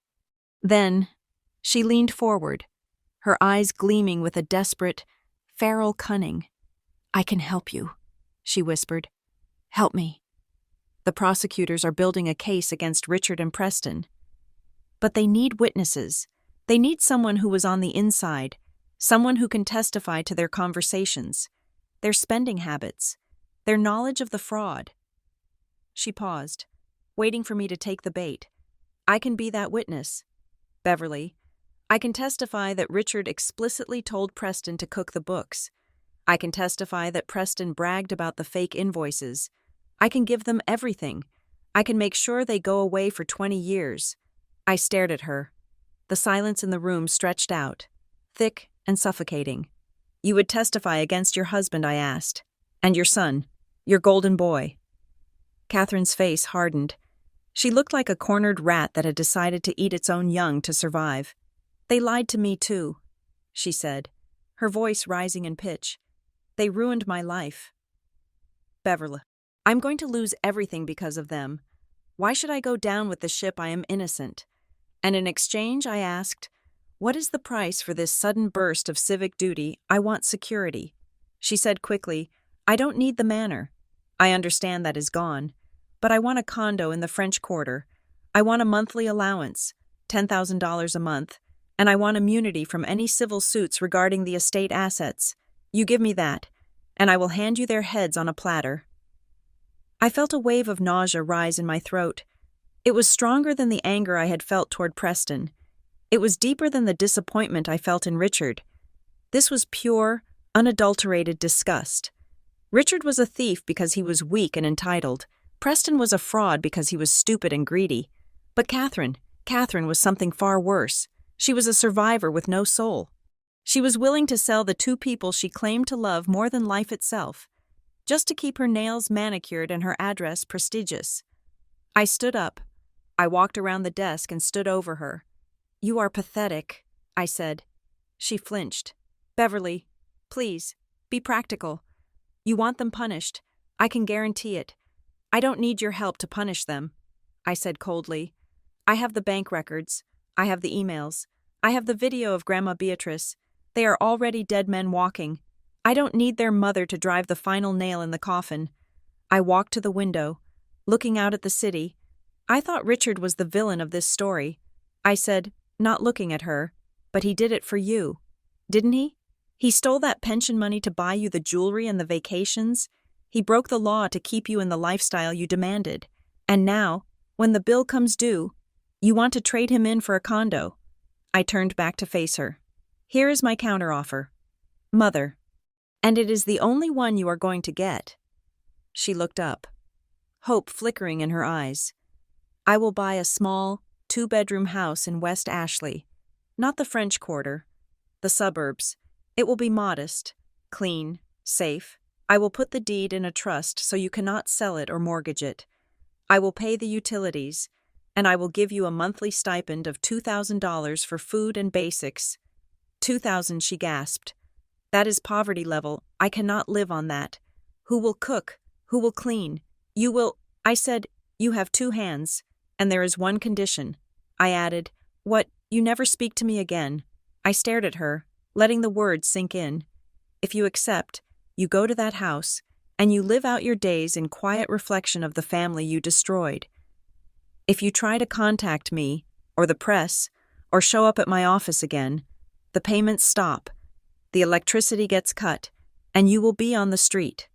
Then, she leaned forward, her eyes gleaming with a desperate, feral cunning. I can help you, she whispered. Help me. The prosecutors are building a case against Richard and Preston. But they need witnesses. They need someone who was on the inside, someone who can testify to their conversations, their spending habits, their knowledge of the fraud. She paused, waiting for me to take the bait. I can be that witness. Beverly, I can testify that Richard explicitly told Preston to cook the books. I can testify that Preston bragged about the fake invoices. I can give them everything. I can make sure they go away for 20 years. I stared at her. The silence in the room stretched out, thick and suffocating. You would testify against your husband, I asked, and your son, your golden boy. Catherine's face hardened. She looked like a cornered rat that had decided to eat its own young to survive. They lied to me too, she said, her voice rising in pitch. They ruined my life. Beverly, I'm going to lose everything because of them. Why should I go down with the ship? I am innocent. And in exchange, I asked, what is the price for this sudden burst of civic duty? I want security. She said quickly, I don't need the manor. I understand that is gone. But I want a condo in the French Quarter. I want a monthly allowance, $10,000 a month, and I want immunity from any civil suits regarding the estate assets. You give me that, and I will hand you their heads on a platter." I felt a wave of nausea rise in my throat. It was stronger than the anger I had felt toward Preston. It was deeper than the disappointment I felt in Richard. This was pure, unadulterated disgust. Richard was a thief because he was weak and entitled. Preston was a fraud because he was stupid and greedy. But Catherine was something far worse. She was a survivor with no soul. She was willing to sell the two people she claimed to love more than life itself, just to keep her nails manicured and her address prestigious. I stood up. I walked around the desk and stood over her. "You are pathetic," I said. She flinched. "Beverly, please, be practical. You want them punished. I can guarantee it. I don't need your help to punish them," I said coldly. "I have the bank records. I have the emails. I have the video of Grandma Beatrice. They are already dead men walking. I don't need their mother to drive the final nail in the coffin." I walked to the window, looking out at the city. I thought Richard was the villain of this story. I said, not looking at her, "But he did it for you, didn't he? He stole that pension money to buy you the jewelry and the vacations. He broke the law to keep you in the lifestyle you demanded. And now, when the bill comes due, you want to trade him in for a condo." I turned back to face her. "Here is my counteroffer. Mother. And it is the only one you are going to get." She looked up, hope flickering in her eyes. "I will buy a small, 2-bedroom house in West Ashley. Not the French Quarter, the suburbs. It will be modest, clean, safe. I will put the deed in a trust so you cannot sell it or mortgage it. I will pay the utilities, and I will give you a monthly stipend of $2,000 for food and basics." "2,000, she gasped. "That is poverty level. I cannot live on that. Who will cook? Who will clean? You will—" I said, "You have 2 hands, and there is one condition." I added, "What? You never speak to me again." I stared at her, letting the words sink in. "If you accept, you go to that house, and you live out your days in quiet reflection of the family you destroyed. If you try to contact me, or the press, or show up at my office again, the payments stop, the electricity gets cut, and you will be on the street."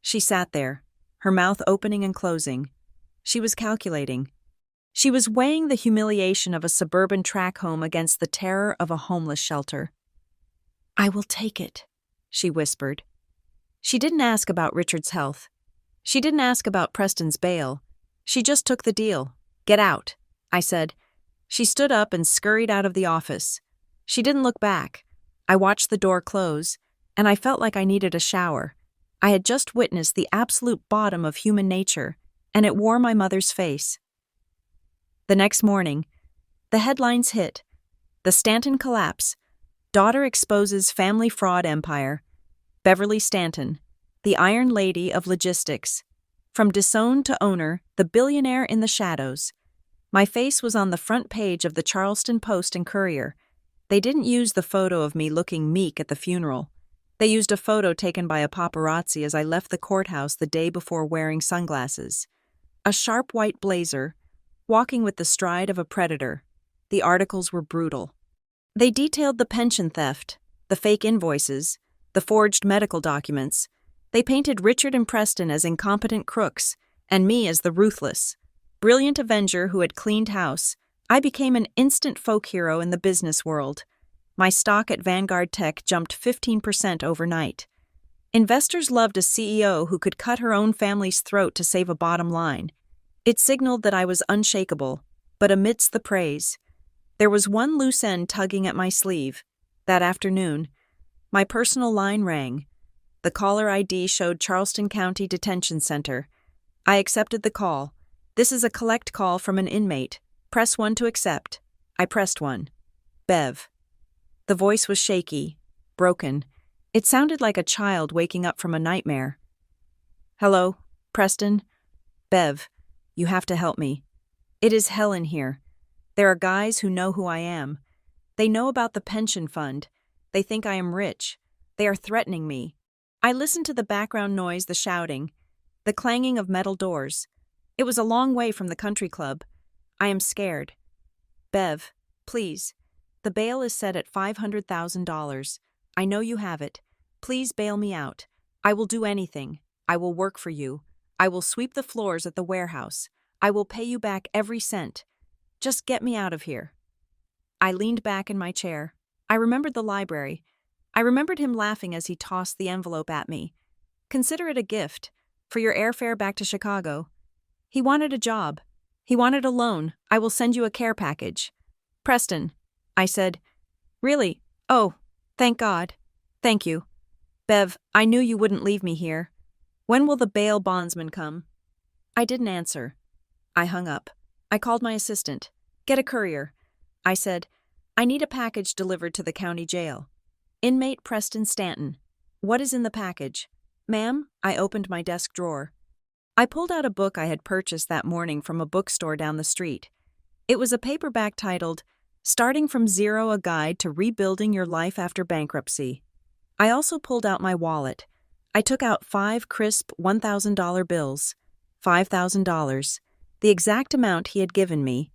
She sat there, her mouth opening and closing. She was calculating. She was weighing the humiliation of a suburban track home against the terror of a homeless shelter. "I will take it," she whispered. She didn't ask about Richard's health. She didn't ask about Preston's bail. She just took the deal. "Get out," I said. She stood up and scurried out of the office. She didn't look back. I watched the door close, and I felt like I needed a shower. I had just witnessed the absolute bottom of human nature, and it wore my mother's face. The next morning, the headlines hit. The Stanton collapse. Daughter exposes family fraud empire. Beverly Stanton, the Iron Lady of logistics. From disowned to owner, the billionaire in the shadows. My face was on the front page of the Charleston Post and Courier. They didn't use the photo of me looking meek at the funeral. They used a photo taken by a paparazzi as I left the courthouse the day before wearing sunglasses. A sharp white blazer, walking with the stride of a predator. The articles were brutal. They detailed the pension theft, the fake invoices, the forged medical documents. They painted Richard and Preston as incompetent crooks, and me as the ruthless, brilliant avenger who had cleaned house. I became an instant folk hero in the business world. My stock at Vanguard Tech jumped 15% overnight. Investors loved a CEO who could cut her own family's throat to save a bottom line. It signaled that I was unshakable, but amidst the praise, there was one loose end tugging at my sleeve. That afternoon, my personal line rang. The caller ID showed Charleston County Detention Center. I accepted the call. "This is a collect call from an inmate. Press 1 to accept." I pressed 1. "Bev." The voice was shaky, broken. It sounded like a child waking up from a nightmare. "Hello, Preston? Bev, you have to help me. It is hell in here. There are guys who know who I am. They know about the pension fund. They think I am rich. They are threatening me." I listened to the background noise, the shouting, the clanging of metal doors. It was a long way from the country club. "I am scared. Bev, please. The bail is set at $500,000. I know you have it. Please bail me out. I will do anything. I will work for you. I will sweep the floors at the warehouse. I will pay you back every cent. Just get me out of here." I leaned back in my chair. I remembered the library. I remembered him laughing as he tossed the envelope at me. "Consider it a gift. For your airfare back to Chicago." He wanted a job. He wanted a loan. "I will send you a care package." "Preston," I said. "Really? Oh, thank God. Thank you. Bev, I knew you wouldn't leave me here. When will the bail bondsman come?" I didn't answer. I hung up. I called my assistant. "Get a courier." I said, "I need a package delivered to the county jail. Inmate Preston Stanton. What is in the package?" "Ma'am," I opened my desk drawer. I pulled out a book I had purchased that morning from a bookstore down the street. It was a paperback titled, "Starting from Zero: A Guide to Rebuilding Your Life After Bankruptcy." I also pulled out my wallet. I took out 5 crisp $1,000 bills, $5,000, the exact amount he had given me.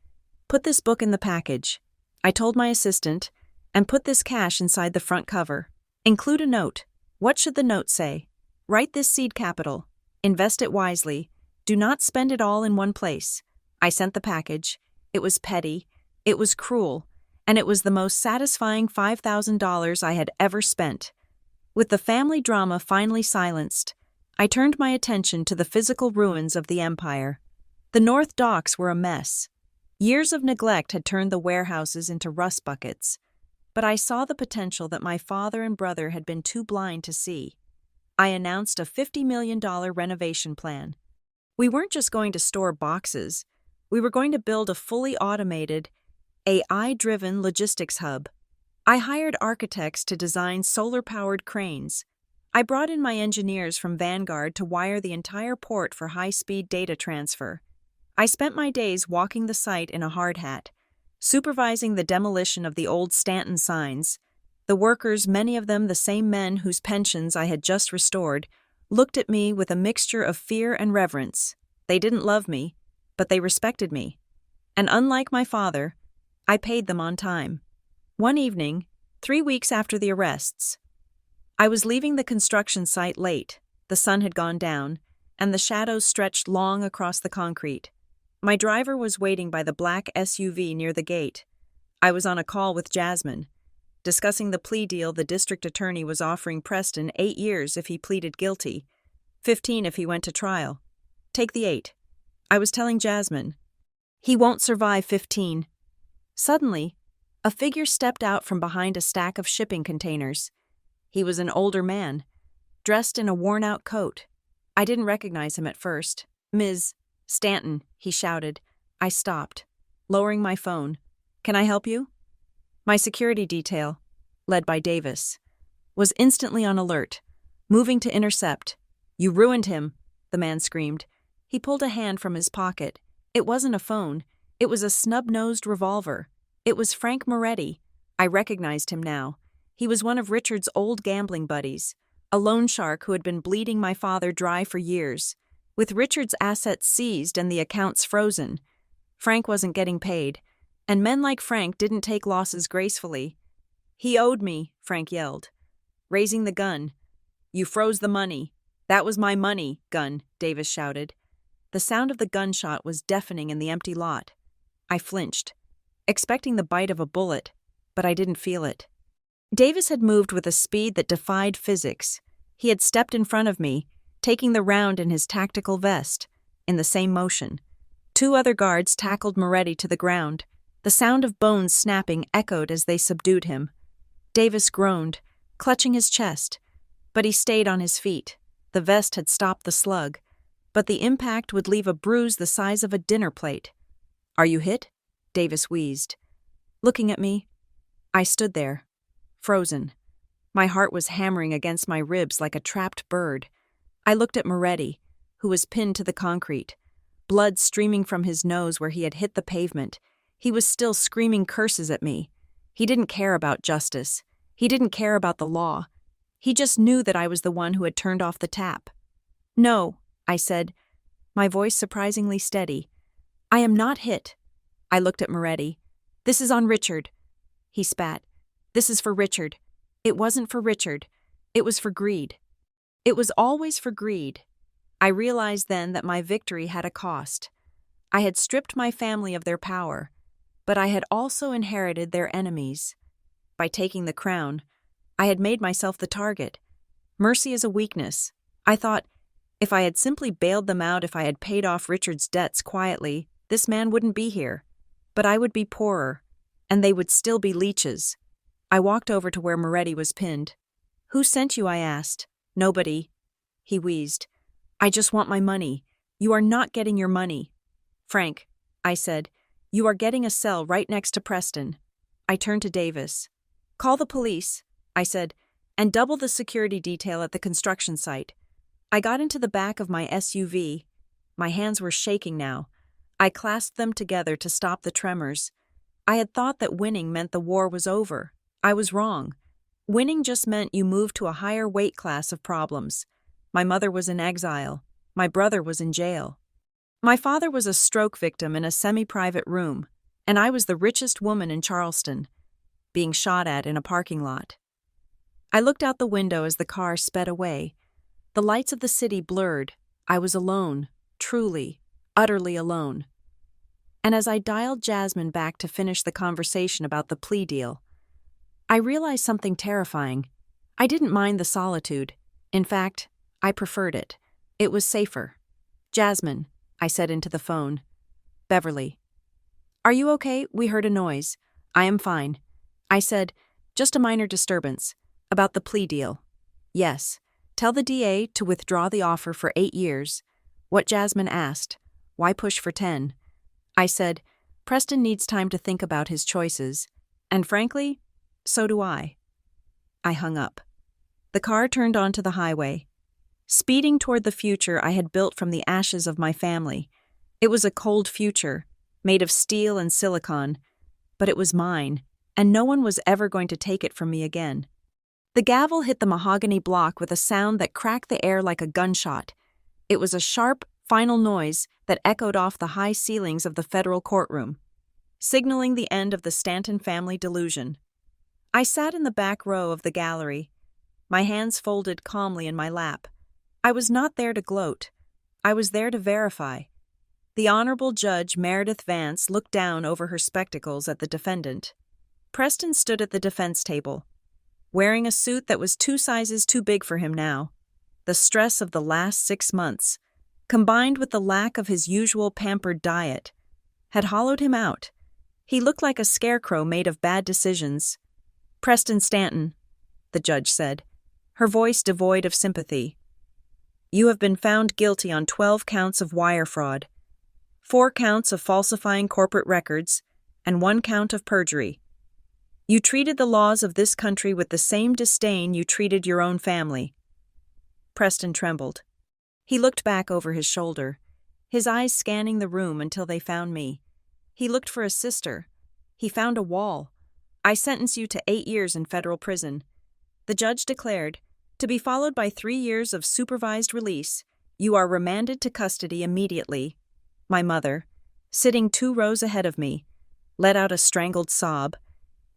"Put this book in the package," I told my assistant, "and put this cash inside the front cover. Include a note. What should the note say? Write this seed capital. Invest it wisely. Do not spend it all in one place." I sent the package. It was petty. It was cruel. And it was the most satisfying $5,000 I had ever spent. With the family drama finally silenced, I turned my attention to the physical ruins of the empire. The North Docks were a mess. Years of neglect had turned the warehouses into rust buckets, but I saw the potential that my father and brother had been too blind to see. I announced a $50 million renovation plan. We weren't just going to store boxes. We were going to build a fully automated, AI-driven logistics hub. I hired architects to design solar-powered cranes. I brought in my engineers from Vanguard to wire the entire port for high-speed data transfer. I spent my days walking the site in a hard hat, supervising the demolition of the old Stanton signs. The workers, many of them the same men whose pensions I had just restored, looked at me with a mixture of fear and reverence. They didn't love me, but they respected me. And unlike my father, I paid them on time. One evening, 3 weeks after the arrests, I was leaving the construction site late. The sun had gone down, and the shadows stretched long across the concrete. My driver was waiting by the black SUV near the gate. I was on a call with Jasmine, discussing the plea deal the district attorney was offering Preston: 8 years if he pleaded guilty, 15 if he went to trial. Take the 8. I was telling Jasmine. He won't survive 15. Suddenly, a figure stepped out from behind a stack of shipping containers. He was an older man, dressed in a worn-out coat. I didn't recognize him at first. "Ms. Stanton," he shouted. I stopped, lowering my phone. "Can I help you?" My security detail, led by Davis, was instantly on alert, moving to intercept. "You ruined him," the man screamed. He pulled a hand from his pocket. It wasn't a phone. It was a snub-nosed revolver. It was Frank Moretti. I recognized him now. He was one of Richard's old gambling buddies, a loan shark who had been bleeding my father dry for years. With Richard's assets seized and the accounts frozen, Frank wasn't getting paid, and men like Frank didn't take losses gracefully. "He owed me," Frank yelled, raising the gun. "You froze the money." "That was my money, gun," Davis shouted. The sound of the gunshot was deafening in the empty lot. I flinched, expecting the bite of a bullet, but I didn't feel it. Davis had moved with a speed that defied physics. He had stepped in front of me, taking the round in his tactical vest, in the same motion. 2 other guards tackled Moretti to the ground. The sound of bones snapping echoed as they subdued him. Davis groaned, clutching his chest, but he stayed on his feet. The vest had stopped the slug, but the impact would leave a bruise the size of a dinner plate. "Are you hit?" Davis wheezed. Looking at me, I stood there, frozen. My heart was hammering against my ribs like a trapped bird. I looked at Moretti, who was pinned to the concrete, blood streaming from his nose where he had hit the pavement. He was still screaming curses at me. He didn't care about justice. He didn't care about the law. He just knew that I was the one who had turned off the tap. "No," I said, my voice surprisingly steady. "I am not hit." I looked at Moretti. "This is on Richard." He spat. This is for Richard. It wasn't for Richard. It was for greed. It was always for greed. I realized then that my victory had a cost. I had stripped my family of their power, but I had also inherited their enemies. By taking the crown, I had made myself the target. Mercy is a weakness. I thought, if I had simply bailed them out, if I had paid off Richard's debts quietly, this man wouldn't be here. But I would be poorer, and they would still be leeches. I walked over to where Moretti was pinned. Who sent you? I asked. Nobody. He wheezed. I just want my money. You are not getting your money. Frank, I said, you are getting a cell right next to Preston. I turned to Davis. Call the police, I said, and double the security detail at the construction site. I got into the back of my SUV. My hands were shaking now. I clasped them together to stop the tremors. I had thought that winning meant the war was over. I was wrong. Winning just meant you moved to a higher weight class of problems. My mother was in exile. My brother was in jail. My father was a stroke victim in a semi-private room, and I was the richest woman in Charleston, being shot at in a parking lot. I looked out the window as the car sped away. The lights of the city blurred. I was alone, truly, utterly alone. And as I dialed Jasmine back to finish the conversation about the plea deal, I realized something terrifying. I didn't mind the solitude. In fact, I preferred it. It was safer. Jasmine, I said into the phone. Beverly. Are you okay? We heard a noise. I am fine. I said, just a minor disturbance. About the plea deal. Yes. Tell the DA to withdraw the offer for 8 years. What Jasmine asked. Why push for 10? I said, Preston needs time to think about his choices. And frankly, so do I. I hung up. The car turned onto the highway. Speeding toward the future I had built from the ashes of my family. It was a cold future, made of steel and silicon, but it was mine, and no one was ever going to take it from me again. The gavel hit the mahogany block with a sound that cracked the air like a gunshot. It was a sharp, final noise that echoed off the high ceilings of the federal courtroom, signaling the end of the Stanton family delusion. I sat in the back row of the gallery, my hands folded calmly in my lap. I was not there to gloat. I was there to verify. The Honorable Judge Meredith Vance looked down over her spectacles at the defendant. Preston stood at the defense table, wearing a suit that was 2 sizes too big for him now. The stress of the last 6 months, combined with the lack of his usual pampered diet, had hollowed him out. He looked like a scarecrow made of bad decisions. Preston Stanton, the judge said, her voice devoid of sympathy. You have been found guilty on 12 counts of wire fraud, 4 counts of falsifying corporate records, and 1 count of perjury. You treated the laws of this country with the same disdain you treated your own family. Preston trembled. He looked back over his shoulder, his eyes scanning the room until they found me. He looked for a sister. He found a wall. I sentence you to 8 years in federal prison. The judge declared, to be followed by 3 years of supervised release. You are remanded to custody immediately. My mother, sitting 2 rows ahead of me, let out a strangled sob.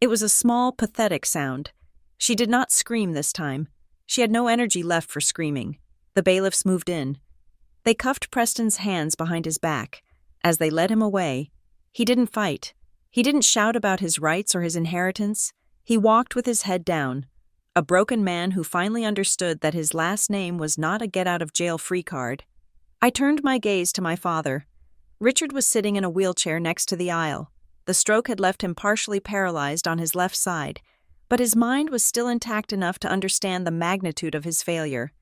It was a small, pathetic sound. She did not scream this time. She had no energy left for screaming. The bailiffs moved in. They cuffed Preston's hands behind his back. As they led him away, he didn't fight. He didn't shout about his rights or his inheritance. He walked with his head down, a broken man who finally understood that his last name was not a get-out-of-jail-free card. I turned my gaze to my father. Richard was sitting in a wheelchair next to the aisle. The stroke had left him partially paralyzed on his left side, but his mind was still intact enough to understand the magnitude of his failure.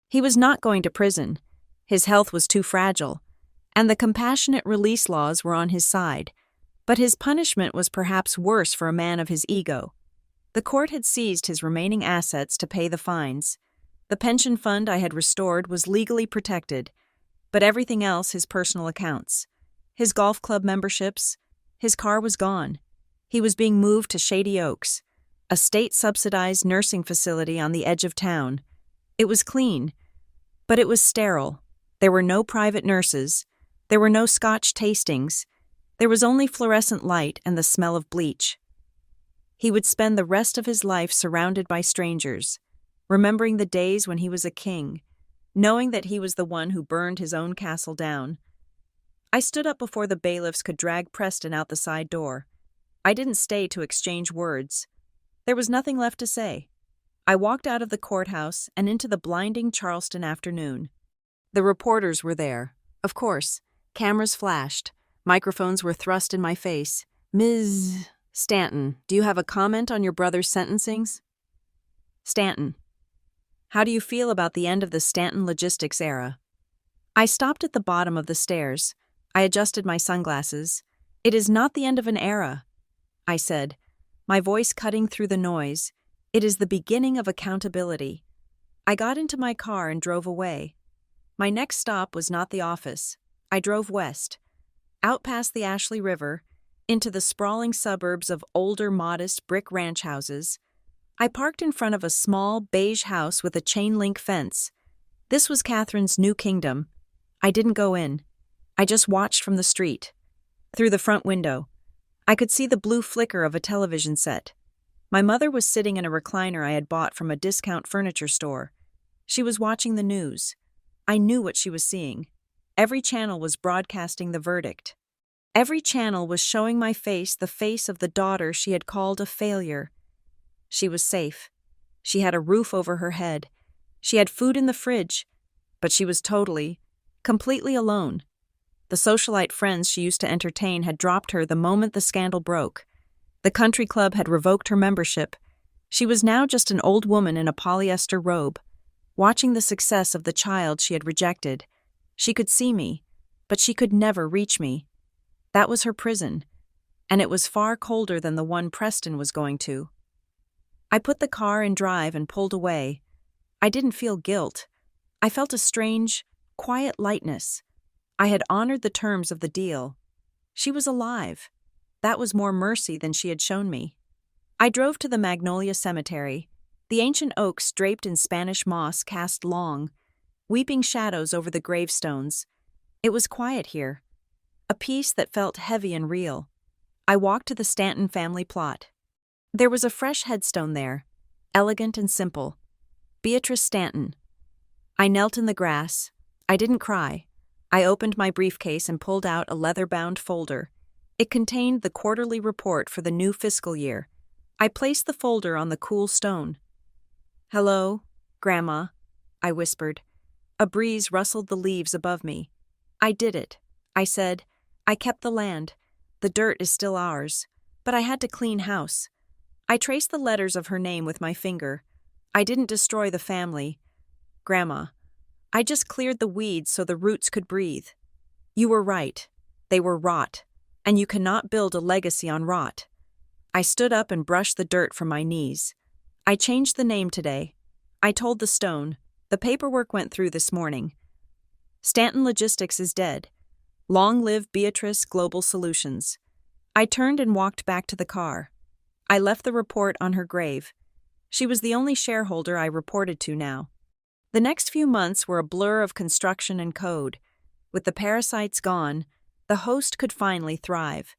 He was not going to prison. His health was too fragile, and the compassionate release laws were on his side. But his punishment was perhaps worse for a man of his ego. The court had seized his remaining assets to pay the fines. The pension fund I had restored was legally protected, but everything else, his personal accounts, his golf club memberships, his car was gone. He was being moved to Shady Oaks, a state-subsidized nursing facility on the edge of town. It was clean, but it was sterile. There were no private nurses. There were no Scotch tastings. There was only fluorescent light and the smell of bleach. He would spend the rest of his life surrounded by strangers, remembering the days when he was a king, knowing that he was the one who burned his own castle down. I stood up before the bailiffs could drag Preston out the side door. I didn't stay to exchange words. There was nothing left to say. I walked out of the courthouse and into the blinding Charleston afternoon. The reporters were there. Of course, cameras flashed. Microphones were thrust in my face. Ms. Stanton, do you have a comment on your brother's sentencings? Stanton. How do you feel about the end of the Stanton logistics era? I stopped at the bottom of the stairs. I adjusted my sunglasses. It is not the end of an era, I said, my voice cutting through the noise. It is the beginning of accountability. I got into my car and drove away. My next stop was not the office. I drove west, out past the Ashley River, into the sprawling suburbs of older, modest brick ranch houses. I parked in front of a small, beige house with a chain-link fence. This was Catherine's new kingdom. I didn't go in. I just watched from the street. Through the front window, I could see the blue flicker of a television set. My mother was sitting in a recliner I had bought from a discount furniture store. She was watching the news. I knew what she was seeing. Every channel was broadcasting the verdict. Every channel was showing my face, the face of the daughter she had called a failure. She was safe. She had a roof over her head. She had food in the fridge. But she was completely alone. The socialite friends she used to entertain had dropped her the moment the scandal broke. The country club had revoked her membership. She was now just an old woman in a polyester robe, watching the success of the child she had rejected. She could see me, but she could never reach me. That was her prison, and it was far colder than the one Preston was going to. I put the car in drive and pulled away. I didn't feel guilt. I felt a strange, quiet lightness. I had honored the terms of the deal. She was alive. That was more mercy than she had shown me. I drove to the Magnolia Cemetery. The ancient oaks draped in Spanish moss cast long, weeping shadows over the gravestones. It was quiet here, a peace that felt heavy and real. I walked to the Stanton family plot. There was a fresh headstone there, elegant and simple. Beatrice Stanton. I knelt in the grass. I didn't cry. I opened my briefcase and pulled out a leather-bound folder. It contained the quarterly report for the new fiscal year. I placed the folder on the cool stone. "Hello, Grandma," I whispered. A breeze rustled the leaves above me. "I did it," I said. "I kept the land. The dirt is still ours. But I had to clean house." I traced the letters of her name with my finger. "I didn't destroy the family, Grandma. I just cleared the weeds so the roots could breathe. You were right. They were rot, and you cannot build a legacy on rot." I stood up and brushed the dirt from my knees. "I changed the name today. I told the stone. The paperwork went through this morning. Stanton Logistics is dead. Long live Beatrice Global Solutions." I turned and walked back to the car. I left the report on her grave. She was the only shareholder I reported to now. The next few months were a blur of construction and code. With the parasites gone, the host could finally thrive.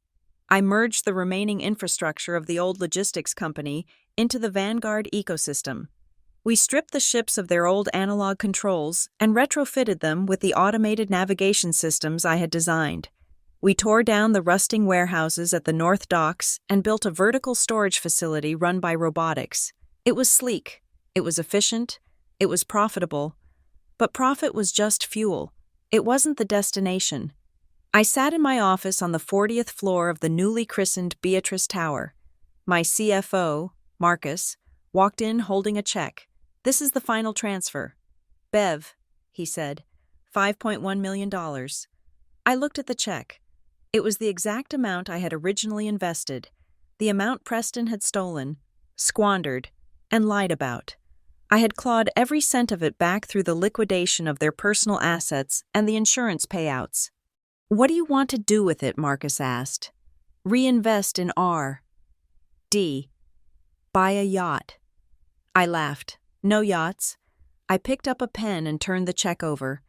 I merged the remaining infrastructure of the old logistics company into the Vanguard ecosystem. We stripped the ships of their old analog controls and retrofitted them with the automated navigation systems I had designed. We tore down the rusting warehouses at the North Docks and built a vertical storage facility run by robotics. It was sleek, it was efficient, it was profitable. But profit was just fuel. It wasn't the destination. I sat in my office on the 40th floor of the newly christened Beatrice Tower. My CFO, Marcus, walked in holding a check. "This is the final transfer." "Bev," he said, $5.1 million. I looked at the check. It was the exact amount I had originally invested, the amount Preston had stolen, squandered, and lied about. I had clawed every cent of it back through the liquidation of their personal assets and the insurance payouts. "What do you want to do with it?" Marcus asked. "Reinvest in R.D. Buy a yacht." I laughed. "No yachts." I picked up a pen and turned the check over.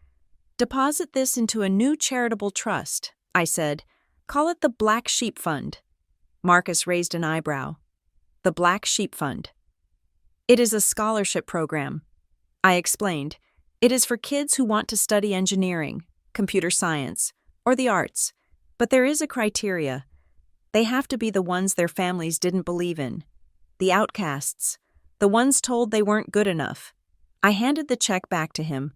"Deposit this into a new charitable trust," I said. "Call it the Black Sheep Fund." Marcus raised an eyebrow. the Black Sheep Fund. It is a scholarship program. I explained. It is for kids who want to study engineering, computer science, or the arts. But there is a criteria. They have to be the ones their families didn't believe in. The outcasts. The ones told they weren't good enough. I handed the check back to him.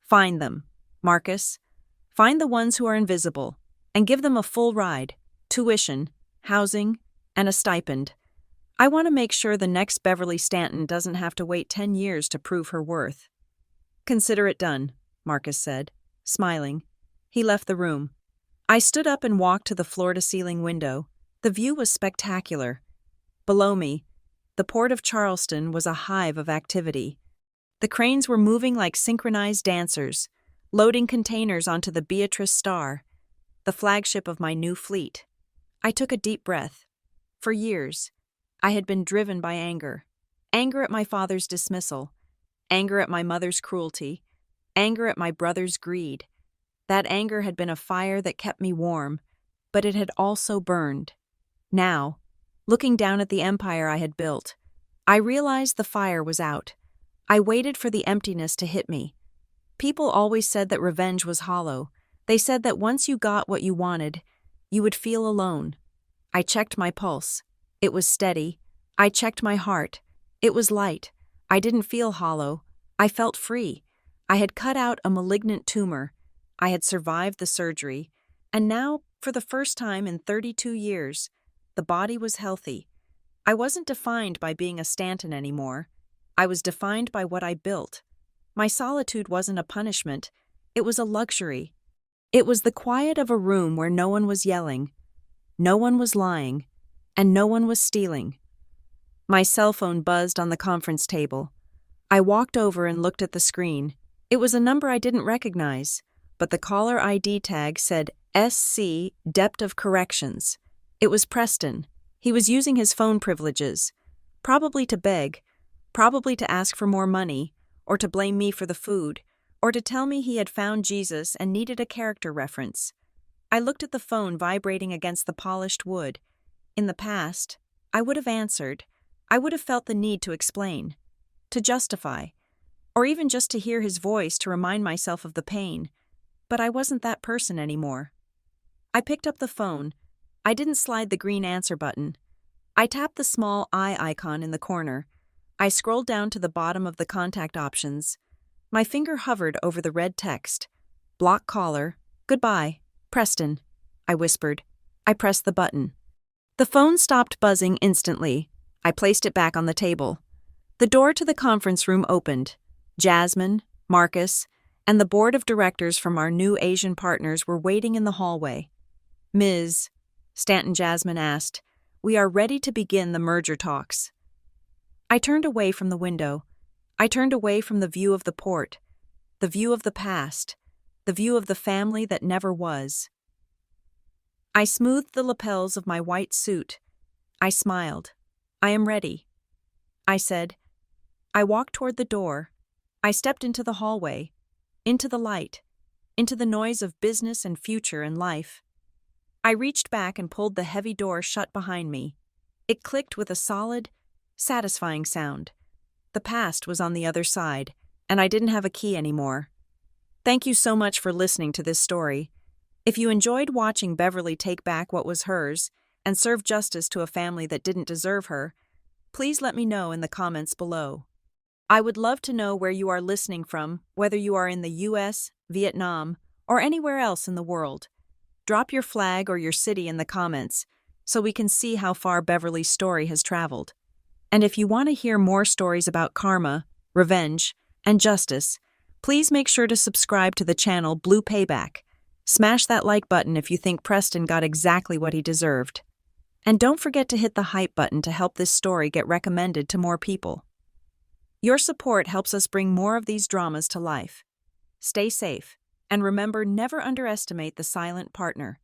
Find them, Marcus. Find the ones who are invisible, and give them a full ride, tuition, housing, and a stipend. I want to make sure the next Beverly Stanton doesn't have to wait 10 years to prove her worth. Consider it done, Marcus said, smiling. He left the room. I stood up and walked to the floor-to-ceiling window. The view was spectacular. Below me, the port of Charleston was a hive of activity. The cranes were moving like synchronized dancers, loading containers onto the Beatrice Star, the flagship of my new fleet. I took a deep breath. For years, I had been driven by anger. Anger at my father's dismissal, anger at my mother's cruelty, anger at my brother's greed. That anger had been a fire that kept me warm, but it had also burned. Now, looking down at the empire I had built, I realized the fire was out. I waited for the emptiness to hit me. People always said that revenge was hollow. They said that once you got what you wanted, you would feel alone. I checked my pulse. It was steady. I checked my heart. It was light. I didn't feel hollow. I felt free. I had cut out a malignant tumor. I had survived the surgery. And now, for the first time in 32 years, the body was healthy. I wasn't defined by being a Stanton anymore. I was defined by what I built. My solitude wasn't a punishment. It was a luxury. It was the quiet of a room where no one was yelling, no one was lying, and no one was stealing. My cell phone buzzed on the conference table. I walked over and looked at the screen. It was a number I didn't recognize, but the caller ID tag said SC Depth of Corrections. It was Preston. He was using his phone privileges, probably to beg, probably to ask for more money, or to blame me for the food, or to tell me he had found Jesus and needed a character reference. I looked at the phone vibrating against the polished wood. In the past, I would have answered. I would have felt the need to explain, to justify, or even just to hear his voice to remind myself of the pain. But I wasn't that person anymore. I picked up the phone. I didn't slide the green answer button. I tapped the small eye icon in the corner. I scrolled down to the bottom of the contact options. My finger hovered over the red text. Block caller. Goodbye. Preston. I whispered. I pressed the button. The phone stopped buzzing instantly. I placed it back on the table. The door to the conference room opened. Jasmine, Marcus, and the board of directors from our new Asian partners were waiting in the hallway. Ms. Stanton Jasmine asked, "We are ready to begin the merger talks." I turned away from the window. I turned away from the view of the port, the view of the past, the view of the family that never was. I smoothed the lapels of my white suit. I smiled. I am ready, I said. I walked toward the door. I stepped into the hallway, into the light, into the noise of business and future and life. I reached back and pulled the heavy door shut behind me. It clicked with a solid, satisfying sound. The past was on the other side, and I didn't have a key anymore. Thank you so much for listening to this story. If you enjoyed watching Beverly take back what was hers and serve justice to a family that didn't deserve her, please let me know in the comments below. I would love to know where you are listening from, whether you are in the US, Vietnam, or anywhere else in the world. Drop your flag or your city in the comments so we can see how far Beverly's story has traveled. And if you want to hear more stories about karma, revenge, and justice, please make sure to subscribe to the channel Blue Payback. Smash that like button if you think Preston got exactly what he deserved. And don't forget to hit the hype button to help this story get recommended to more people. Your support helps us bring more of these dramas to life. Stay safe, and remember, never underestimate the silent partner.